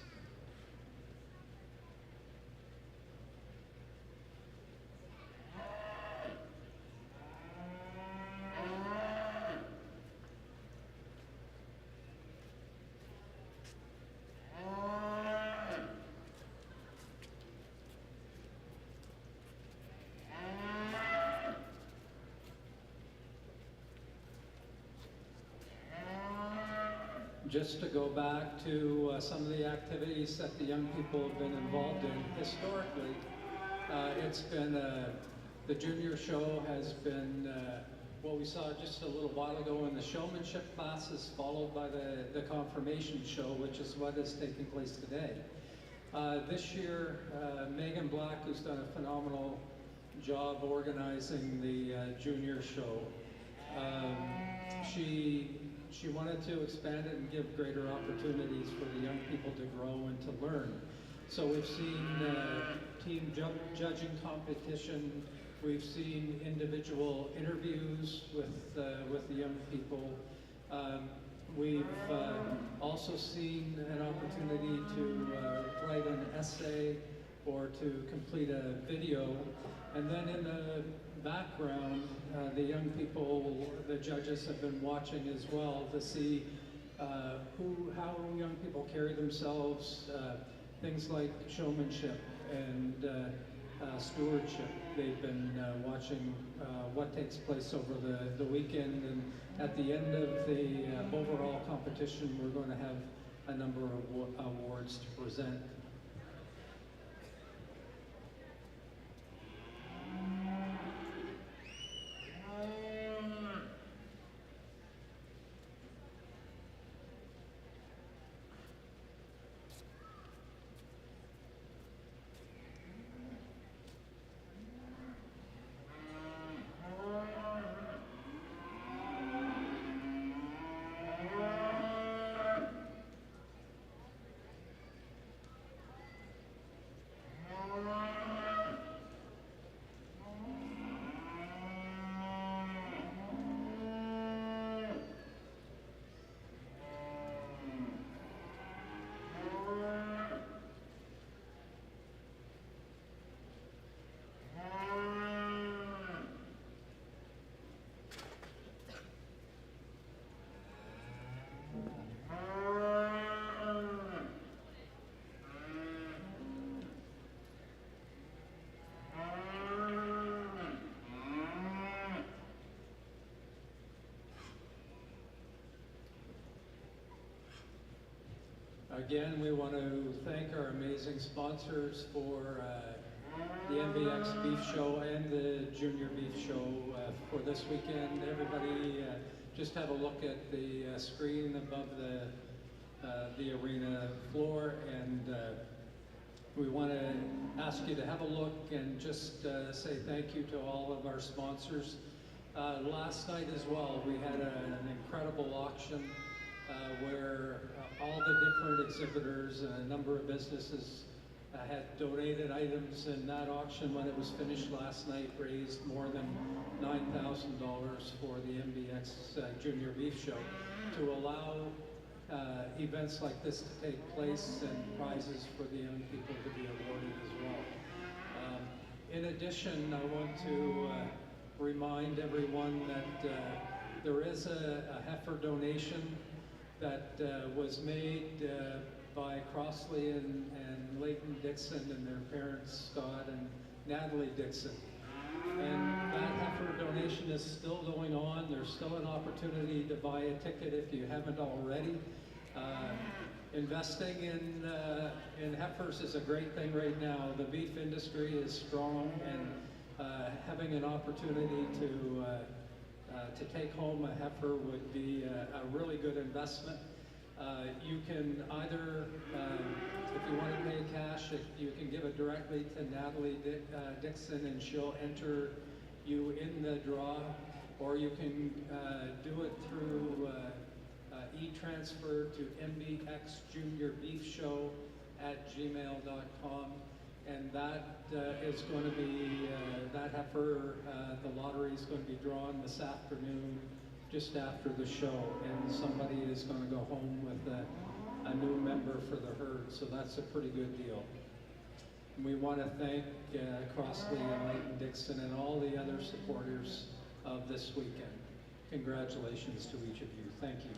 A: Just to go back to some of the activities that the young people have been involved in historically, it's been, the junior show has been what we saw just a little while ago in the showmanship classes, followed by the confirmation show, which is what is taking place today. This year, Megan Black, who's done a phenomenal job organizing the junior show, she wanted to expand it and give greater opportunities for the young people to grow and to learn. So we've seen team judging competition, we've seen individual interviews with the young people. We've also seen an opportunity to write an essay or to complete a video. And then in the background, the young people, the judges have been watching as well to see how young people carry themselves, things like showmanship and stewardship. They've been watching what takes place over the weekend, and at the end of the overall competition, we're going to have a number of awards to present. Again, we want to thank our amazing sponsors for the NBEX Beef Show and the Junior Beef Show for this weekend. Everybody just have a look at the screen above the arena floor, and we want to ask you to have a look and just say thank you to all of our sponsors. Last night as well, we had an incredible auction where all the different exhibitors and a number of businesses had donated items, and that auction, when it was finished last night, raised more than $9,000 for the NBEX Junior Beef Show to allow events like this to take place and prizes for the young people to be awarded as well. In addition, I want to remind everyone that there is a heifer donation that was made by Crossley and Leighton Dixon and their parents, Scott and Natalie Dixon. And that heifer donation is still going on. There's still an opportunity to buy a ticket if you haven't already. Investing in heifers is a great thing right now. The beef industry is strong, and having an opportunity to take home a heifer would be a really good investment. You can either, if you want to pay cash, you can give it directly to Natalie Dixon and she'll enter you in the draw, or you can do it through e-transfer to nbexjuniorbeefshow@gmail.com, and that is going to be, that heifer, the lottery is going to be drawn this afternoon just after the show, and somebody is going to go home with a new member for the herd, so that's a pretty good deal. And we want to thank Crossley and Leighton Dixon and all the other supporters of this weekend. Congratulations to each of you. Thank you.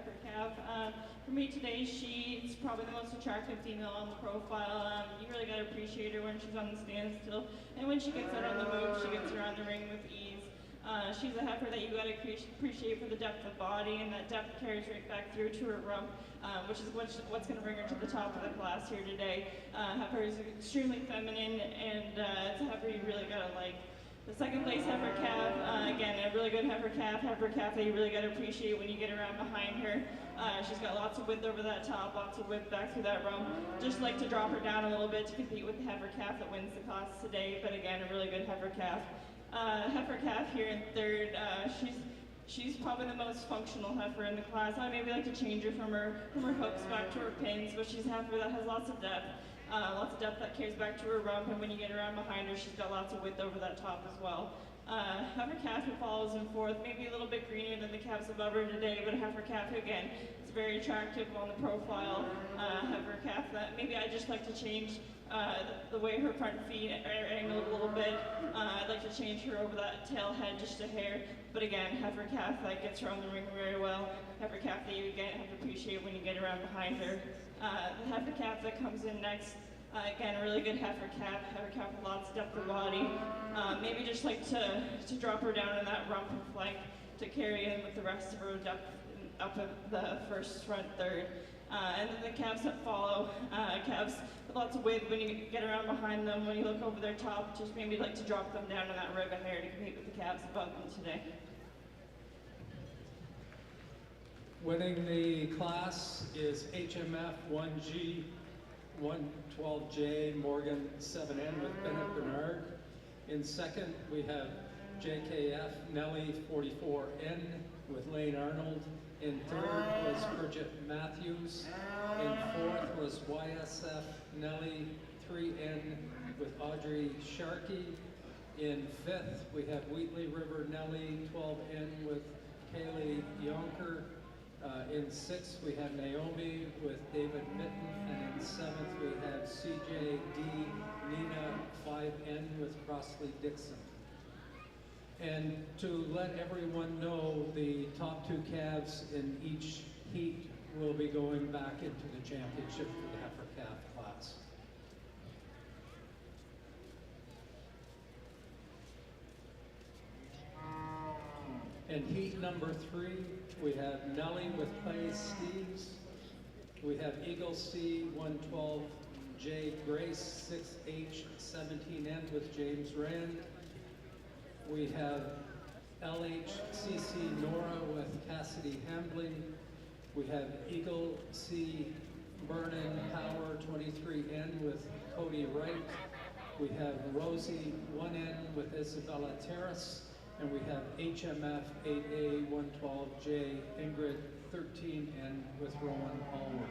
C: heifer calf. For me today, she's probably the most attractive female on the profile. You really got to appreciate her when she's on the standstill, and when she gets out on the move, she gets around the ring with ease. She's a heifer that you got to appreciate for the depth of body, and that depth carries right back through to her rump, which is what's going to bring her to the top of the class here today. Heifer is extremely feminine, and it's a heifer you really got to like. The second place heifer calf, again, a really good heifer calf that you really got to appreciate when you get around behind her. She's got lots of width over that top, lots of width back through that rump. Just like to drop her down a little bit to compete with the heifer calf that wins the class today, but again, a really good heifer calf. Heifer calf here in third, she's probably the most functional heifer in the class. I maybe like to change her from her hooks back to her pins, but she's a heifer that has lots of depth. Lots of depth that carries back to her rump, and when you get around behind her, she's got lots of width over that top as well. Heifer calf who follows in fourth, maybe a little bit greener than the calves above her today, but heifer calf who, again, is very attractive on the profile. Heifer calf that maybe I just like to change the way her front feet are angled a little bit. I'd like to change her over that tail head just a hair, but again, heifer calf that gets around the ring very well. Heifer calf that you again have to appreciate when you get around behind her. The heifer calf that comes in next, again, a really good heifer calf with lots of depth of body. Maybe just like to drop her down in that rump and flank to carry in with the rest of her depth up at the first, front, third. And then the calves that follow, calves with lots of width when you get around behind them, when you look over their top, just maybe like to drop them down in that rib of hair to compete with the calves above them today.
A: Winning the class is HMF 1G 112J Morgan 7N with Bennett Bernard. In second, we have JKF Nelly 44N with Lane Arnold. In third was Bridget Matthews. In fourth was YSF Nelly 3N with Audrey Sharkey. In fifth, we have Wheatley River Nelly 12N with Kaylee Yonker. In sixth, we have Naomi with David Mitten, and in seventh, we have CJD Nina 5N with Crossley Dixon. And to let everyone know, the top two calves in each heat will be going back into the championship for the heifer calf class. In heat number 3, we have Nelly with Clay Steves. We have Eagle C 112J Grace 6H 17N with James Rand. We have LHCC Nora with Cassidy Hambling. We have Eagle C Vernon Power 23N with Cody Wright. We have Rosie 1N with Isabella Terrace. And we have HMF 8A 112J Ingrid 13N with Rowan Allward.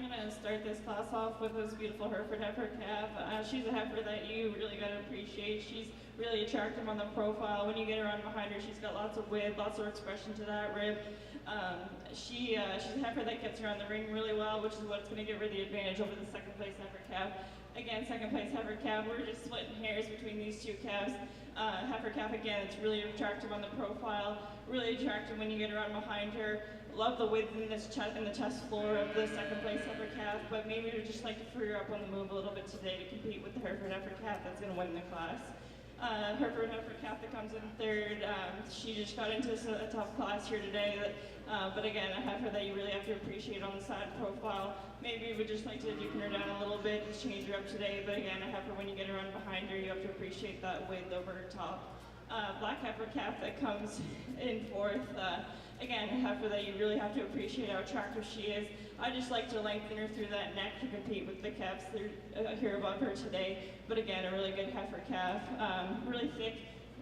C: I'm going to start this class off with this beautiful Hereford heifer calf. She's a heifer that you really got to appreciate. She's really attractive on the profile. When you get around behind her, she's got lots of width, lots of expression to that rib. She's a heifer that gets around the ring really well, which is what's going to give her the advantage over the second place heifer calf. Again, second place heifer calf, we're just splitting hairs between these two calves. Heifer calf, again, it's really attractive on the profile, really attractive when you get around behind her. Love the width in the chest floor of the second place heifer calf, but maybe we'd just like to free her up on the move a little bit today to compete with the Hereford heifer calf that's going to win the class. Hereford heifer calf that comes in third, she just got into a tough class here today, but again, a heifer that you really have to appreciate on the side profile. Maybe we'd just like to deepen her down a little bit, just change her up today, but again, a heifer, when you get around behind her, you have to appreciate that width over her top. Black heifer calf that comes in fourth, again, a heifer that you really have to appreciate how attractive she is. I just like to lengthen her through that neck to compete with the calves that are here above her today. But again, a really good heifer calf. Really thick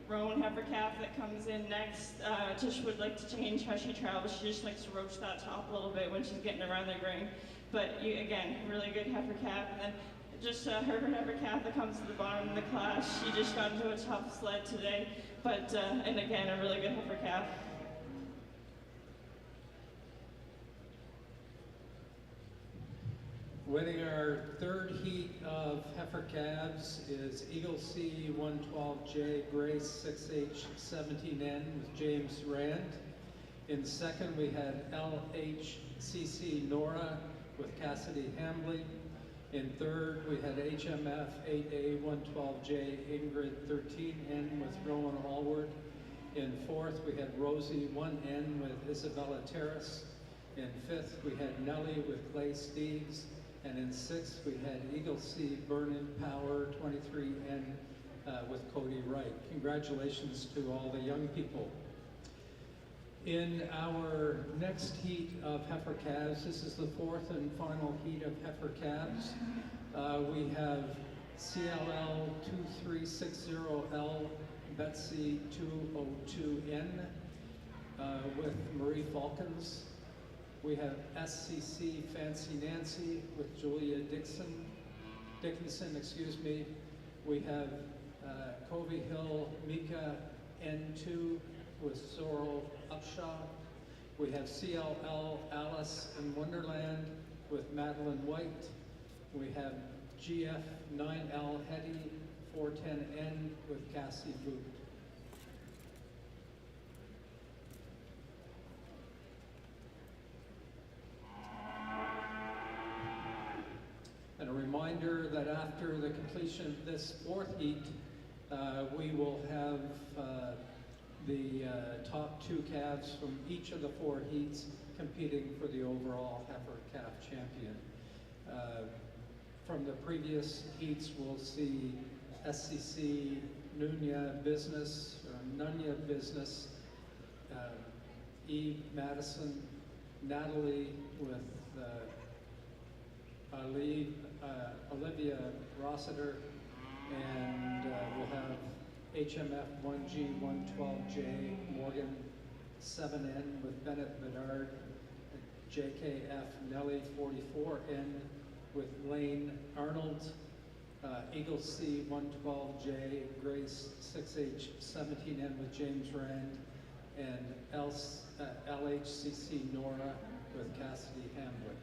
C: roan heifer calf that comes in next. Just would like to change how she travels. She just likes to roach that top a little bit when she's getting around the ring. But again, really good heifer calf. And then just Hereford heifer calf that comes to the bottom of the class. She just got into a tough sled today. But, and again, a really good heifer calf.
A: Winning our third heat of heifer calves is Eagle C 112J Grace 6H17N with James Rand. In second, we had LHCC Nora with Cassidy Hambley. In third, we had HMF 8A 112J Ingrid 13N with Rowan Allward. In fourth, we had Rosie 1N with Isabella Terrace. In fifth, we had Nellie with Clay Steves. And in sixth, we had Eagle C Burn-In Power 23N with Cody Wright. Congratulations to all the young people. In our next heat of heifer calves, this is the fourth and final heat of heifer calves. We have CLL 2360L Betsy 202N with Marie Falcons. We have SCC Fancy Nancy with Julia Dickinson. We have Covey Hill Mika N2 with Sorrel Upshaw. We have CLL Alice in Wonderland with Madeline White. We have GF 9L Hetty 410N with Cassie Boot. And a reminder that after the completion of this fourth heat, we will have the top two calves from each of the four heats competing for the overall heifer calf champion. From the previous heats, we'll see SCC Nunya Business, Eve Madison, Natalie with Olivia Rossiter, and we'll have HMF 1G 112J Morgan 7N with Bennett Bedard, JKF Nellie 44N with Lane Arnold, Eagle C 112J Grace 6H17N with James Rand, and LHCC Nora with Cassidy Hamblin.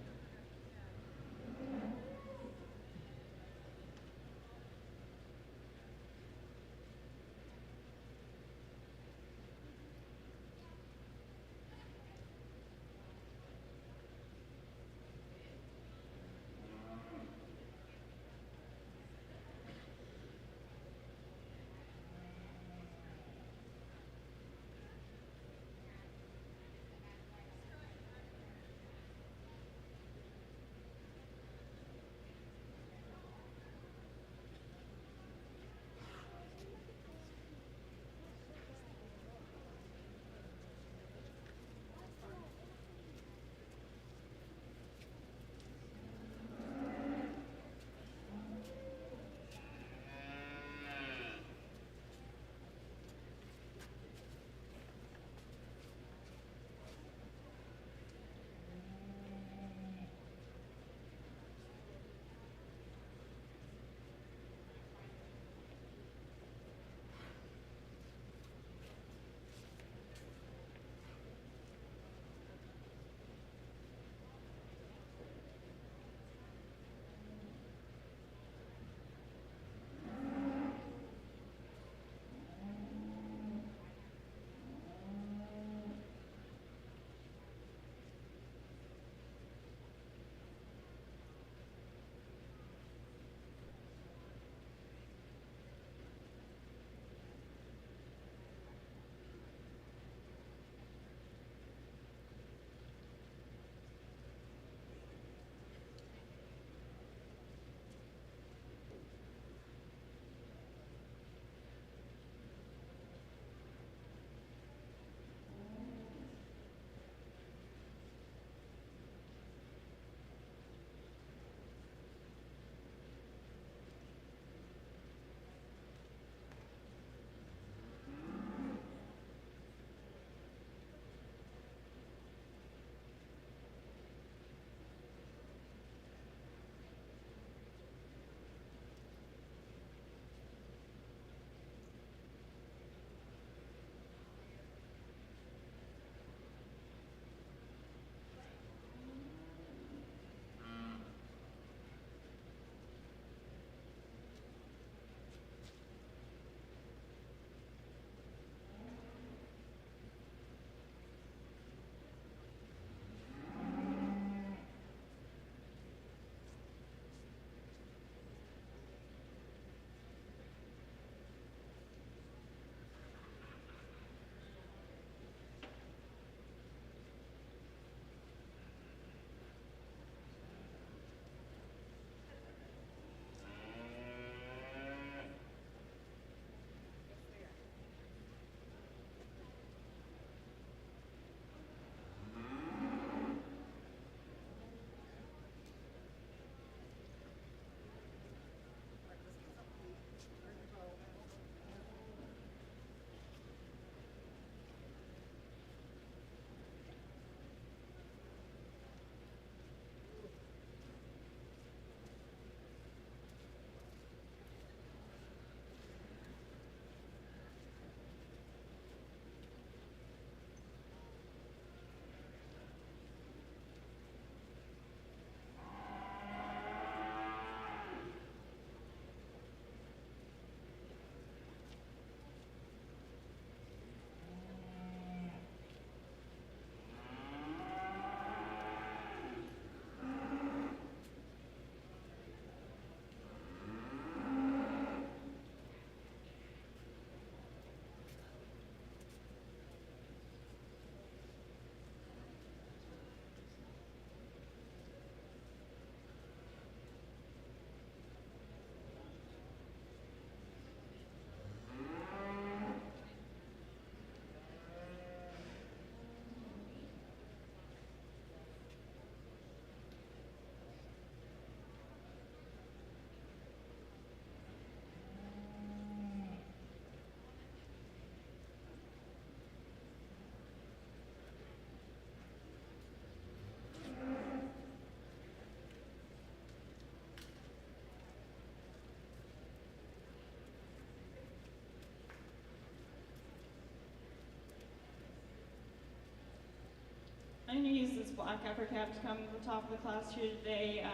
C: this black heifer calf to come to the top of the class here today.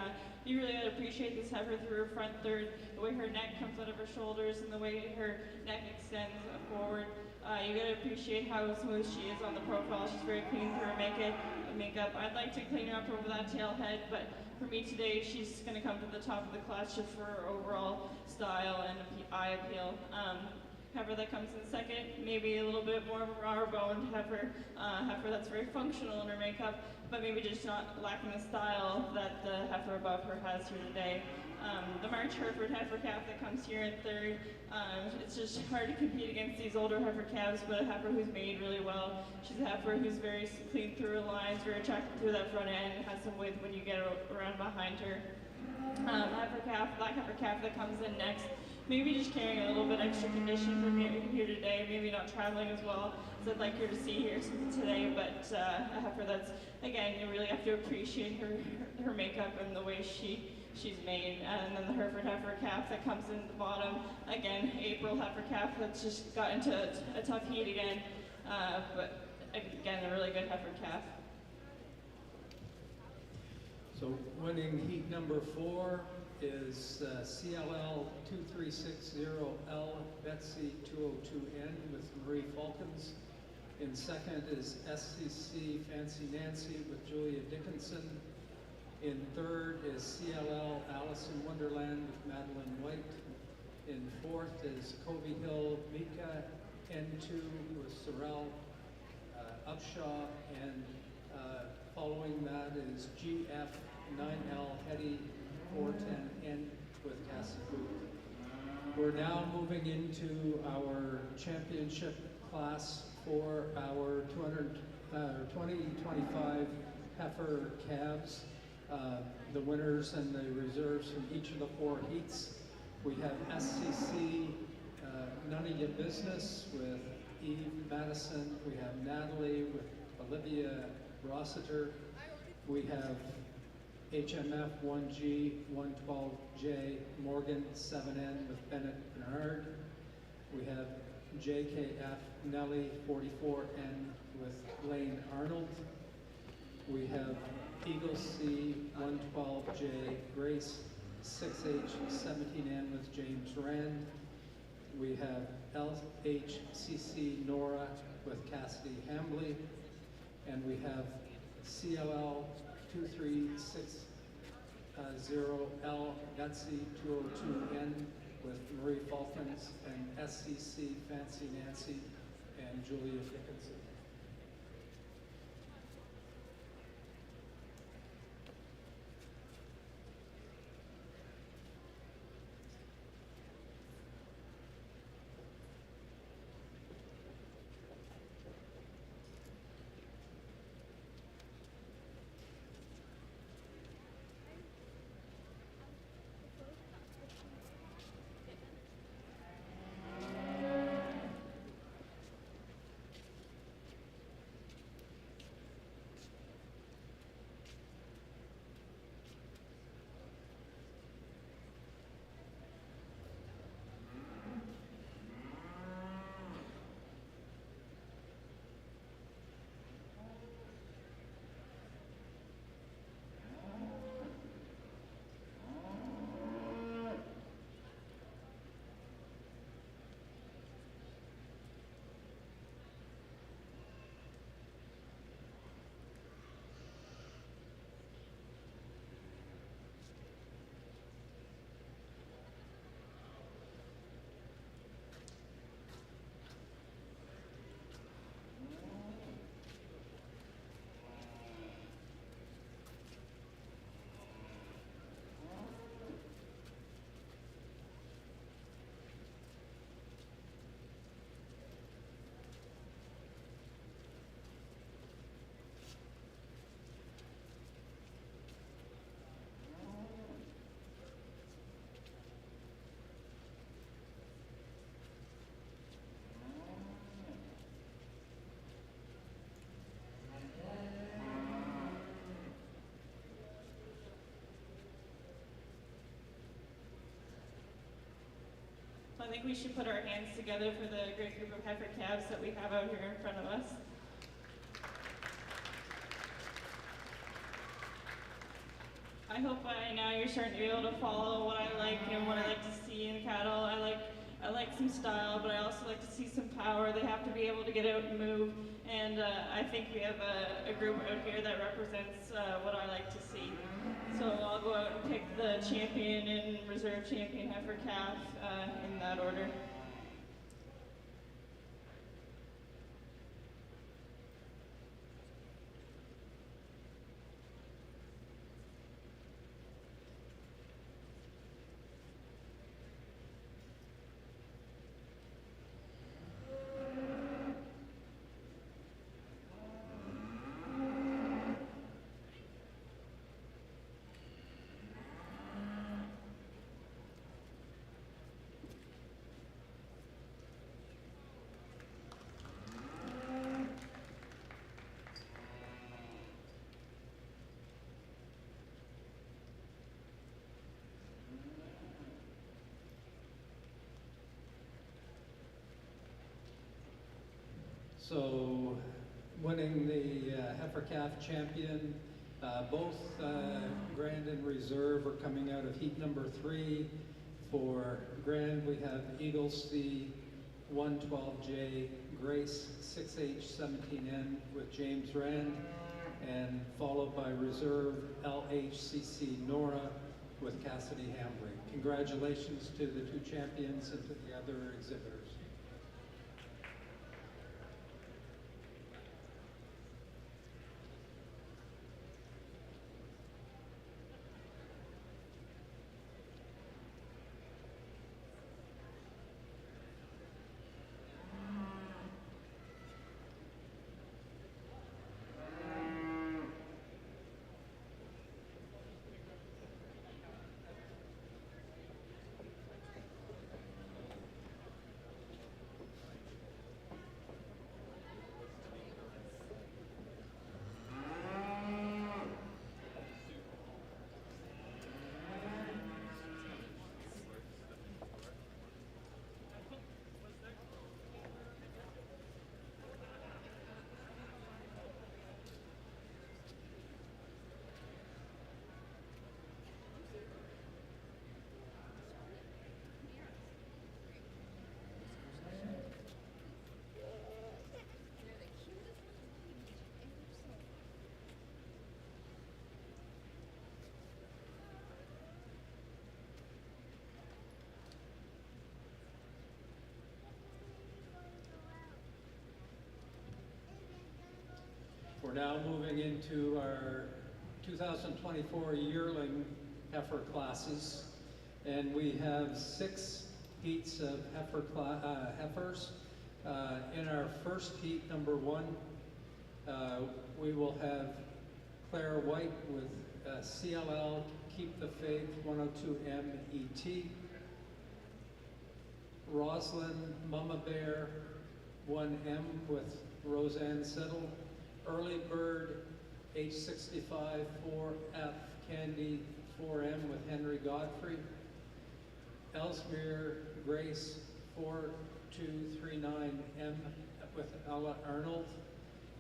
C: You really gotta appreciate this heifer through her front third, the way her neck comes out of her shoulders and the way her neck extends forward. You gotta appreciate how smooth she is on the profile. She's very clean through her makeup. I'd like to clean her up over that tail head, but for me today, she's gonna come to the top of the class just for her overall style and eye appeal. Heifer that comes in second, maybe a little bit more of a raw boned heifer, heifer that's very functional in her makeup, but maybe just not lacking the style that the heifer above her has here today. The March Hereford heifer calf that comes here in third, it's just hard to compete against these older heifer calves, but a heifer who's made really well. She's a heifer who's very clean through her lines, very attractive through that front end, and has some width when you get around behind her. Heifer calf, black heifer calf that comes in next, maybe just carrying a little bit extra condition for me here today, maybe not traveling as well as I'd like her to see here today, but a heifer that's, again, you really have to appreciate her makeup and the way she's made. And then the Hereford heifer calf that comes in the bottom, again, April heifer calf that's just got into a tough heat again, but again, a really good heifer calf.
A: So winning heat number 4 is CLL 2360L Betsy 202N with Marie Falcons. In second is SCC Fancy Nancy with Julia Dickinson. In third is CLL Alice in Wonderland with Madeline White. In fourth is Covey Hill Mika N2 with Sorrel Upshaw. And following that is GF9L Hetty 410N with Cassie Booth. We're now moving into our championship class for our 2025 heifer calves. The winners and the reserves from each of the 4 heats. We have SCC None of Your Business with Eve Madison. We have Natalie with Olivia Rossiter. We have HMF 1G 112J Morgan 7N with Bennett Bernard. We have JKF Nelly 44N with Lane Arnold. We have Eagle C 112J Grace 6H17N with James Rand. We have LHCC Nora with Cassidy Hambley. And we have CLL 2360L Betsy 202N with Marie Falcons, and SCC Fancy Nancy and Julia Dickinson.
C: I think we should put our hands together for the great group of heifer calves that we have out here in front of us. I hope by now you're starting to be able to follow what I like and what I like to see in cattle. I like some style, but I also like to see some power. They have to be able to get out and move, and I think we have a group out here that represents what I like to see. So I'll go out and pick the champion and reserve champion heifer calf in that order.
A: So, winning the heifer calf champion, both Grand and Reserve are coming out of heat number 3. For Grand, we have Eagle C 112J, Grace 6H17N with James Rand, and followed by Reserve LHCC Nora with Cassidy Hambley. Congratulations to the 2 champions and to the other exhibitors. We're now moving into our 2024 yearling heifer classes, and we have 6 heats of heifers. In our first heat, number 1, we will have Claire White with CLL Keep the Faith 102M ET, Roslyn Mama Bear 1M with Roseanne Settle, Early Bird H65 4F Candy 4M with Henry Godfrey, Ellesmere Grace 4239M with Ella Arnold,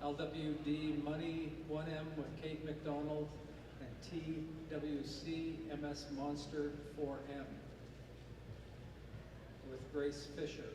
A: LWD Money 1M with Kate McDonald, and TWC MS Monster 4M with Grace Fisher.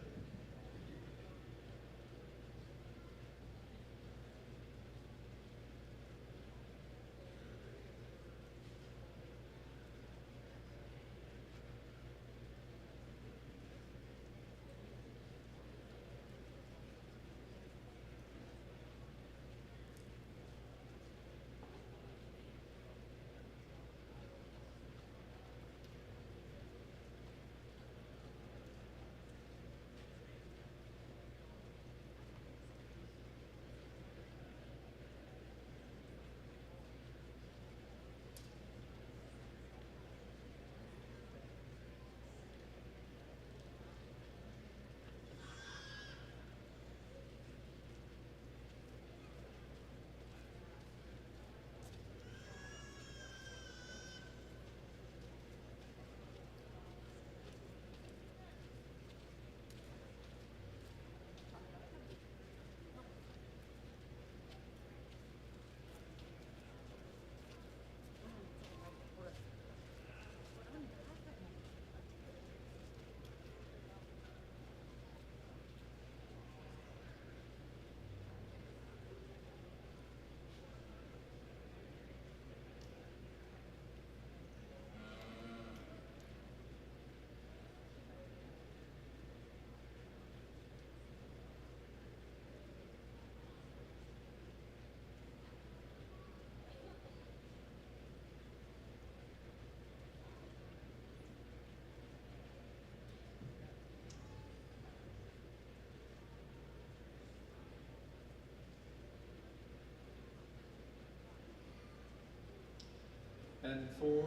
A: And for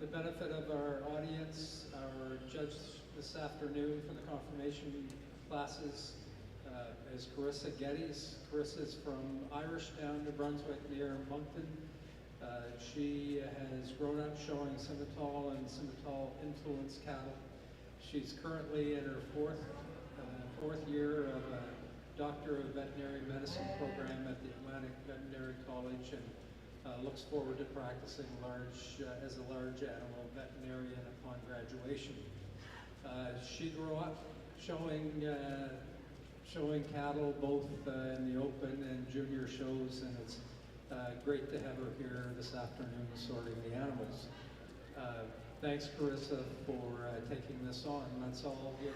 A: the benefit of our audience, our judge this afternoon for the confirmation classes is Carissa Geddes. Carissa is from Irishtown, New Brunswick, near Moncton. She has grown up showing Simmental and Simmental influenced cattle. She's currently in her fourth year of a Doctor of Veterinary Medicine program at the Atlantic Veterinary College, and looks forward to practicing as a large animal veterinarian upon graduation. She grew up showing cattle both in the open and junior shows, and it's great to have her here this afternoon sorting the animals. Thanks, Carissa, for taking this on. Let's all give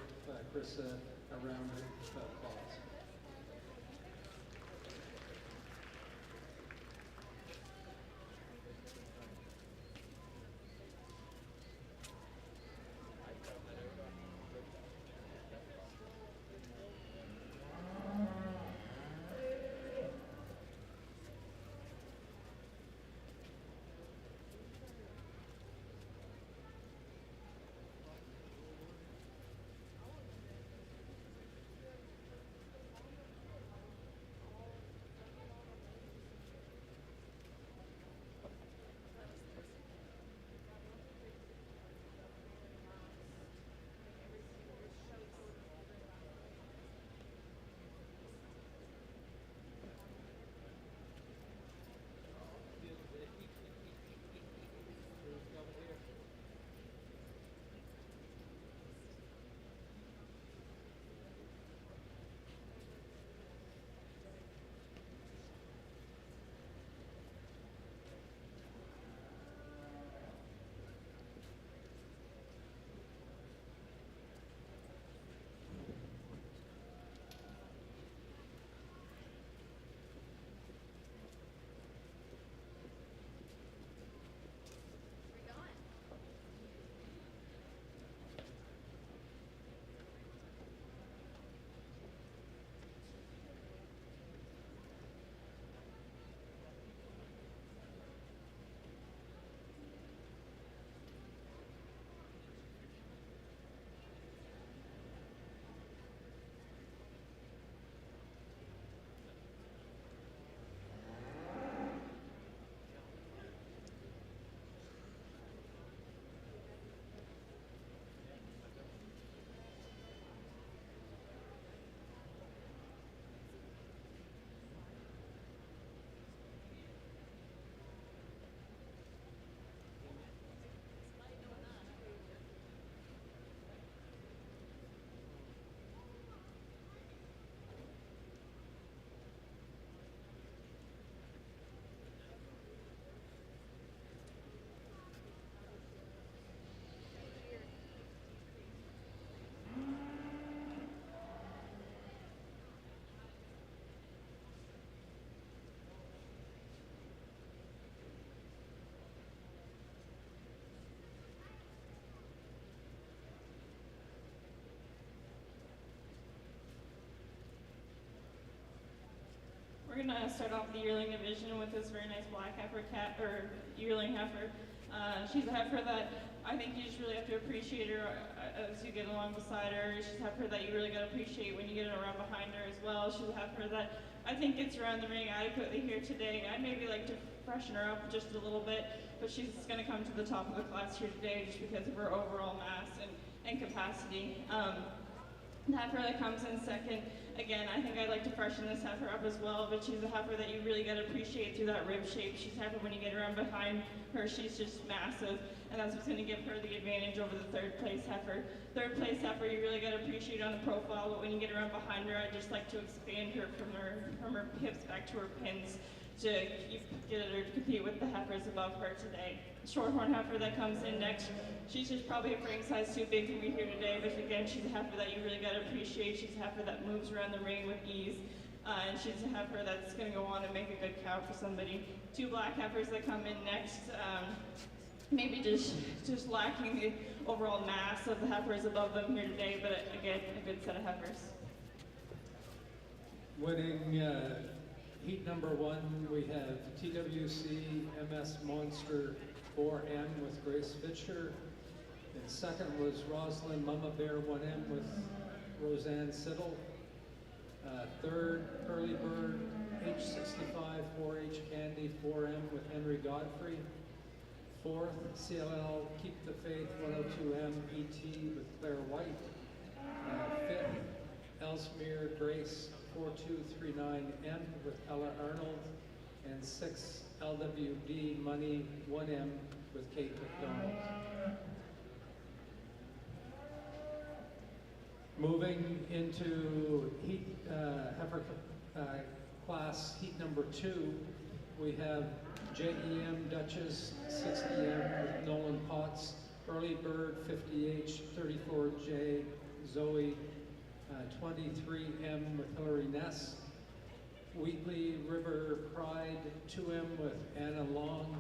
A: Carissa a round of applause.
C: We're gonna start off the yearling division with this very nice black heifer yearling heifer. She's a heifer that I think you just really have to appreciate her as you get along beside her. She's a heifer that you really gotta appreciate when you get around behind her as well. She's a heifer that I think gets around the ring adequately here today. I'd maybe like to freshen her up just a little bit, but she's gonna come to the top of the class here today just because of her overall mass and capacity. The heifer that comes in second, again, I think I'd like to freshen this heifer up as well, but she's a heifer that you really gotta appreciate through that rib shape. She's a heifer when you get around behind her, she's just massive, and that's what's gonna give her the advantage over the third place heifer. Third place heifer, you really gotta appreciate on the profile, but when you get around behind her, I just like to expand her from her hips back to her pins to get her to compete with the heifers above her today. Shorthorn heifer that comes in next, she's just probably a frame size too big to be here today, but again, she's a heifer that you really gotta appreciate. She's a heifer that moves around the ring with ease, and she's a heifer that's gonna go on and make a good cow for somebody. Two black heifers that come in next, maybe just lacking the overall mass of the heifers above them here today, but again, a good set of heifers.
A: Winning Heat number 1, we have TWC MS Monster 4M with Grace Fisher. And second was Roslyn Mama Bear 1M with Roseanne Siddle. Third, Early Bird H65 4H Candy 4M with Henry Godfrey. Fourth, CLL Keep the Faith 102M ET with Claire White. Fifth, Ellesmere Grace 4239M with Ella Arnold. And sixth, LWD Money 1M with Kate McDonald. Moving into Heifer class heat number 2, we have JEM Duchess 60M with Nolan Potts, Early Bird 50H 34J Zoe 23M with Hillary Ness, Wheatley River Pride 2M with Anna Long,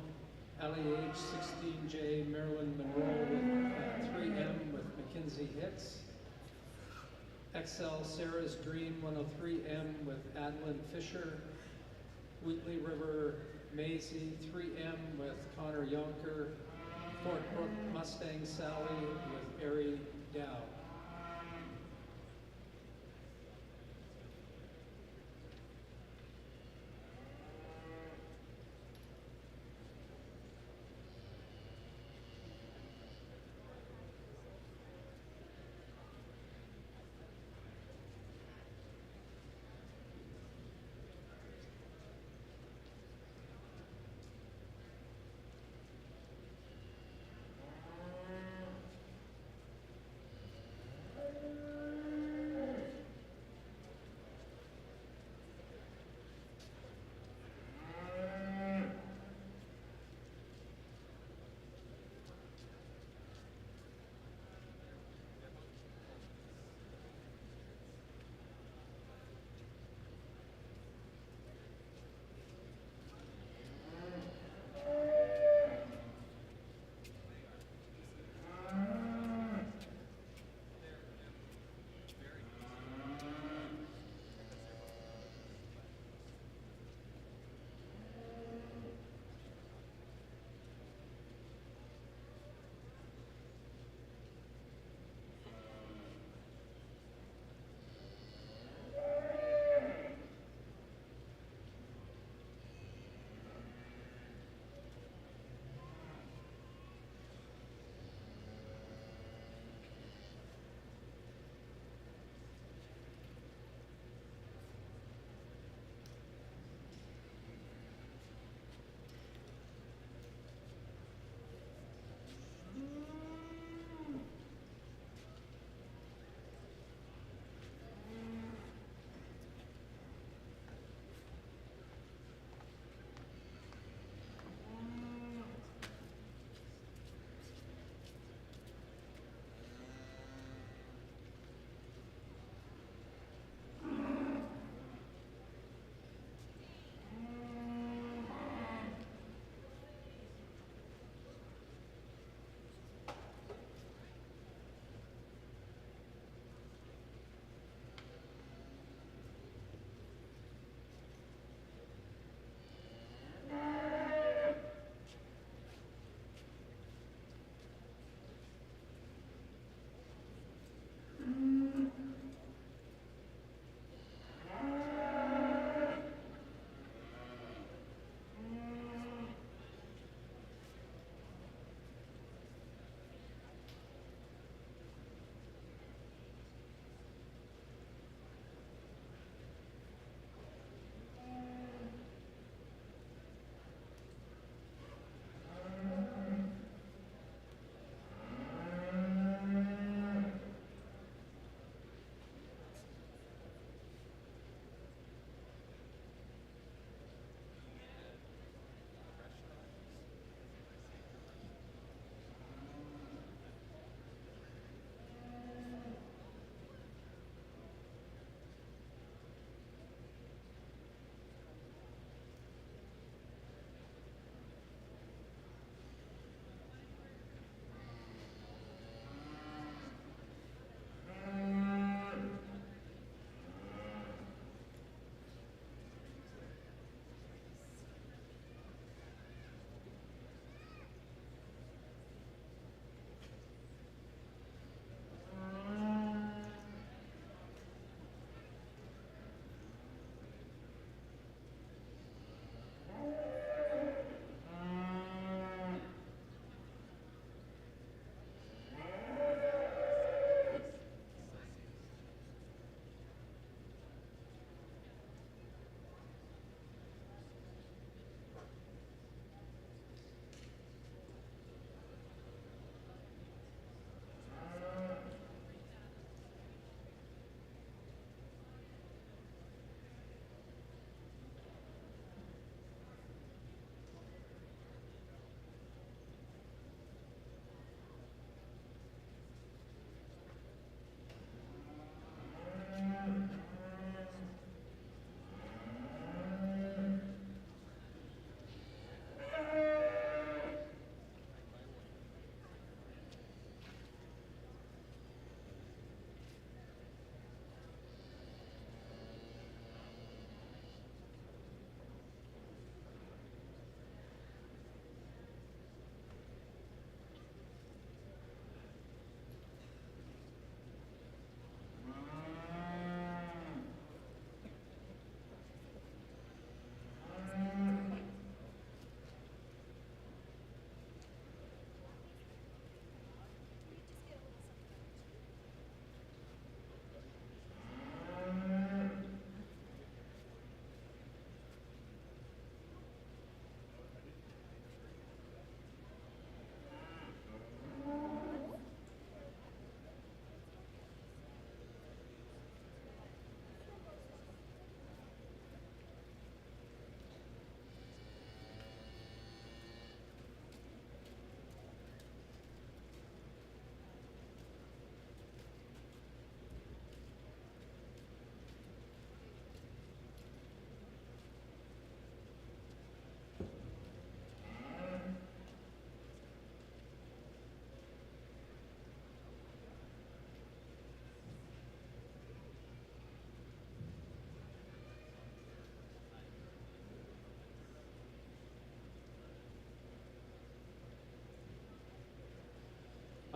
A: LEH 16J Marilyn Monroe with 3M with Mackenzie Hicks, XL Sarah's Dream 103M with Adeline Fisher, Wheatley River Maisie 3M with Connor Yonker, Fort Brook Mustang Sally with Ari Dow.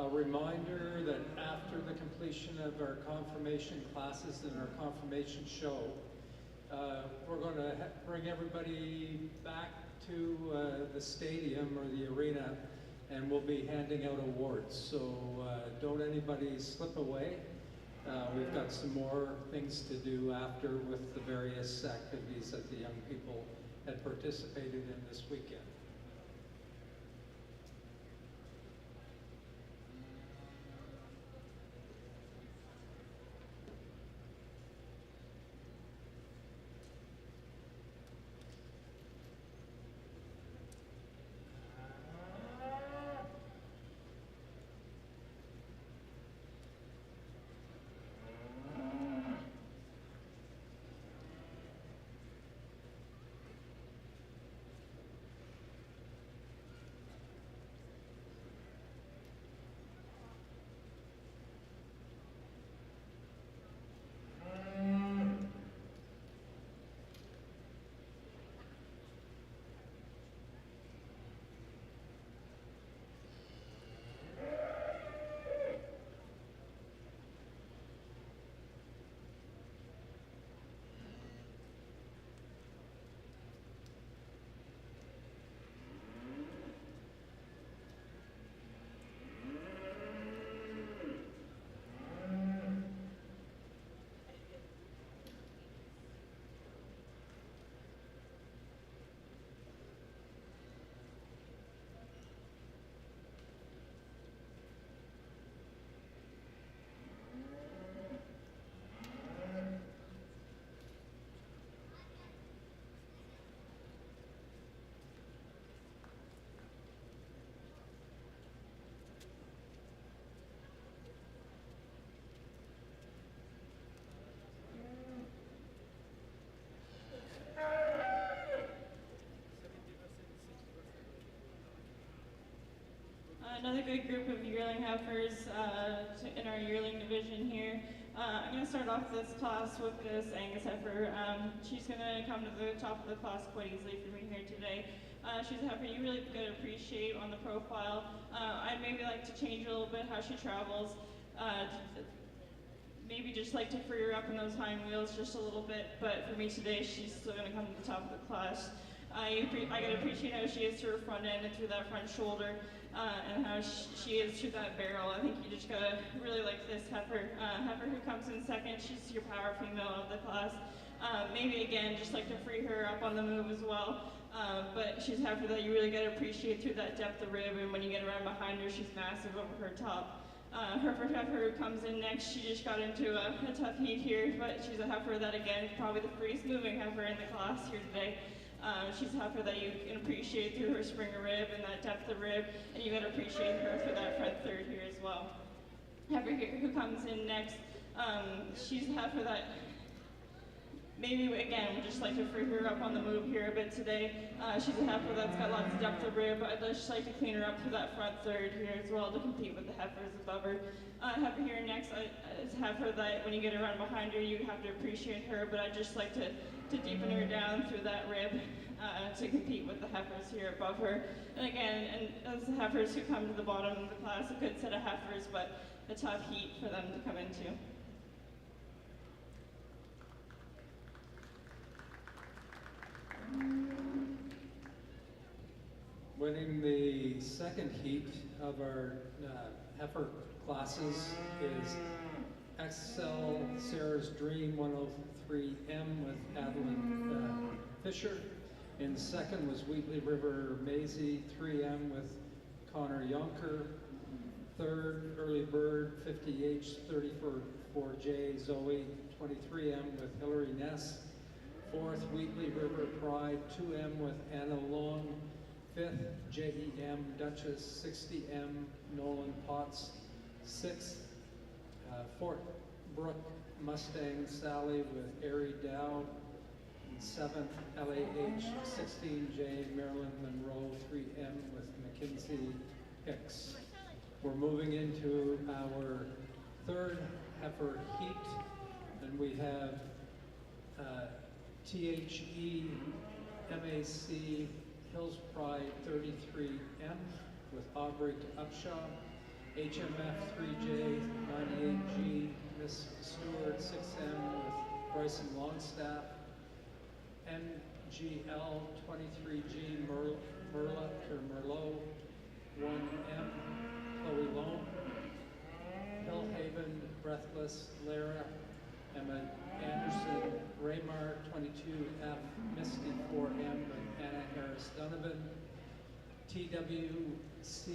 A: A reminder that after the completion of our confirmation classes and our confirmation show, we're going to bring everybody back to the stadium or the arena, and we'll be handing out awards. So don't anybody slip away. We've got some more things to do after with the various activities that the young people had participated in this weekend.
C: Another good group of yearling heifers in our yearling division here. I'm going to start off this class with this Angus heifer. She's going to come to the top of the class quite easily for me here today. She's a heifer you really could appreciate on the profile. I'd maybe like to change a little bit how she travels. Maybe just like to free her up in those hind wheels just a little bit, but for me today, she's still going to come to the top of the class. I gotta appreciate how she is through her front end and through that front shoulder, and how she is through that barrel. I think you just gotta really like this heifer. Heifer who comes in second, she's your power female of the class. Maybe again, just like to free her up on the move as well. But she's a heifer that you really gotta appreciate through that depth of rib, and when you get around behind her, she's massive over her top. Her first heifer who comes in next, she just got into a tough heat here, but she's a heifer that again is probably the freest moving heifer in the class here today. She's a heifer that you can appreciate through her springer rib and that depth of rib, and you gotta appreciate her through that front third here as well. Heifer here who comes in next, she's a heifer that maybe again would just like to free her up on the move here a bit today. She's a heifer that's got lots of depth of rib. I'd just like to clean her up through that front third here as well to compete with the heifers above her. Heifer here next is a heifer that when you get around behind her, you have to appreciate her, but I'd just like to deepen her down through that rib to compete with the heifers here above her. And again, and as the heifers who come to the bottom of the class, a good set of heifers, but a tough heat for them to come into.
A: Winning the second heat of our heifer classes is XL Sarah's Dream 103M with Adeline Fisher. In second was Wheatley River Maisie 3M with Connor Yonker. Third, Early Bird 50H 34J Zoe 23M with Hillary Ness. Fourth, Wheatley River Pride 2M with Anna Long. Fifth, JEM Duchess 60M Nolan Potts. Sixth, Fort Brook Mustang Sally with Airy Dow. And seventh, LAH 16J Marilyn Monroe 3M with Mackenzie Hicks. We're moving into our third heifer heat, and we have THE MAC Hills Pride 33M with Aubrey Upshaw. HMF 3J 98G, Miss Stewart 6M with Bryson Longstaff, MGL 23G Merlot 1M, Chloe Lone, Hillhaven Breathless Lara, Emma Anderson, Raymar 22F, Misty 4M with Anna Harris Donovan, TWC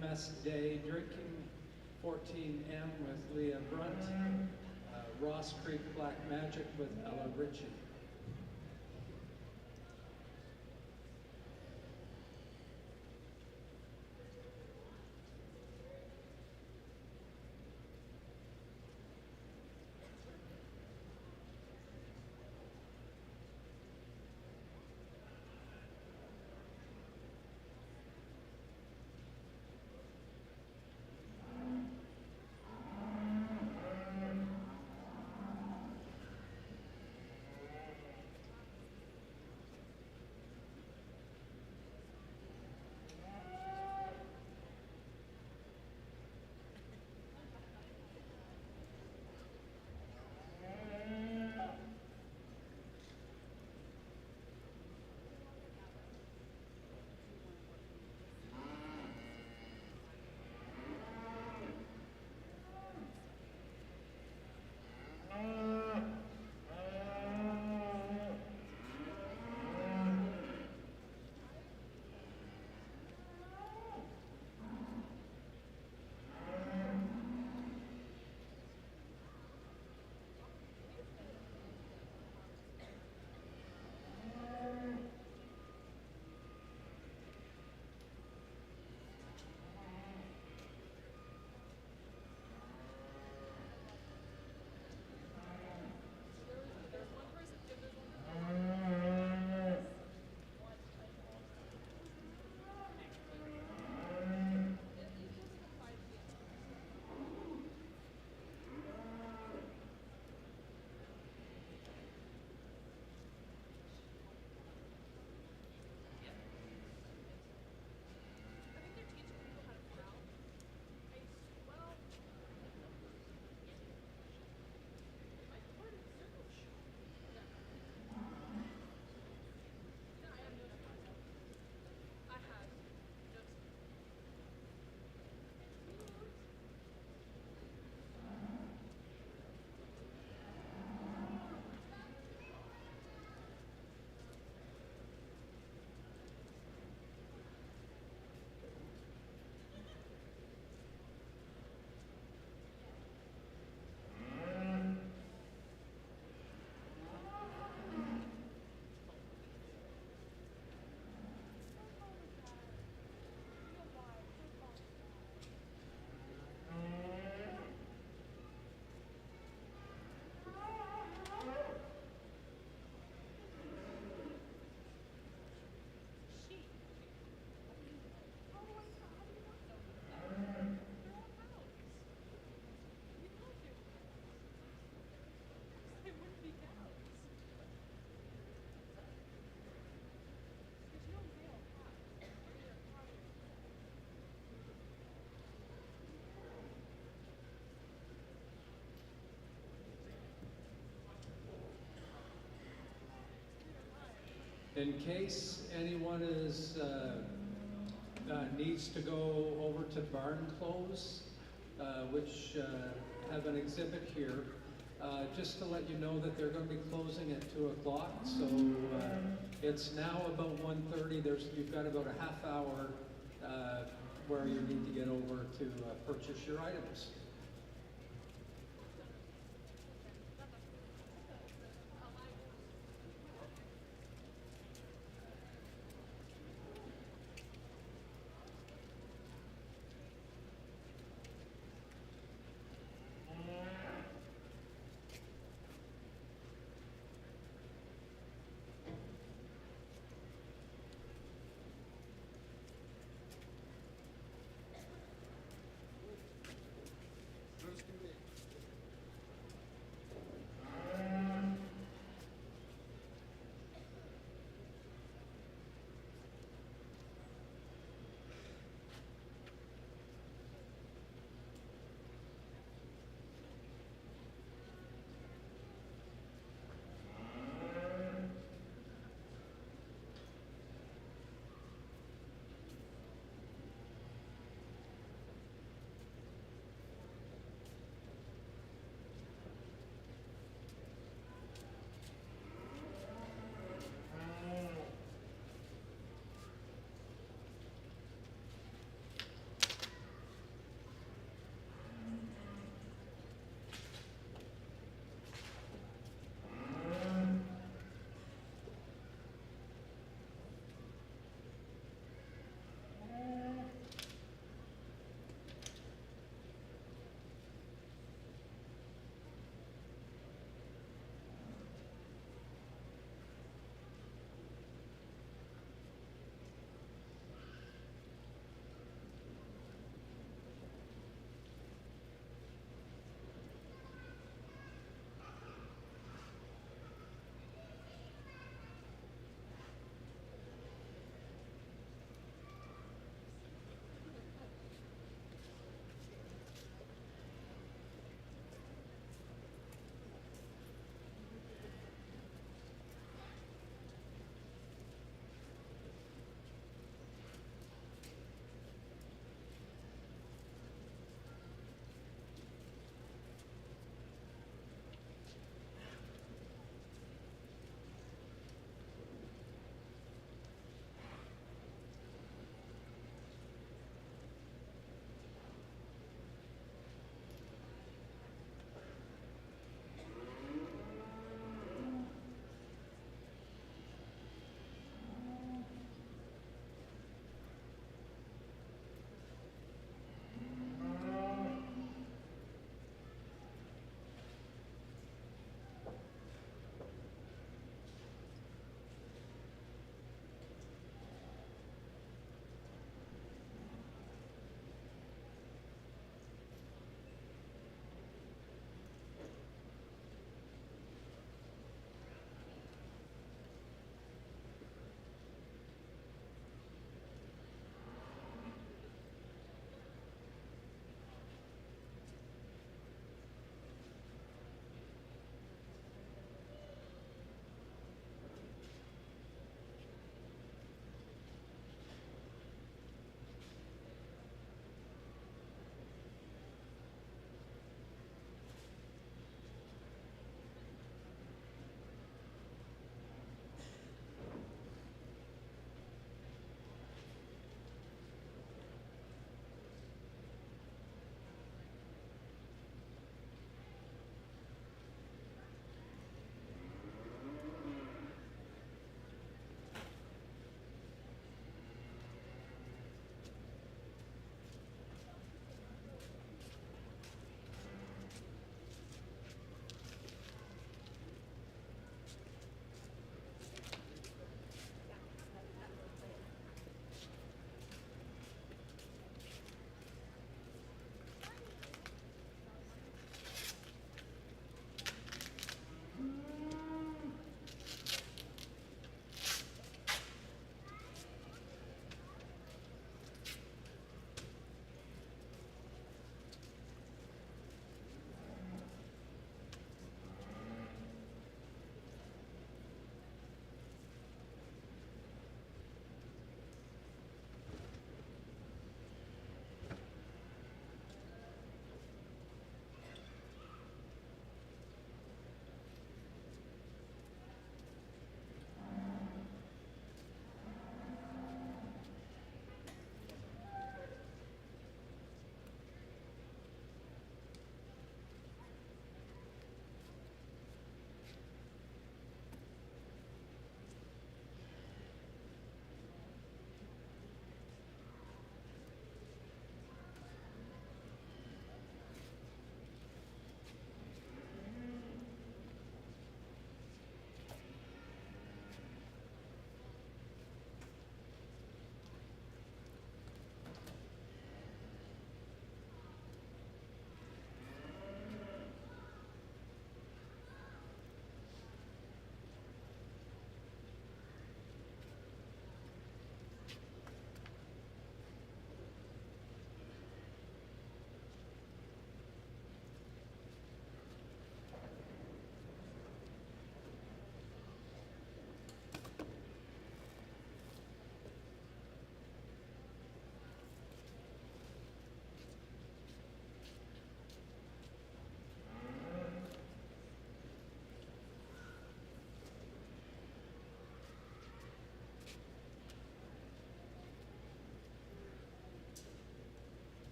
A: MS Day Drinking 14M with Leah Brunt, Ross Creek Black Magic with Ella Ritchie. In case anyone needs to go over to Barn Clothes, which have an exhibit here, just to let you know that they're going to be closing at 2 o'clock. So it's now about 1:30. You've got about a half hour where you need to get over to purchase your items.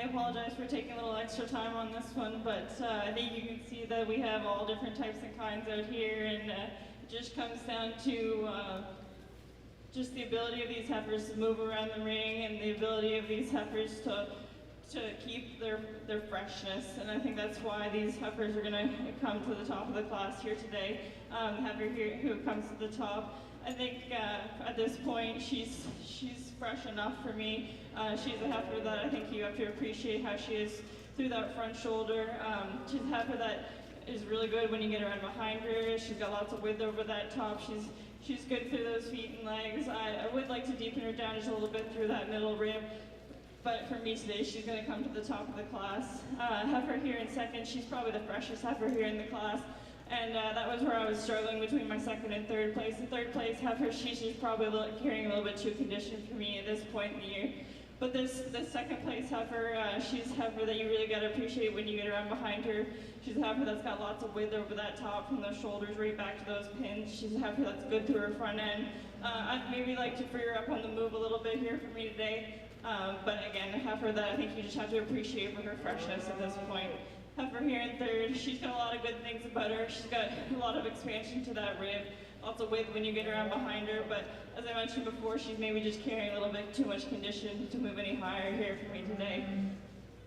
C: apologize for taking a little extra time on this one, but I think you can see that we have all different types and kinds out here, and it just comes down to just the ability of these heifers to move around the ring and the ability of these heifers to keep their freshness. And I think that's why these heifers are going to come to the top of the class here today. Heifer here who comes to the top, I think at this point she's fresh enough for me. She's a heifer that I think you have to appreciate how she is through that front shoulder. She's a heifer that is really good when you get around behind her. She's got lots of width over that top. She's good through those feet and legs. I would like to deepen her down just a little bit through that middle rib, but for me today, she's going to come to the top of the class. Heifer here in second, she's probably the freshest heifer here in the class, and that was where I was struggling between my second and third place. The third place heifer, she's just probably carrying a little bit too conditioned for me at this point in the year. But the second place heifer, she's a heifer that you really got to appreciate when you get around behind her. She's a heifer that's got lots of width over that top from those shoulders right back to those pins. She's a heifer that's good through her front end. I'd maybe like to free her up on the move a little bit here for me today. But again, a heifer that I think you just have to appreciate for her freshness at this point. Heifer here in third, she's got a lot of good things about her. She's got a lot of expansion to that rib, lots of width when you get around behind her, but as I mentioned before, she's maybe just carrying a little bit too much condition to move any higher here for me today.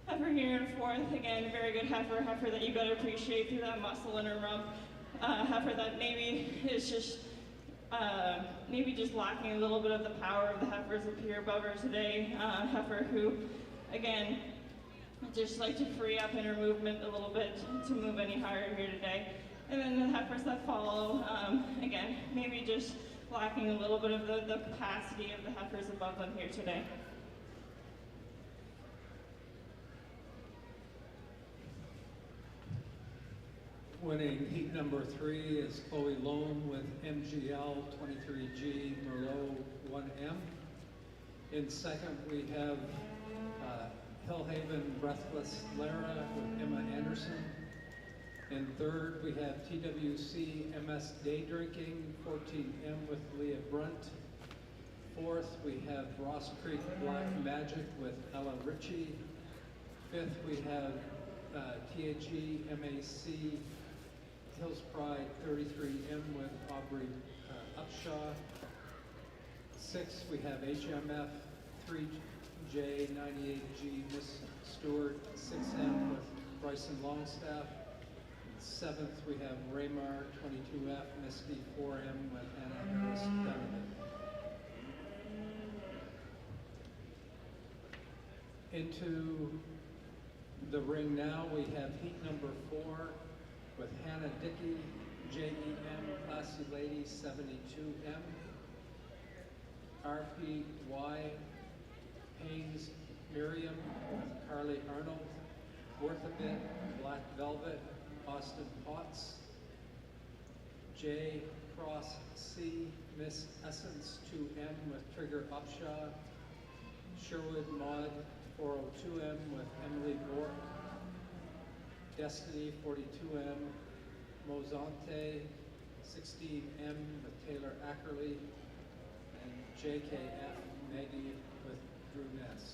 C: Heifer here in fourth, again, very good heifer that you gotta appreciate through that muscle in her rump. Heifer that maybe is just maybe just lacking a little bit of the power of the heifers up here above her today. Heifer who, again, just like to free up in her movement a little bit to move any higher here today. And then the heifers that follow, again, maybe just lacking a little bit of the capacity of the heifers above them here today.
A: Winning heat number 3 is Chloe Loam with MGL 23G Merlot 1M. In second, we have Hillhaven Breathless Lara with Emma Anderson. In third, we have TWC MS Day Drinking 14M with Leah Brunt. Fourth, we have Ross Creek Black Magic with Ella Ritchie. Fifth, we have THE MAC Hills Pride 33M with Aubrey Upshaw. Sixth, we have HMF 3J98G Miss Stewart 6M with Bryson Longstaff. Seventh, we have Raymar 22F Misty 4M with Anna Harris Donovan. Into the ring now, we have heat number 4 with Hannah Dickey, JEM, Classy Lady 72M, RPY, Haynes Miriam with Carly Arnold, Worth a Bit, Black Velvet, Austin Potts, J Cross C, Miss Essence 2M with Trigger Upshaw, Sherwood Mod 402M with Emily Bork, Destiny 42M, Mozante 16M with Taylor Ackerley, and JKF Maggie with Drew Ness.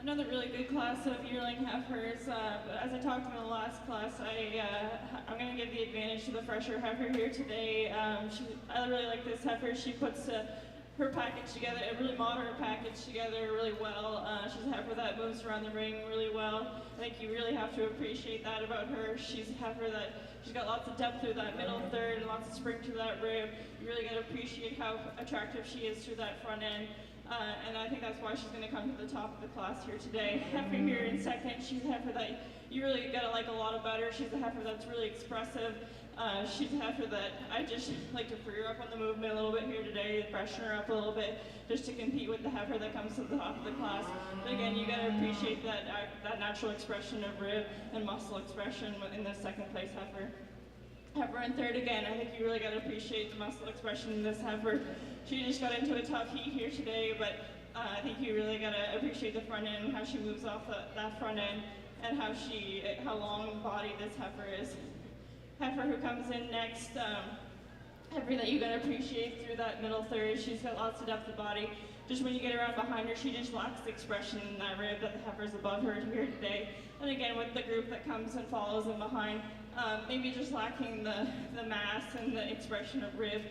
C: Another really good class of yearling heifers. But as I talked in the last class, I'm going to give the advantage to the fresher heifer here today. I really like this heifer. She puts her package together, a really modern package together really well. She's a heifer that moves around the ring really well. I think you really have to appreciate that about her. She's a heifer that she's got lots of depth through that middle third and lots of spring through that rib. You really got to appreciate how attractive she is through that front end. And I think that's why she's going to come to the top of the class here today. Heifer here in second, she's a heifer that you really got to like a lot about her. She's a heifer that's really expressive. She's a heifer that I just like to free her up on the movement a little bit here today, freshen her up a little bit, just to compete with the heifer that comes to the top of the class. But again, you got to appreciate that natural expression of rib and muscle expression in the second place heifer. Heifer in third again, I think you really got to appreciate the muscle expression in this heifer. She just got into a tough heat here today, but I think you really got to appreciate the front end, how she moves off that front end, and how long body this heifer is. Heifer who comes in next, heifer that you got to appreciate through that middle third. She's got lots of depth of body. Just when you get around behind her, she just lacks the expression in that rib that the heifer's above her here today. And again, with the group that comes and follows in behind, maybe just lacking the mass and the expression of rib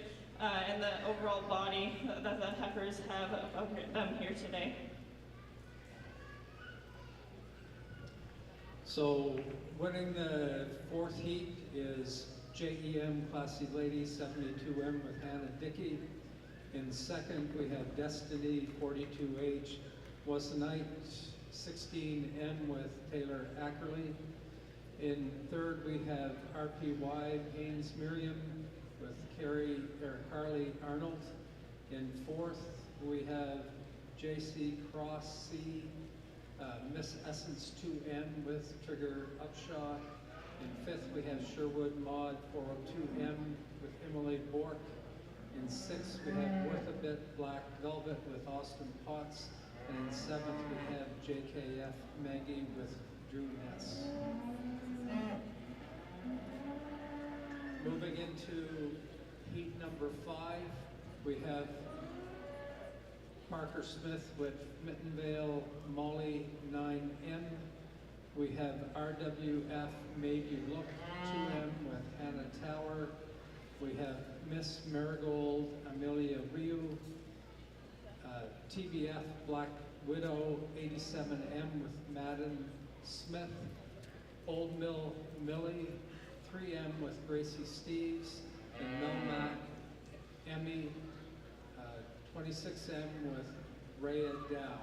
C: and the overall body that the heifers have of them here today.
A: So winning the fourth heat is JEM Class C Lady 72M with Hannah Dickey. In second, we have Destiny 42H Was the Night 16M with Taylor Ackerley. In third, we have RPY Haynes Miriam with Carly Arnold. In fourth, we have JC Cross C, Miss Essence 2M with Trigger Upshaw. In fifth, we have Sherwood Mod 402M with Emily Bork. In sixth, we have Worth-A-Bit Black Velvet with Austin Potts. And in seventh, we have JKF Maggie with Drew Ness. Moving into heat number 5, we have Parker Smith with Mittenvale Molly 9M. We have RWF Made You Look 2M with Hannah Tower. We have Miss Marigold Amelia Ryu. TBF Black Widow 87M with Madden Smith. Old Mill Millie 3M with Gracie Steves. And Melmac Emmy 26M with Rhea Dow.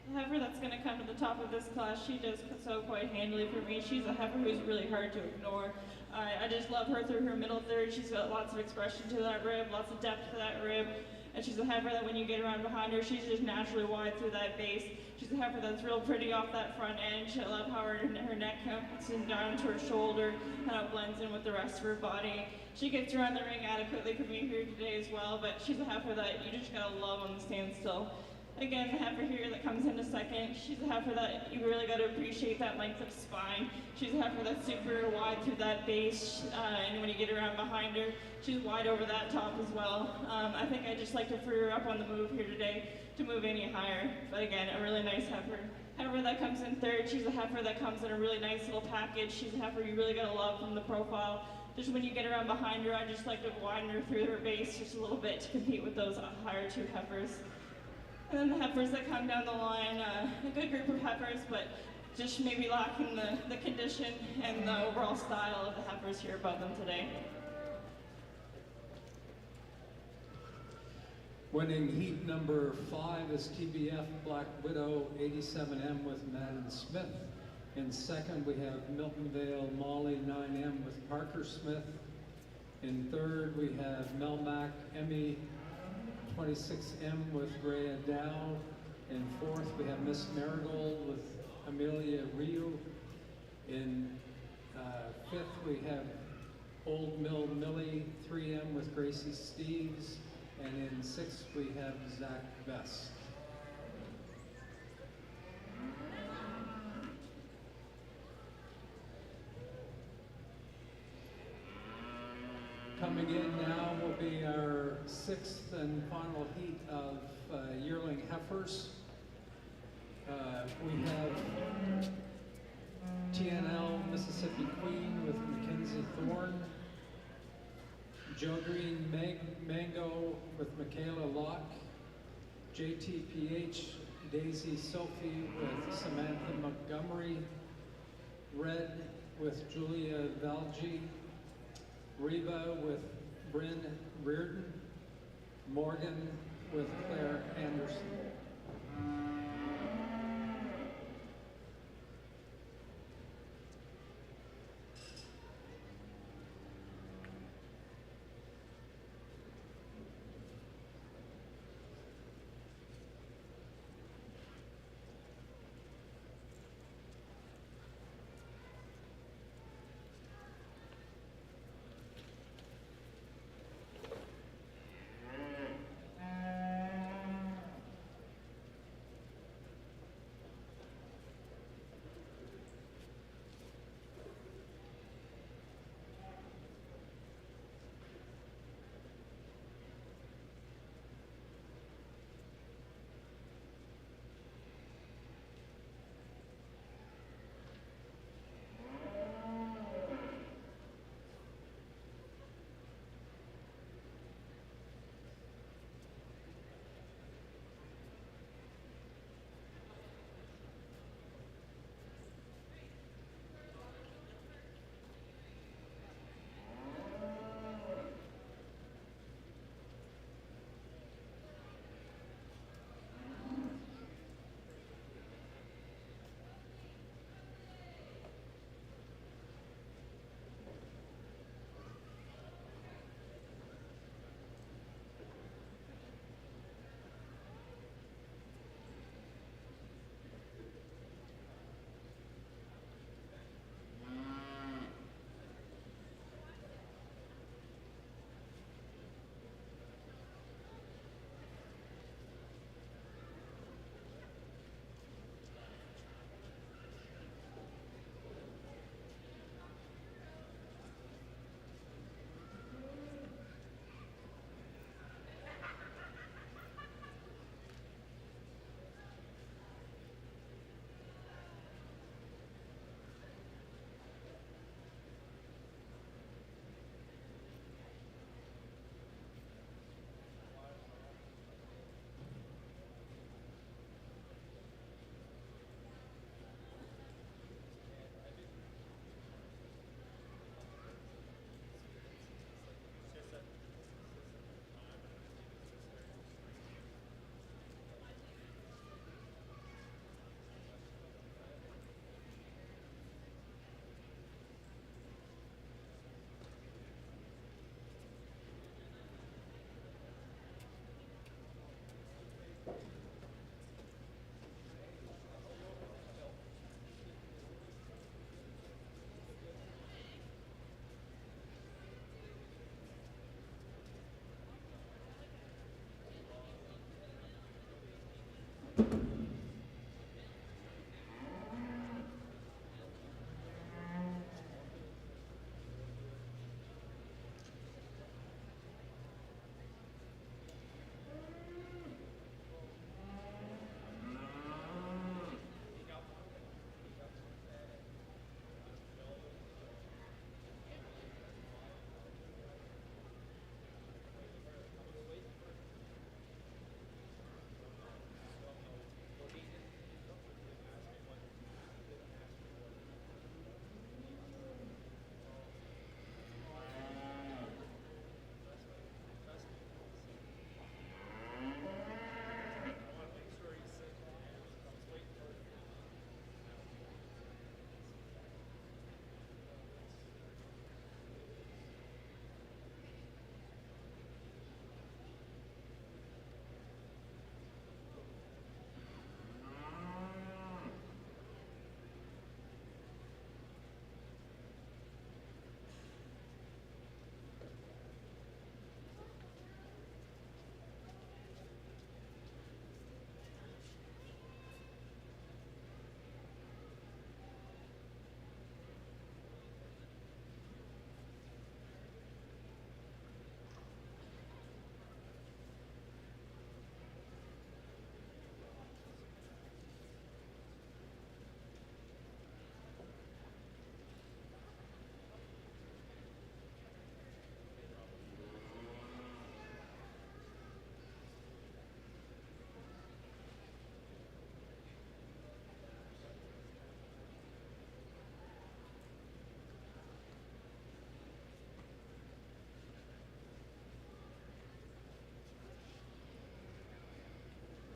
C: The heifer that's going to come to the top of this class, she does so quite handily for me. She's a heifer who's really hard to ignore. I just love her through her middle third. She's got lots of expression to that rib, lots of depth to that rib. And she's a heifer that when you get around behind her, she's just naturally wide through that base. She's a heifer that's real pretty off that front edge. I love how her neck comes in down to her shoulder and how it blends in with the rest of her body. She gets around the ring adequately for me here today as well, but she's a heifer that you just gotta love on the standstill. Again, the heifer here that comes into second, she's a heifer that you really got to appreciate that length of spine. She's a heifer that's super wide through that base, and when you get around behind her, she's wide over that top as well. I think I just like to free her up on the move here today to move any higher. But again, a really nice heifer. Heifer that comes in third, she's a heifer that comes in a really nice little package. She's a heifer you really got to love from the profile. Just when you get around behind her, I just like to widen her through her base just a little bit to compete with those higher two heifers. And then the heifers that come down the line, a good group of heifers, but just maybe lacking the condition and the overall style of the heifers here above them today.
A: Winning heat number 5 is TBF Black Widow 87M with Madden Smith. In second, we have Milton Vale Molly 9M with Parker Smith. In third, we have Melmac Emmy 26M with Rhea Dow. In fourth, we have Miss Marigold with Amelia Rio. In fifth, we have Old Mill Millie 3M with Gracie Steves. And in sixth, we have Zach Best. Coming in now will be our sixth and final heat of yearling heifers. We have TNL Mississippi Queen with Mackenzie Thorne, Joe Green Mango with Michaela Locke, JTPH Daisy Sophie with Samantha Montgomery, Red with Julia Valgi, Reba with Bryn Reardon, Morgan with Claire Anderson.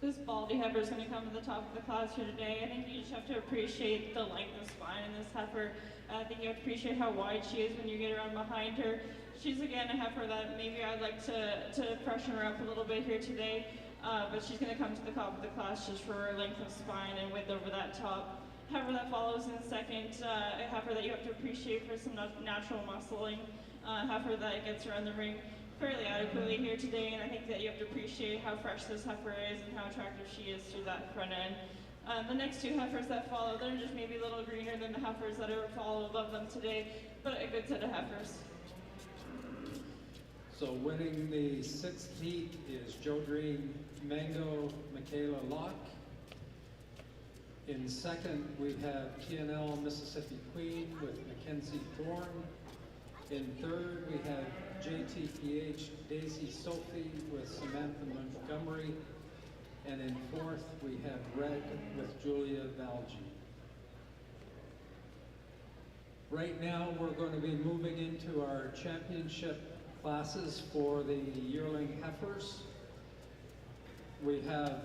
C: this baldy heifer is going to come to the top of the class here today. I think you just have to appreciate the length of spine in this heifer. I think you have to appreciate how wide she is when you get around behind her. She's again a heifer that maybe I'd like to freshen her up a little bit here today, but she's going to come to the top of the class just for her length of spine and width over that top. Heifer that follows in second, a heifer that you have to appreciate for some natural muscling, heifer that gets around the ring fairly adequately here today, and I think that you have to appreciate how fresh this heifer is and how attractive she is through that front end. The next two heifers that follow, they're just maybe a little greener than the heifers that are follow above them today, but a good set of heifers.
A: So winning the 6th heat is Jodreen Mango Michaela Locke. In second, we have TNL Mississippi Queen with Mackenzie Thorne. In third, we have JTPH Daisy Sophie with Samantha Montgomery. And in fourth, we have Red with Julia Valgi. Right now, we're going to be moving into our championship classes for the yearling heifers. We have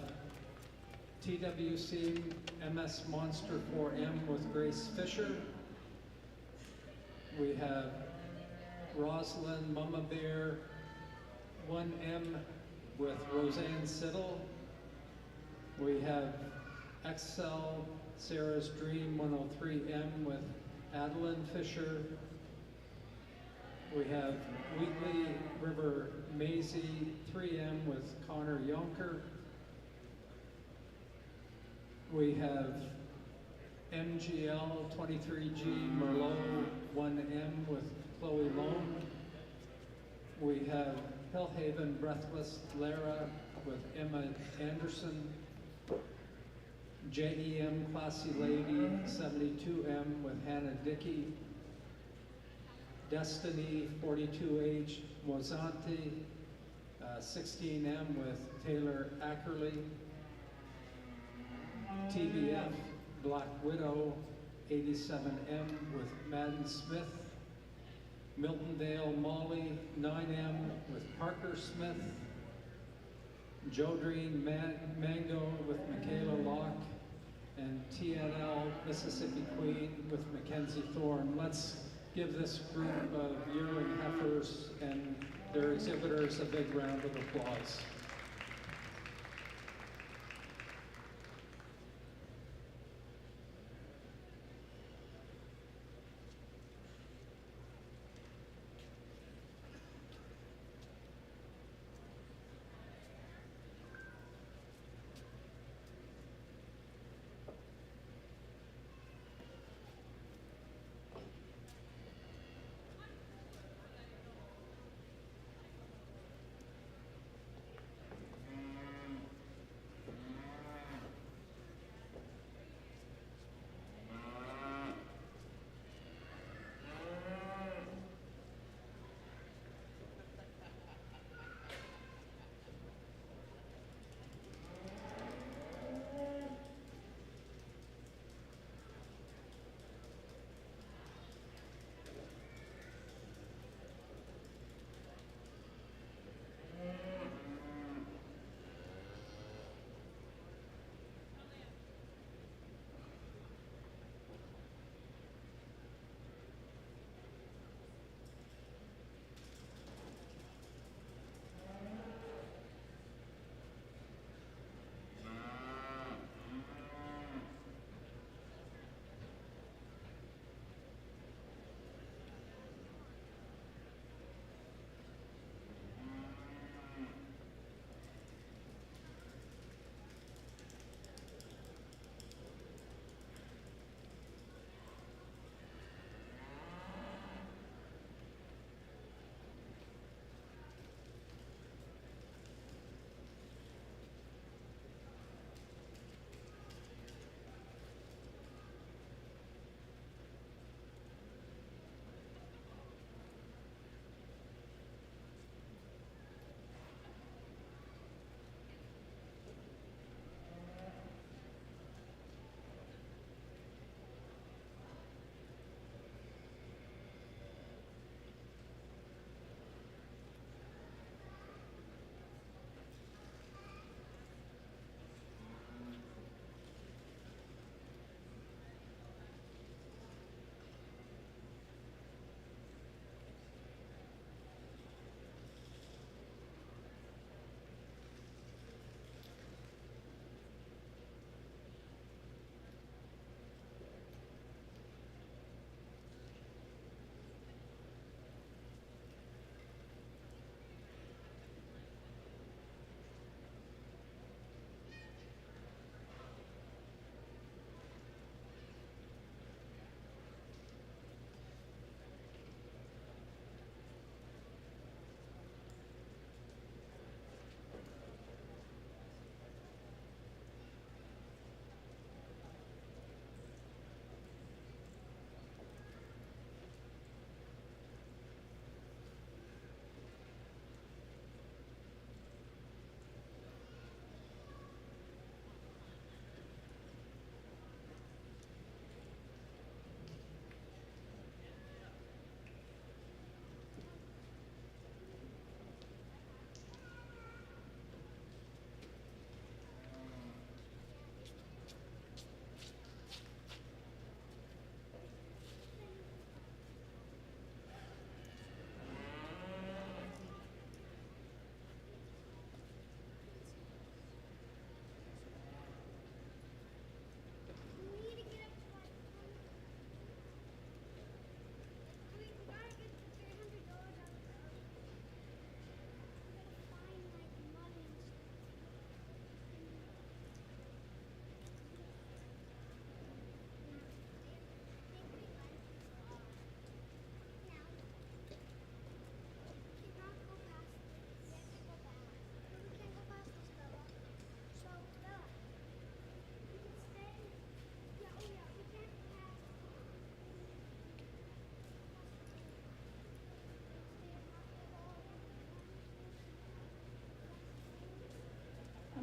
A: TWC MS Monster 4M with Grace Fisher. We have Rosalind Mama Bear 1M with Roseanne Siddle. We have XL Sarah's Dream 103M with Adeline Fisher. We have Wheatley River Maisie 3M with Connor Yonker. We have MGL 23G Merlot 1M with Chloe Lone. We have Hillhaven Breathless Lara with Emma Anderson. JEM Classy Lady 72M with Hannah Dickey. Destiny 42H Mozanti 16M with Taylor Ackerley. TBF Black Widow 87M with Madden Smith. Miltondale Molly 9M with Parker Smith. Jodreen Mango with Michaela Locke. And TNL Mississippi Queen with Mackenzie Thorne. Let's give this group of yearling heifers and their exhibitors a big round of applause.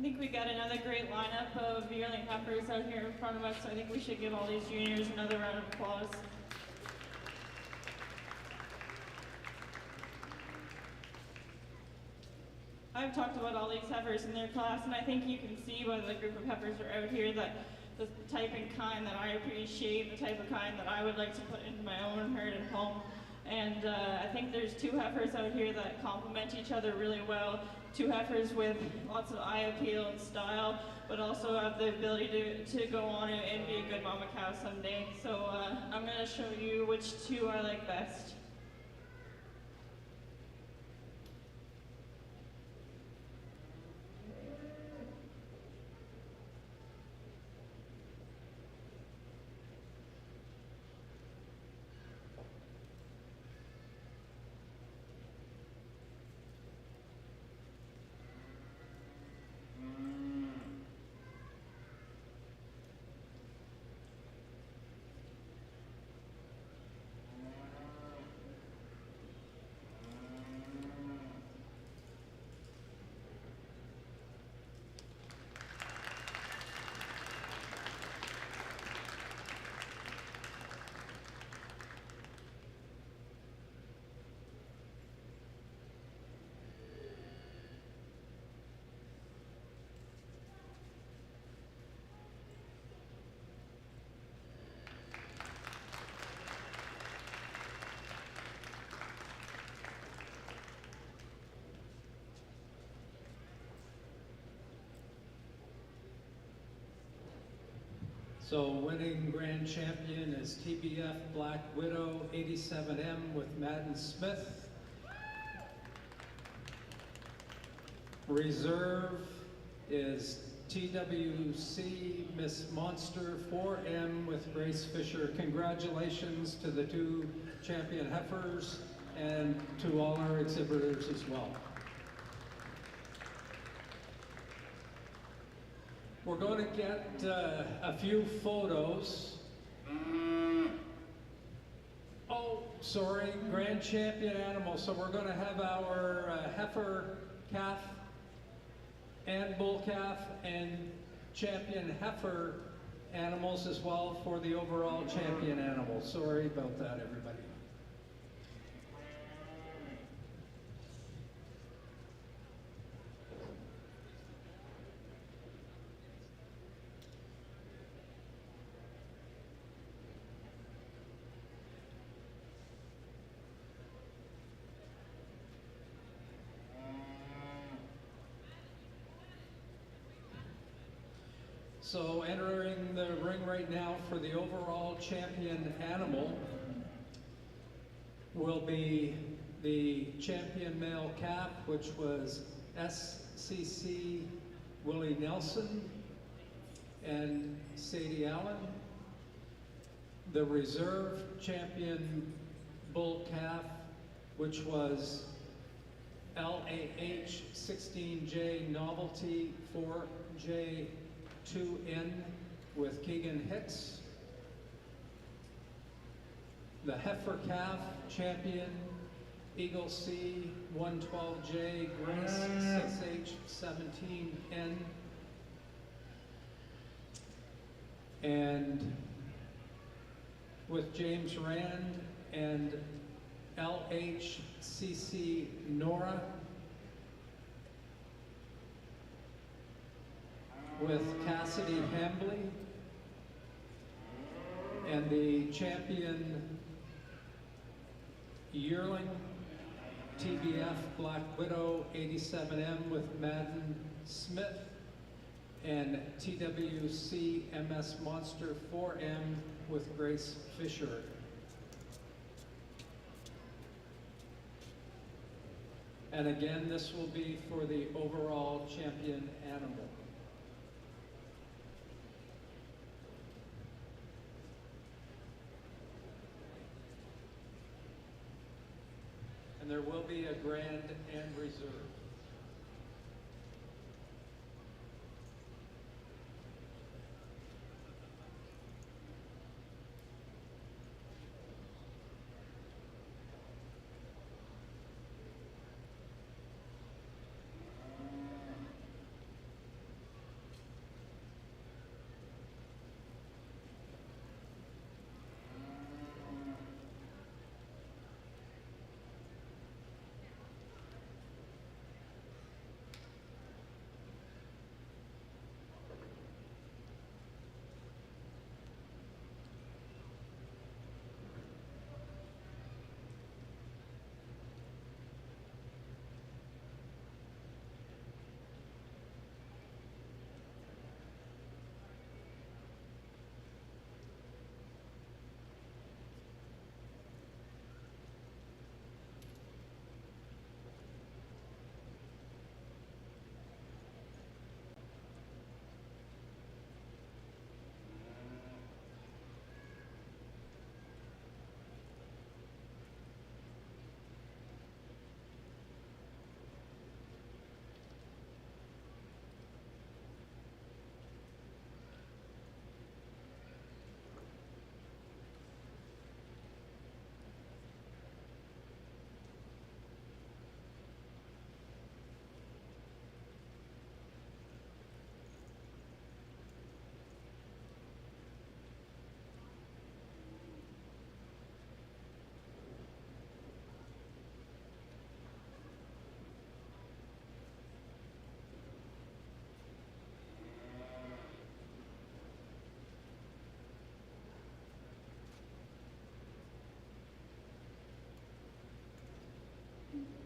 C: I think we got another great lineup of yearling heifers out here in front of us, so I think we should give all these juniors another round of applause. I've talked about all these heifers in their class, and I think you can see by the group of heifers that are out here that the type and kind that I appreciate, the type of kind that I would like to put into my own herd at home. And I think there's two heifers out here that complement each other really well. Two heifers with lots of eye appeal and style, but also have the ability to go on and be a good mama cow someday. So I'm going to show you which two I like best.
A: So winning grand champion is TBF Black Widow 87M with Madden Smith. Reserve is TWC Miss Monster 4M with Grace Fisher. Congratulations to the two champion heifers and to all our exhibitors as well. We're going to get a few photos. Oh, sorry, grand champion animal. So we're going to have our heifer, calf, and bull calf, and champion heifer animals as well for the overall champion animal. Sorry about that, everybody. So entering the ring right now for the overall champion animal will be the champion male calf, which was SCC Willie Nelson and Sadie Allen. The reserve champion bull calf, which was LAH 16J Novelty 4J 2N with Keegan Hicks. The heifer calf champion Eagle C 112J Grace 6H 17N. And with James Rand and LHCC Nora. With Cassidy Hambley, and the champion Yearling TBF Black Widow 87M with Madden Smith, and TWC MS Monster 4M with Grace Fisher. And again, this will be for the overall champion animal. And there will be a grand and reserve.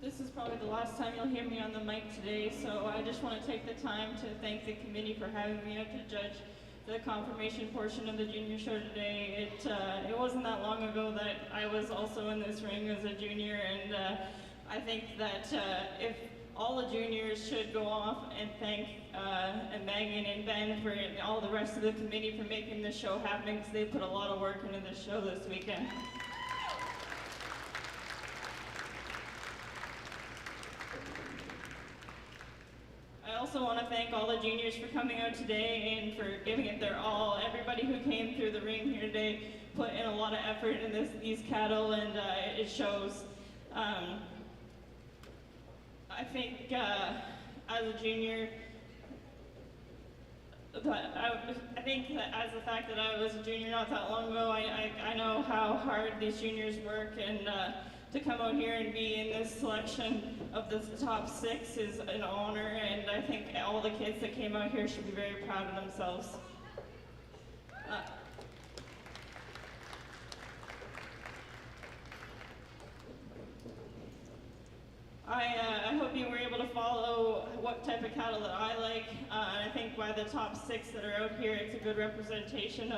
C: This is probably the last time you'll hear me on the mic today, so I just want to take the time to thank the committee for having me out to judge the confirmation portion of the junior show today. It wasn't that long ago that I was also in this ring as a junior, and I think that if all the juniors should go off and thank Megan and Ben for all the rest of the committee for making this show happen, because they put a lot of work into this show this weekend. I also want to thank all the juniors for coming out today and for giving it their all. Everybody who came through the ring here today put in a lot of effort in these cattle, and it shows. I think as a junior, I think that as the fact that I was a junior not that long ago, I know how hard these juniors work, and to come out here and be in this selection of the top 6 is an honor, and I think all the kids that came out here should be very proud of themselves. I hope you were able to follow what type of cattle that I like, and I think by the top 6 that are out here, it's a good representation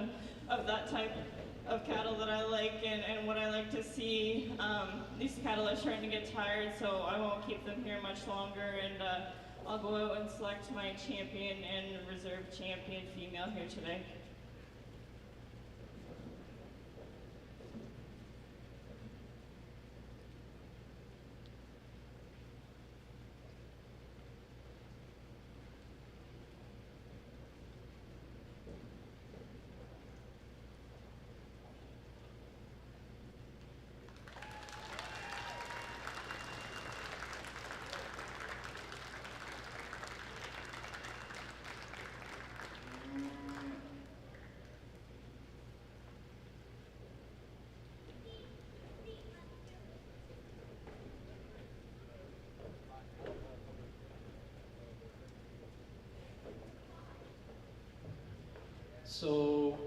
C: of that type of cattle that I like and what I like to see. These cattle are starting to get tired, so I won't keep them here much longer, and I'll go out and select my champion and reserve champion female here today.
A: So,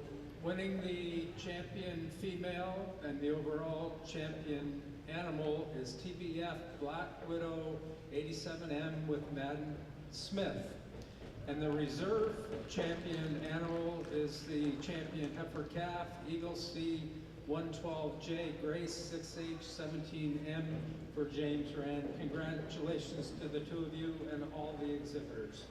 A: winning the champion female and the overall champion animal is TBF Black Widow 87M with Madden Smith. And the reserve champion animal is the champion heifer calf Eagle C 112J Grace 6H17M for James Rand. Congratulations to the 2 of you and all the exhibitors.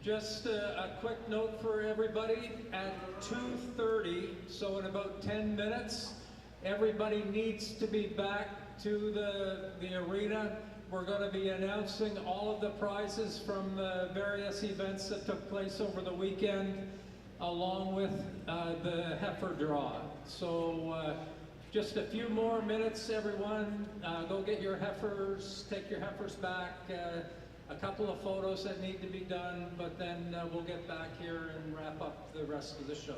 A: Just a quick note for everybody, at 2:30, so in about 10 minutes, everybody needs to be back to the arena. We're going to be announcing all of the prizes from the various events that took place over the weekend, along with the heifer draw. So just a few more minutes, everyone. Go get your heifers, take your heifers back. A couple of photos that need to be done, but then we'll get back here and wrap up the rest of the show.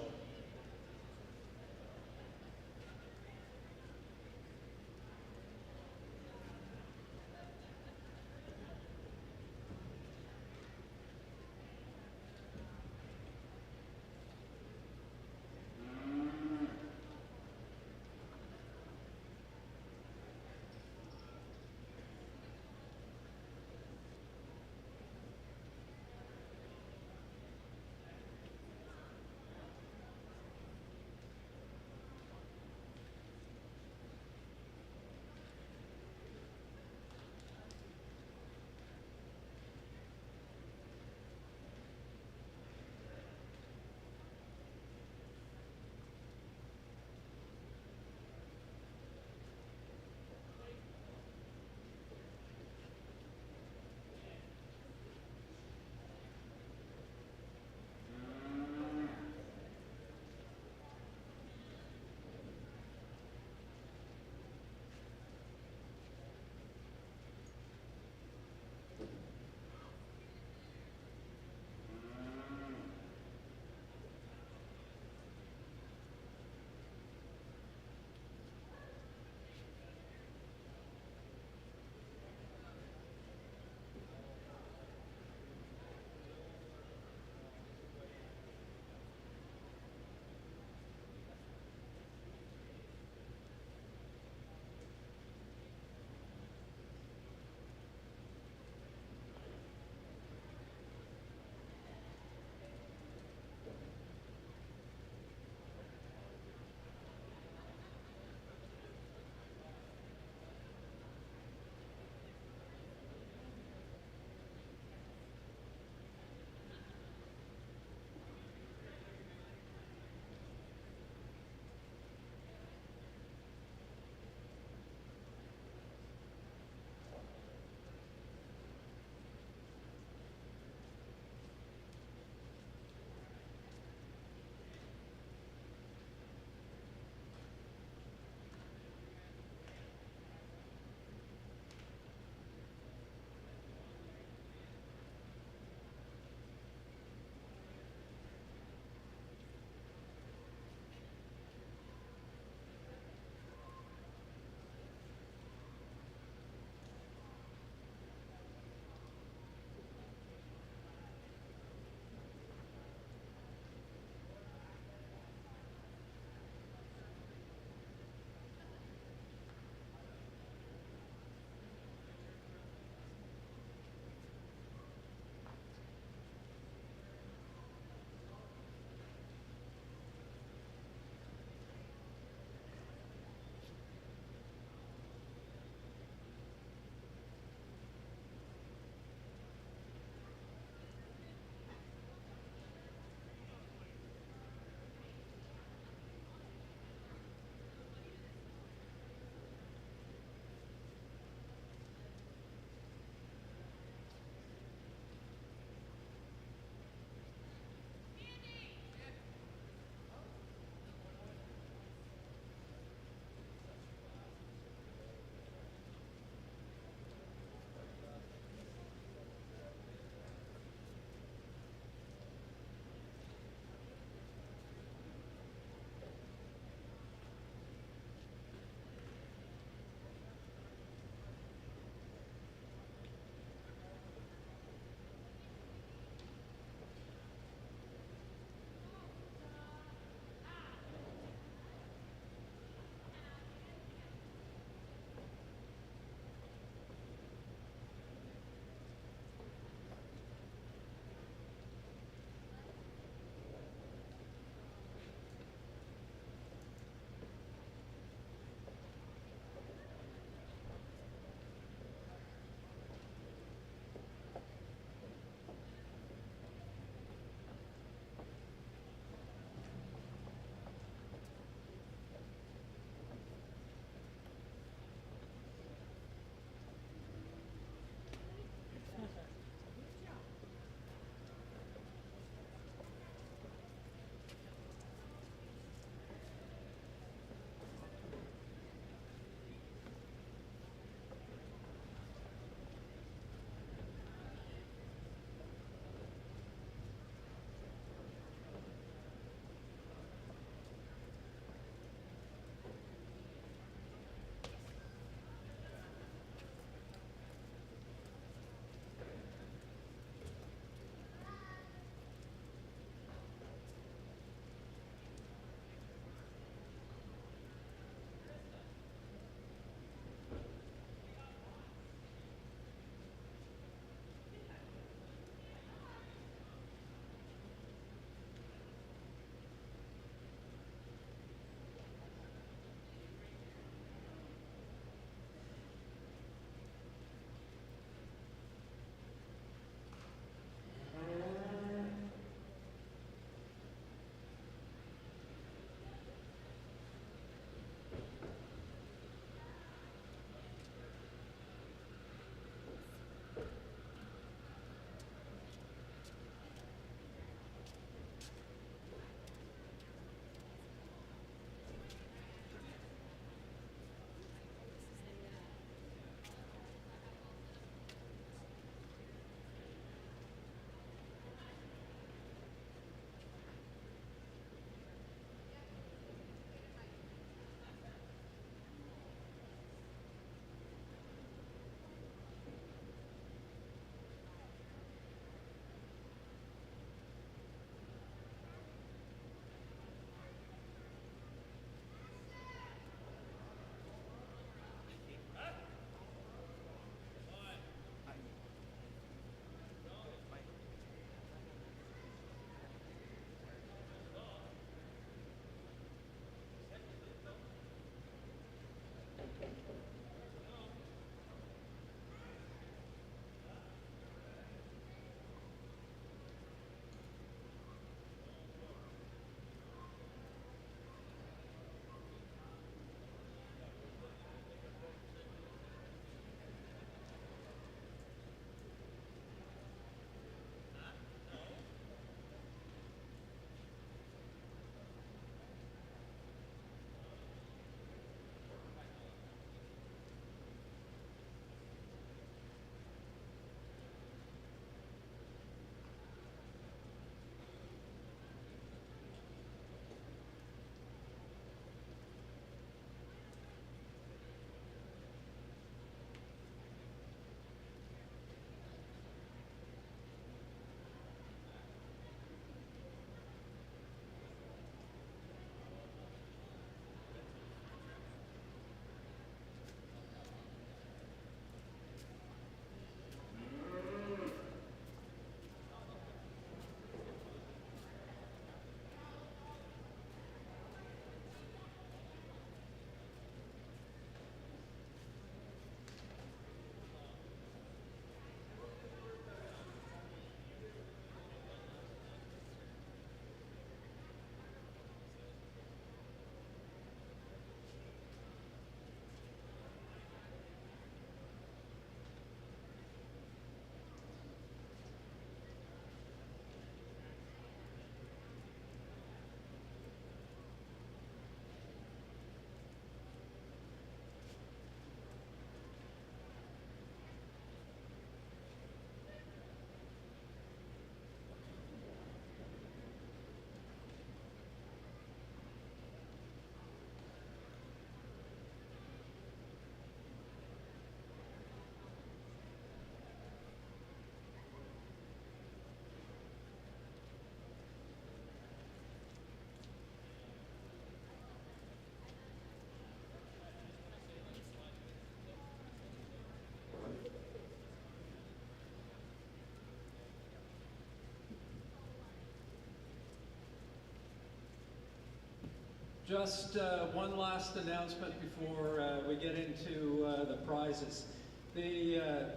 A: Just one last announcement before we get into the prizes. The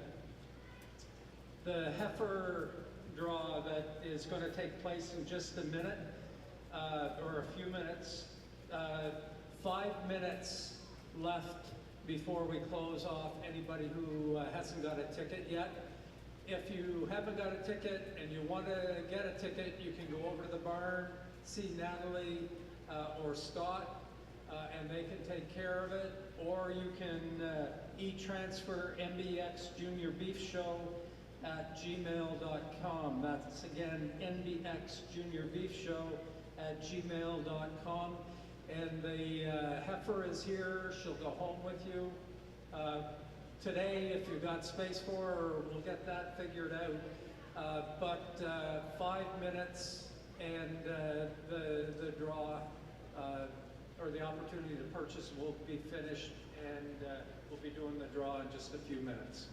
A: heifer draw that is going to take place in just a minute, or a few minutes. 5 minutes left before we close off anybody who hasn't got a ticket yet. If you haven't got a ticket and you want to get a ticket, you can go over to the barn, see Natalie or Scott, and they can take care of it. Or you can e-transfer NBEX Junior Beef Show at gmail.com. That's again NBEX Junior Beef Show at gmail.com. And the heifer is here. She'll go home with you. Today, if you've got space for her, we'll get that figured out. But 5 minutes and the draw or the opportunity to purchase will be finished, and we'll be doing the draw in just a few minutes.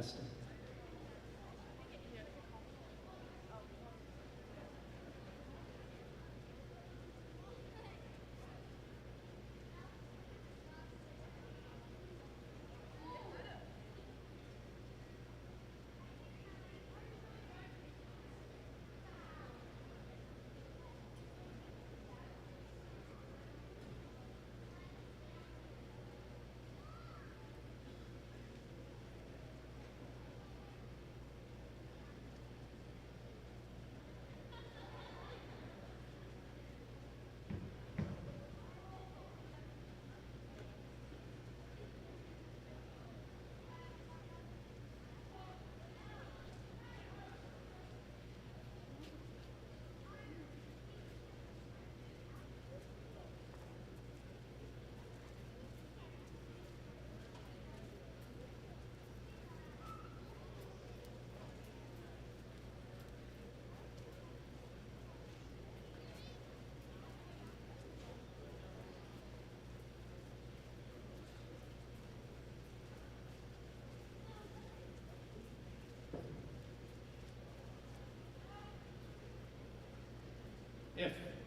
A: contesting.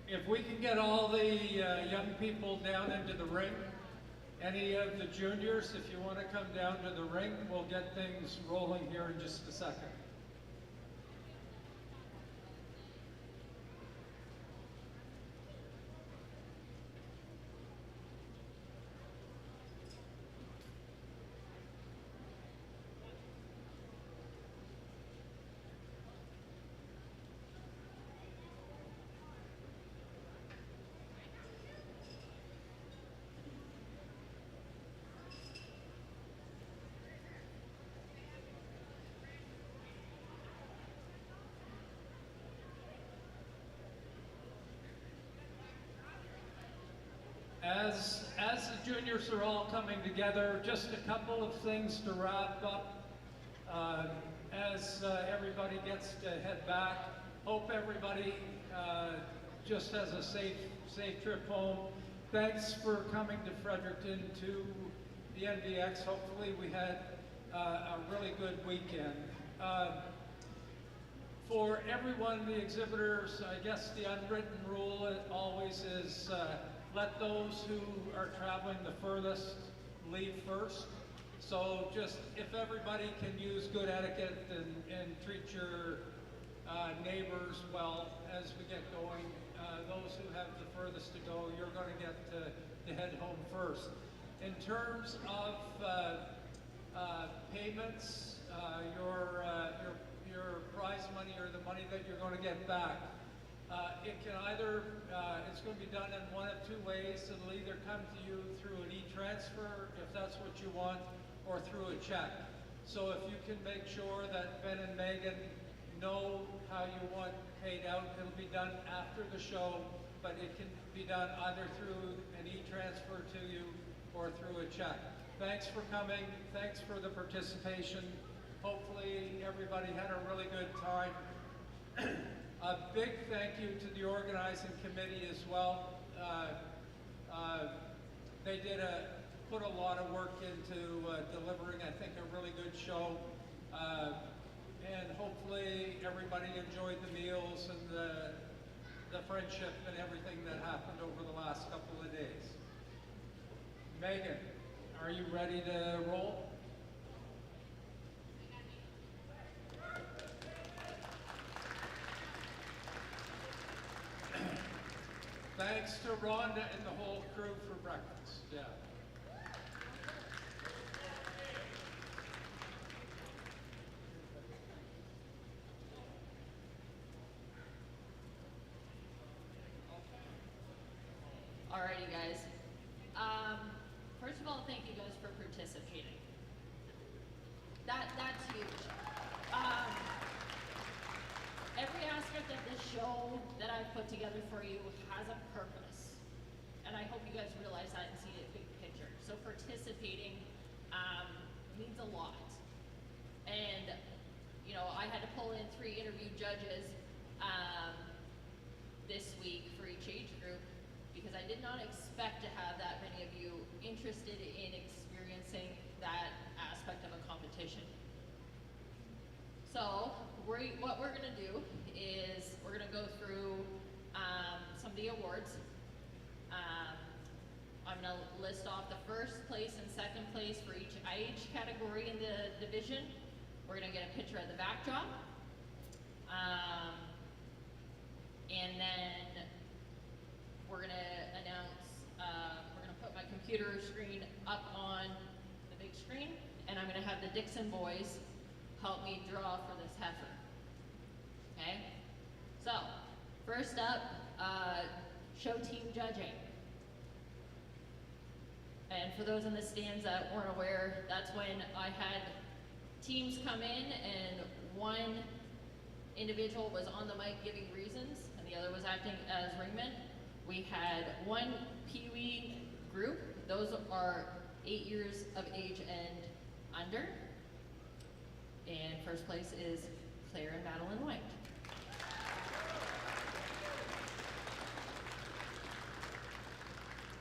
A: If we can get all the young people down into the ring, any of the juniors, if you want to come down to the ring, we'll get things rolling here in just a second. As the juniors are all coming together, just a couple of things to wrap up. As everybody gets to head back, hope everybody just has a safe trip home. Thanks for coming to Fredericton to the NBEX. Hopefully we had a really good weekend. For everyone, the exhibitors, I guess the unwritten rule always is let those who are traveling the furthest leave first. So just if everybody can use good etiquette and treat your neighbors well as we get going, those who have the furthest to go, you're going to get to head home first. In terms of payments, your prize money or the money that you're going to get back, it can either, it's going to be done in one of two ways. It'll either come to you through an e-transfer, if that's what you want, or through a check. So if you can make sure that Ben and Megan know how you want paid out, it'll be done after the show, but it can be done either through an e-transfer to you or through a check. Thanks for coming. Thanks for the participation. Hopefully everybody had a really good time. A big thank you to the organizing committee as well. They put a lot of work into delivering, I think, a really good show. And hopefully everybody enjoyed the meals and the friendship and everything that happened over the last couple of days. Megan, are you ready to roll? Thanks to Rhonda and the whole crew for breakfast. Yeah.
D: Alrighty, guys. First of all, thank you guys for participating. That's huge. Every aspect of this show that I've put together for you has a purpose, and I hope you guys realize that and see it big picture. So participating means a lot. And you know, I had to pull in 3 interview judges this week for each age group, because I did not expect to have that many of you interested in experiencing that aspect of a competition. So what we're gonna do is we're gonna go through some of the awards. I'm gonna list off the first place and second place for each age category in the division. We're gonna get a picture of the backdrop. And then we're gonna announce, we're gonna put my computer screen up on the big screen, and I'm gonna have the Dixon boys help me draw for this heifer. Okay? So, first up, show team judging. And for those in the stands that weren't aware, that's when I had teams come in and one individual was on the mic giving reasons and the other was acting as ringman. We had one PeeWee group. Those are 8 years of age and under. And first place is Claire and Madeline White.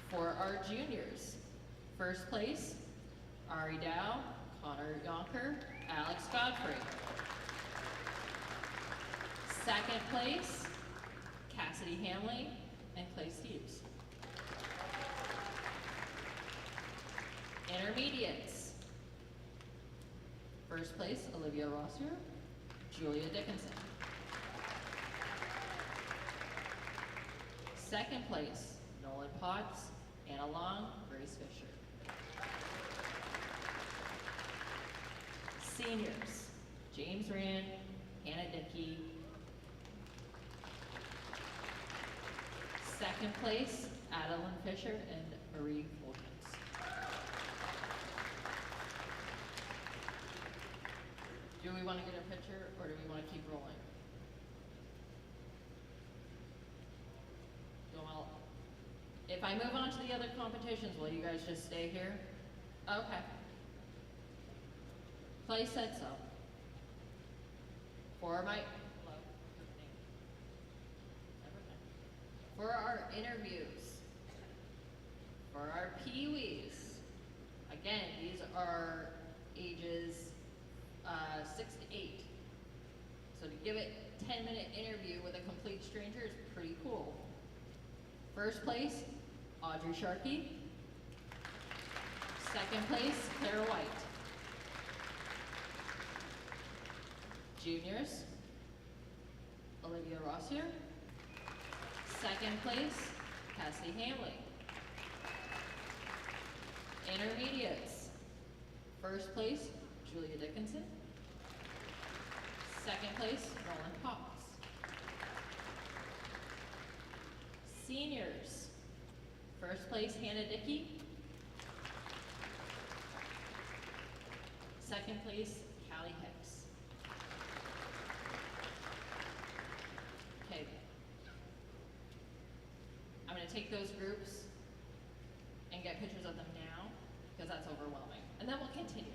D: For our juniors, first place, Ari Dow, Connor Yonker, Alex Godfrey. Second place, Cassidy Hamley and Clay Steves. Intermediates, first place, Olivia Rossier, Julia Dickinson. Second place, Nolan Potts, Anna Long, Grace Fisher. Seniors, James Rand, Hannah Dickey. Second place, Adeline Fisher and Marie Fulkins. Do we want to get a picture or do we want to keep rolling? Well, if I move on to the other competitions, will you guys just stay here? Okay. Clay said so. For my, hello, for our interviews, for our PeeWees, again, these are ages 6 to 8. So to give it 10-minute interview with a complete stranger is pretty cool. First place, Audrey Sharkey. Second place, Claire White. Juniors, Olivia Rossier. Second place, Cassidy Hamley. Intermediates, first place, Julia Dickinson. Second place, Roland Potts. Seniors, first place, Hannah Dickey. Second place, Callie Hicks. Okay. I'm going to take those groups and get pictures of them now, because that's overwhelming. And then we'll continue.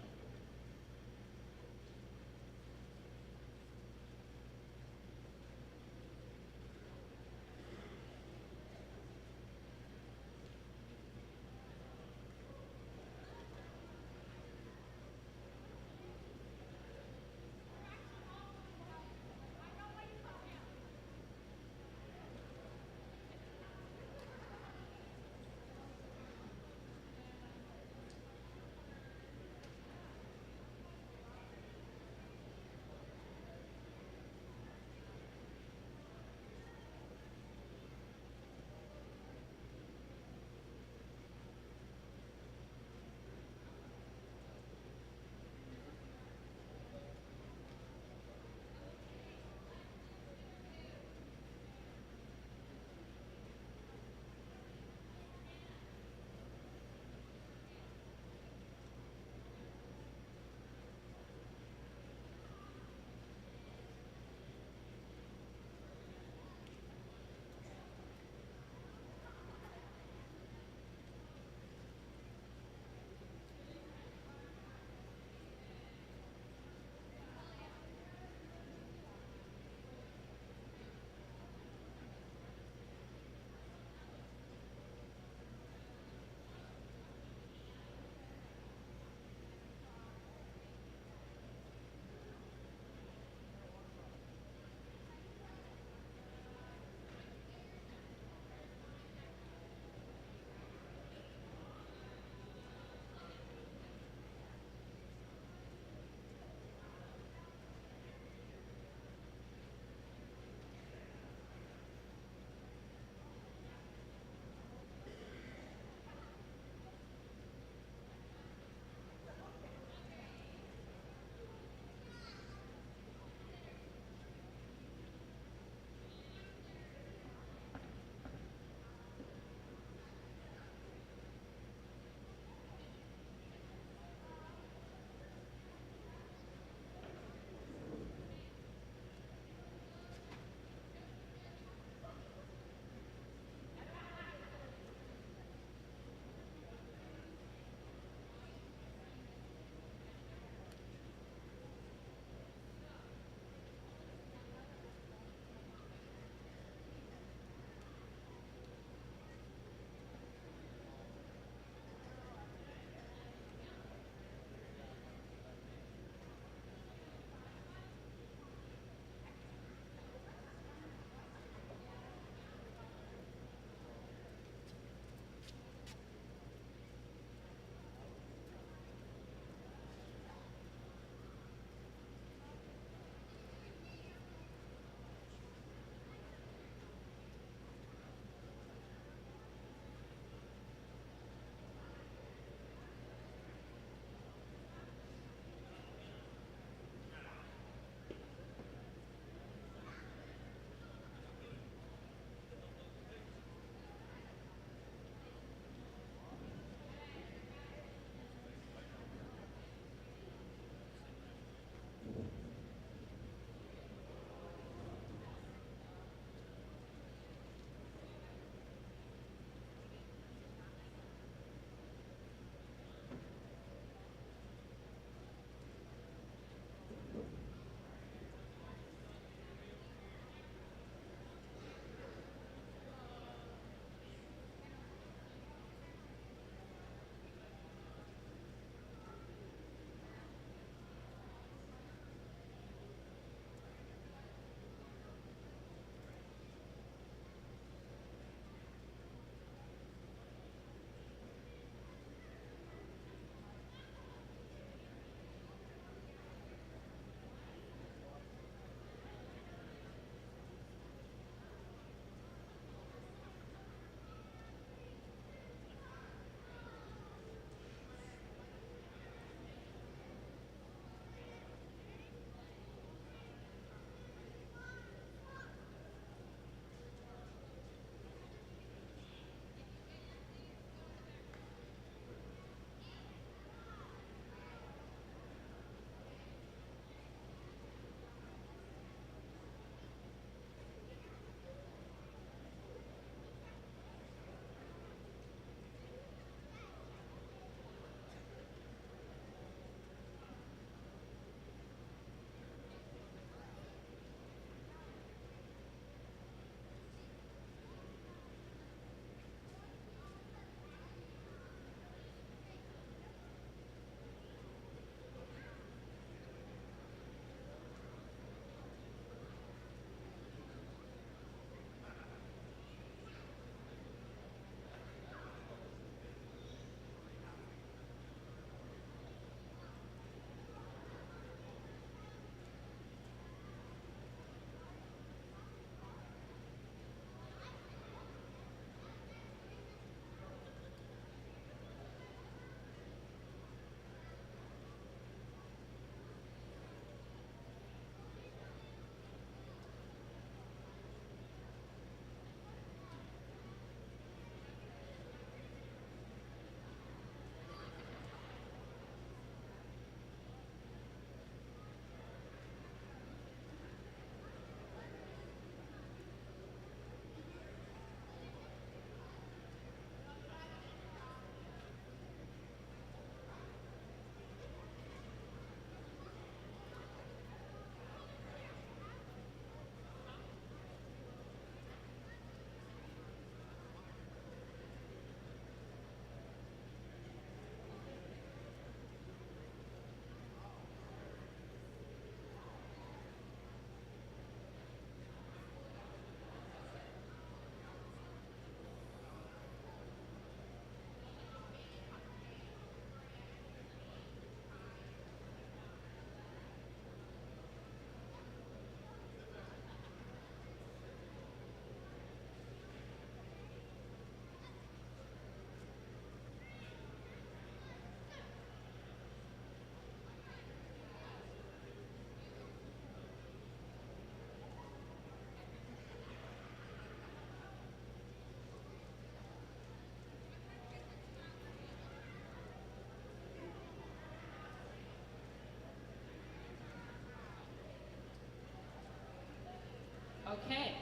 D: Okay,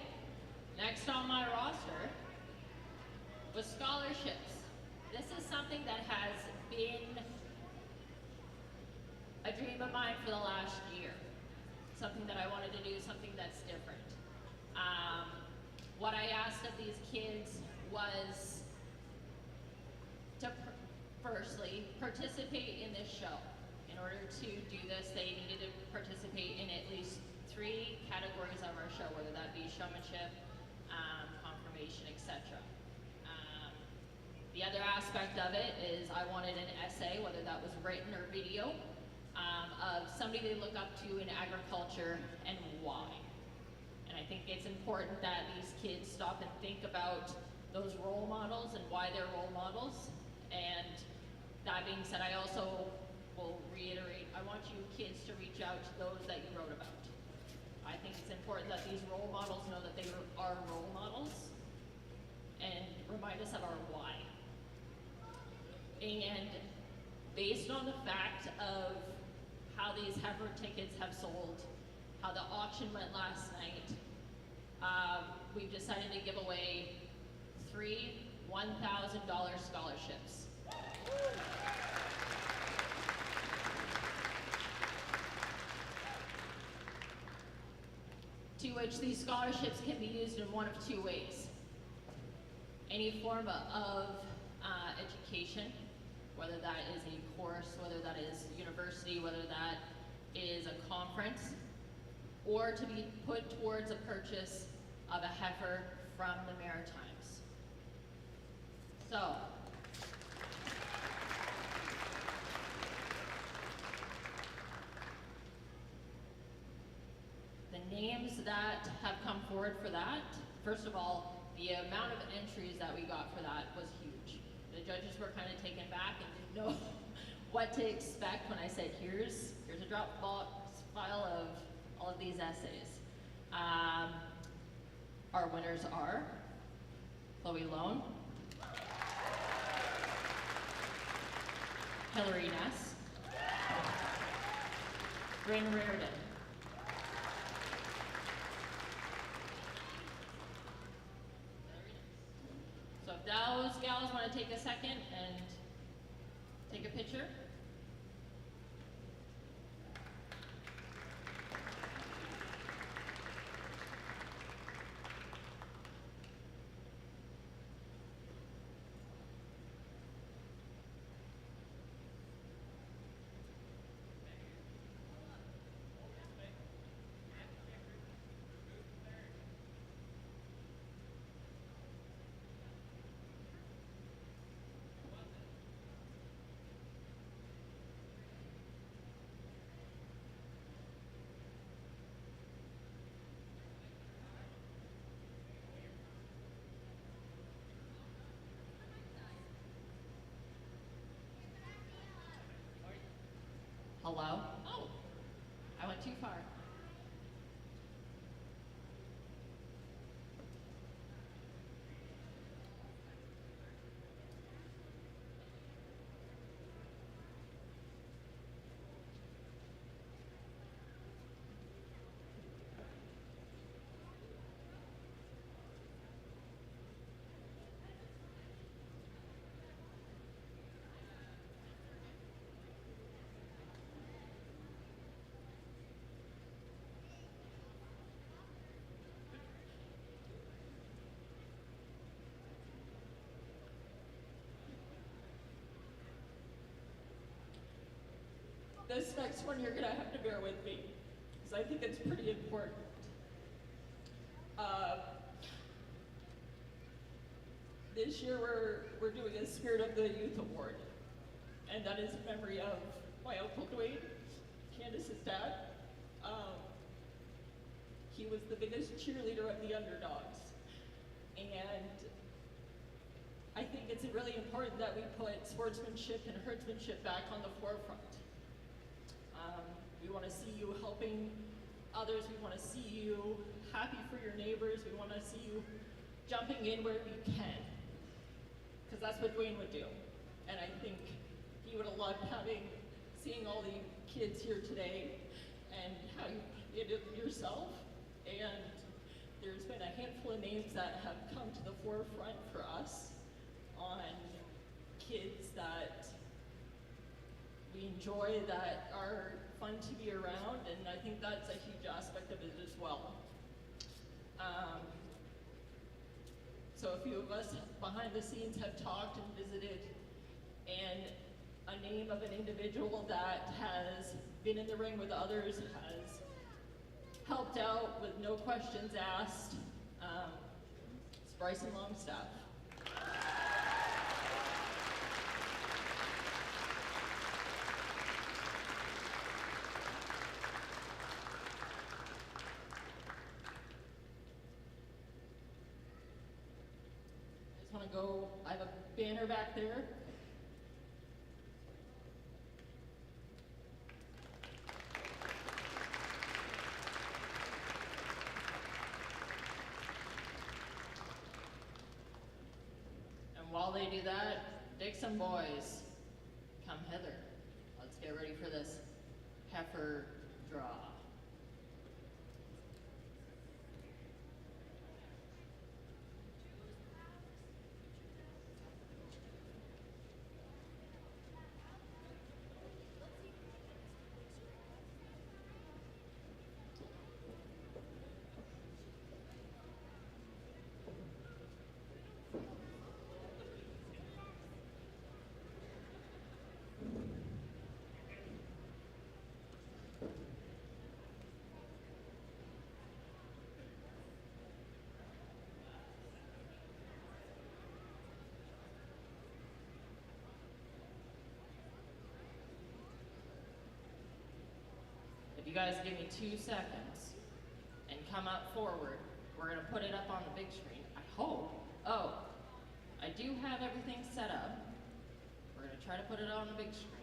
D: next on my roster was scholarships. This is something that has been a dream of mine for the last year. Something that I wanted to do, something that's different. What I asked of these kids was to firstly participate in this show. In order to do this, they needed to participate in at least 3 categories of our show, whether that be showmanship, confirmation, etc. The other aspect of it is I wanted an essay, whether that was written or video, of somebody they look up to in agriculture and why. And I think it's important that these kids stop and think about those role models and why they're role models. And that being said, I also will reiterate, I want you kids to reach out to those that you wrote about. I think it's important that these role models know that they are role models and remind us of our why. And based on the fact of how these Heifer tickets have sold, how the auction went last night, we've decided to give away 3 $1,000 scholarships. To which these scholarships can be used in one of 2 ways. Any form of education, whether that is a course, whether that is university, whether that is a conference, or to be put towards a purchase of a heifer from the Maritimes. So, the names that have come forward for that, first of all, the amount of entries that we got for that was huge. The judges were kind of taken back and didn't know what to expect when I said, here's a Dropbox file of all of these essays. Our winners are Chloe Lone, Hillary Ness, Bryn Reardon, so if those gals want to take a second and take a picture. Hello? Oh, I went too far. This next one you're gonna have to bear with me, because I think it's pretty important. This year we're doing a Spirit of the Youth Award, and that is in memory of my Uncle Dwayne, Candace's dad. He was the biggest cheerleader of the underdogs, and I think it's really important that we put sportsmanship and herdsmanship back on the forefront. We want to see you helping others. We want to see you happy for your neighbors. We want to see you jumping in where you can, because that's what Dwayne would do. And I think he would have loved seeing all the kids here today and how you did it yourself. And
E: there's been a handful of names that have come to the forefront for us on kids that we enjoy, that are fun to be around, and I think that's a huge aspect of it as well. So a few of us behind the scenes have talked and visited, and a name of an individual that has been in the ring with others, has helped out with no questions asked. It's Bryson Longstaff. I have a banner back there. And while they do that, Dixon boys, come hither. Let's get ready for this heifer draw. If you guys give me 2 seconds and come up forward, we're gonna put it up on the big screen. I hope. Oh, I do have everything set up. We're gonna try to put it on the big screen.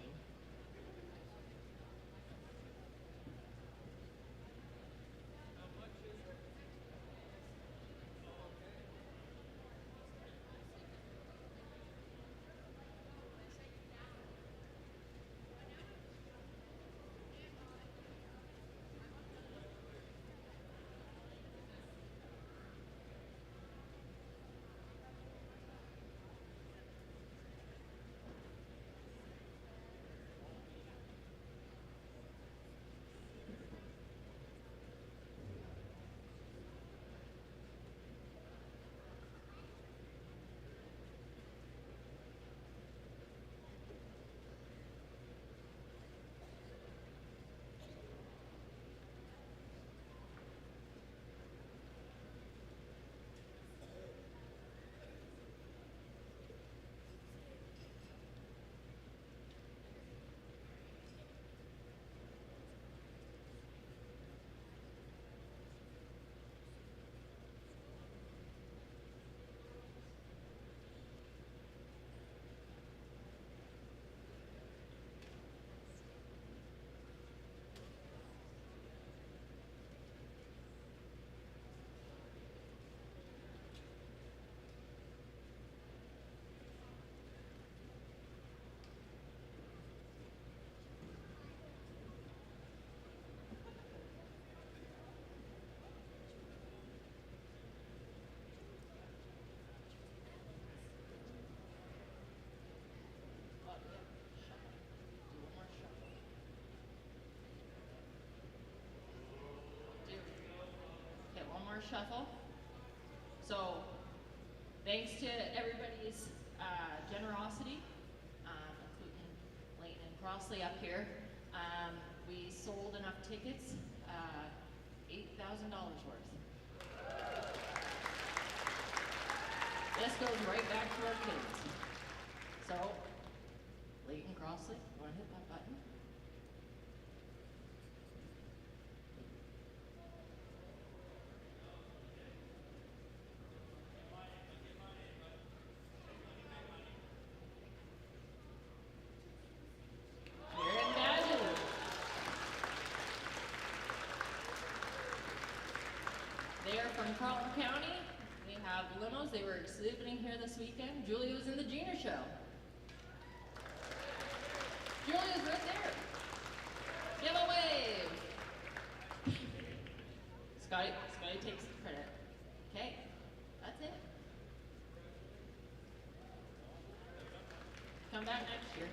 E: Shuffle. So, thanks to everybody's generosity, including Layton and Crossley up here, we sold enough tickets, $8,000 worth. This goes right back to our kids. So, Layton, Crossley, you want to hit that button? From Carleton County, we have limos. They were exhibiting here this weekend. Julia was in the junior show. Julia's right there. Give a wave. Scotty takes the credit.
D: Come back next year.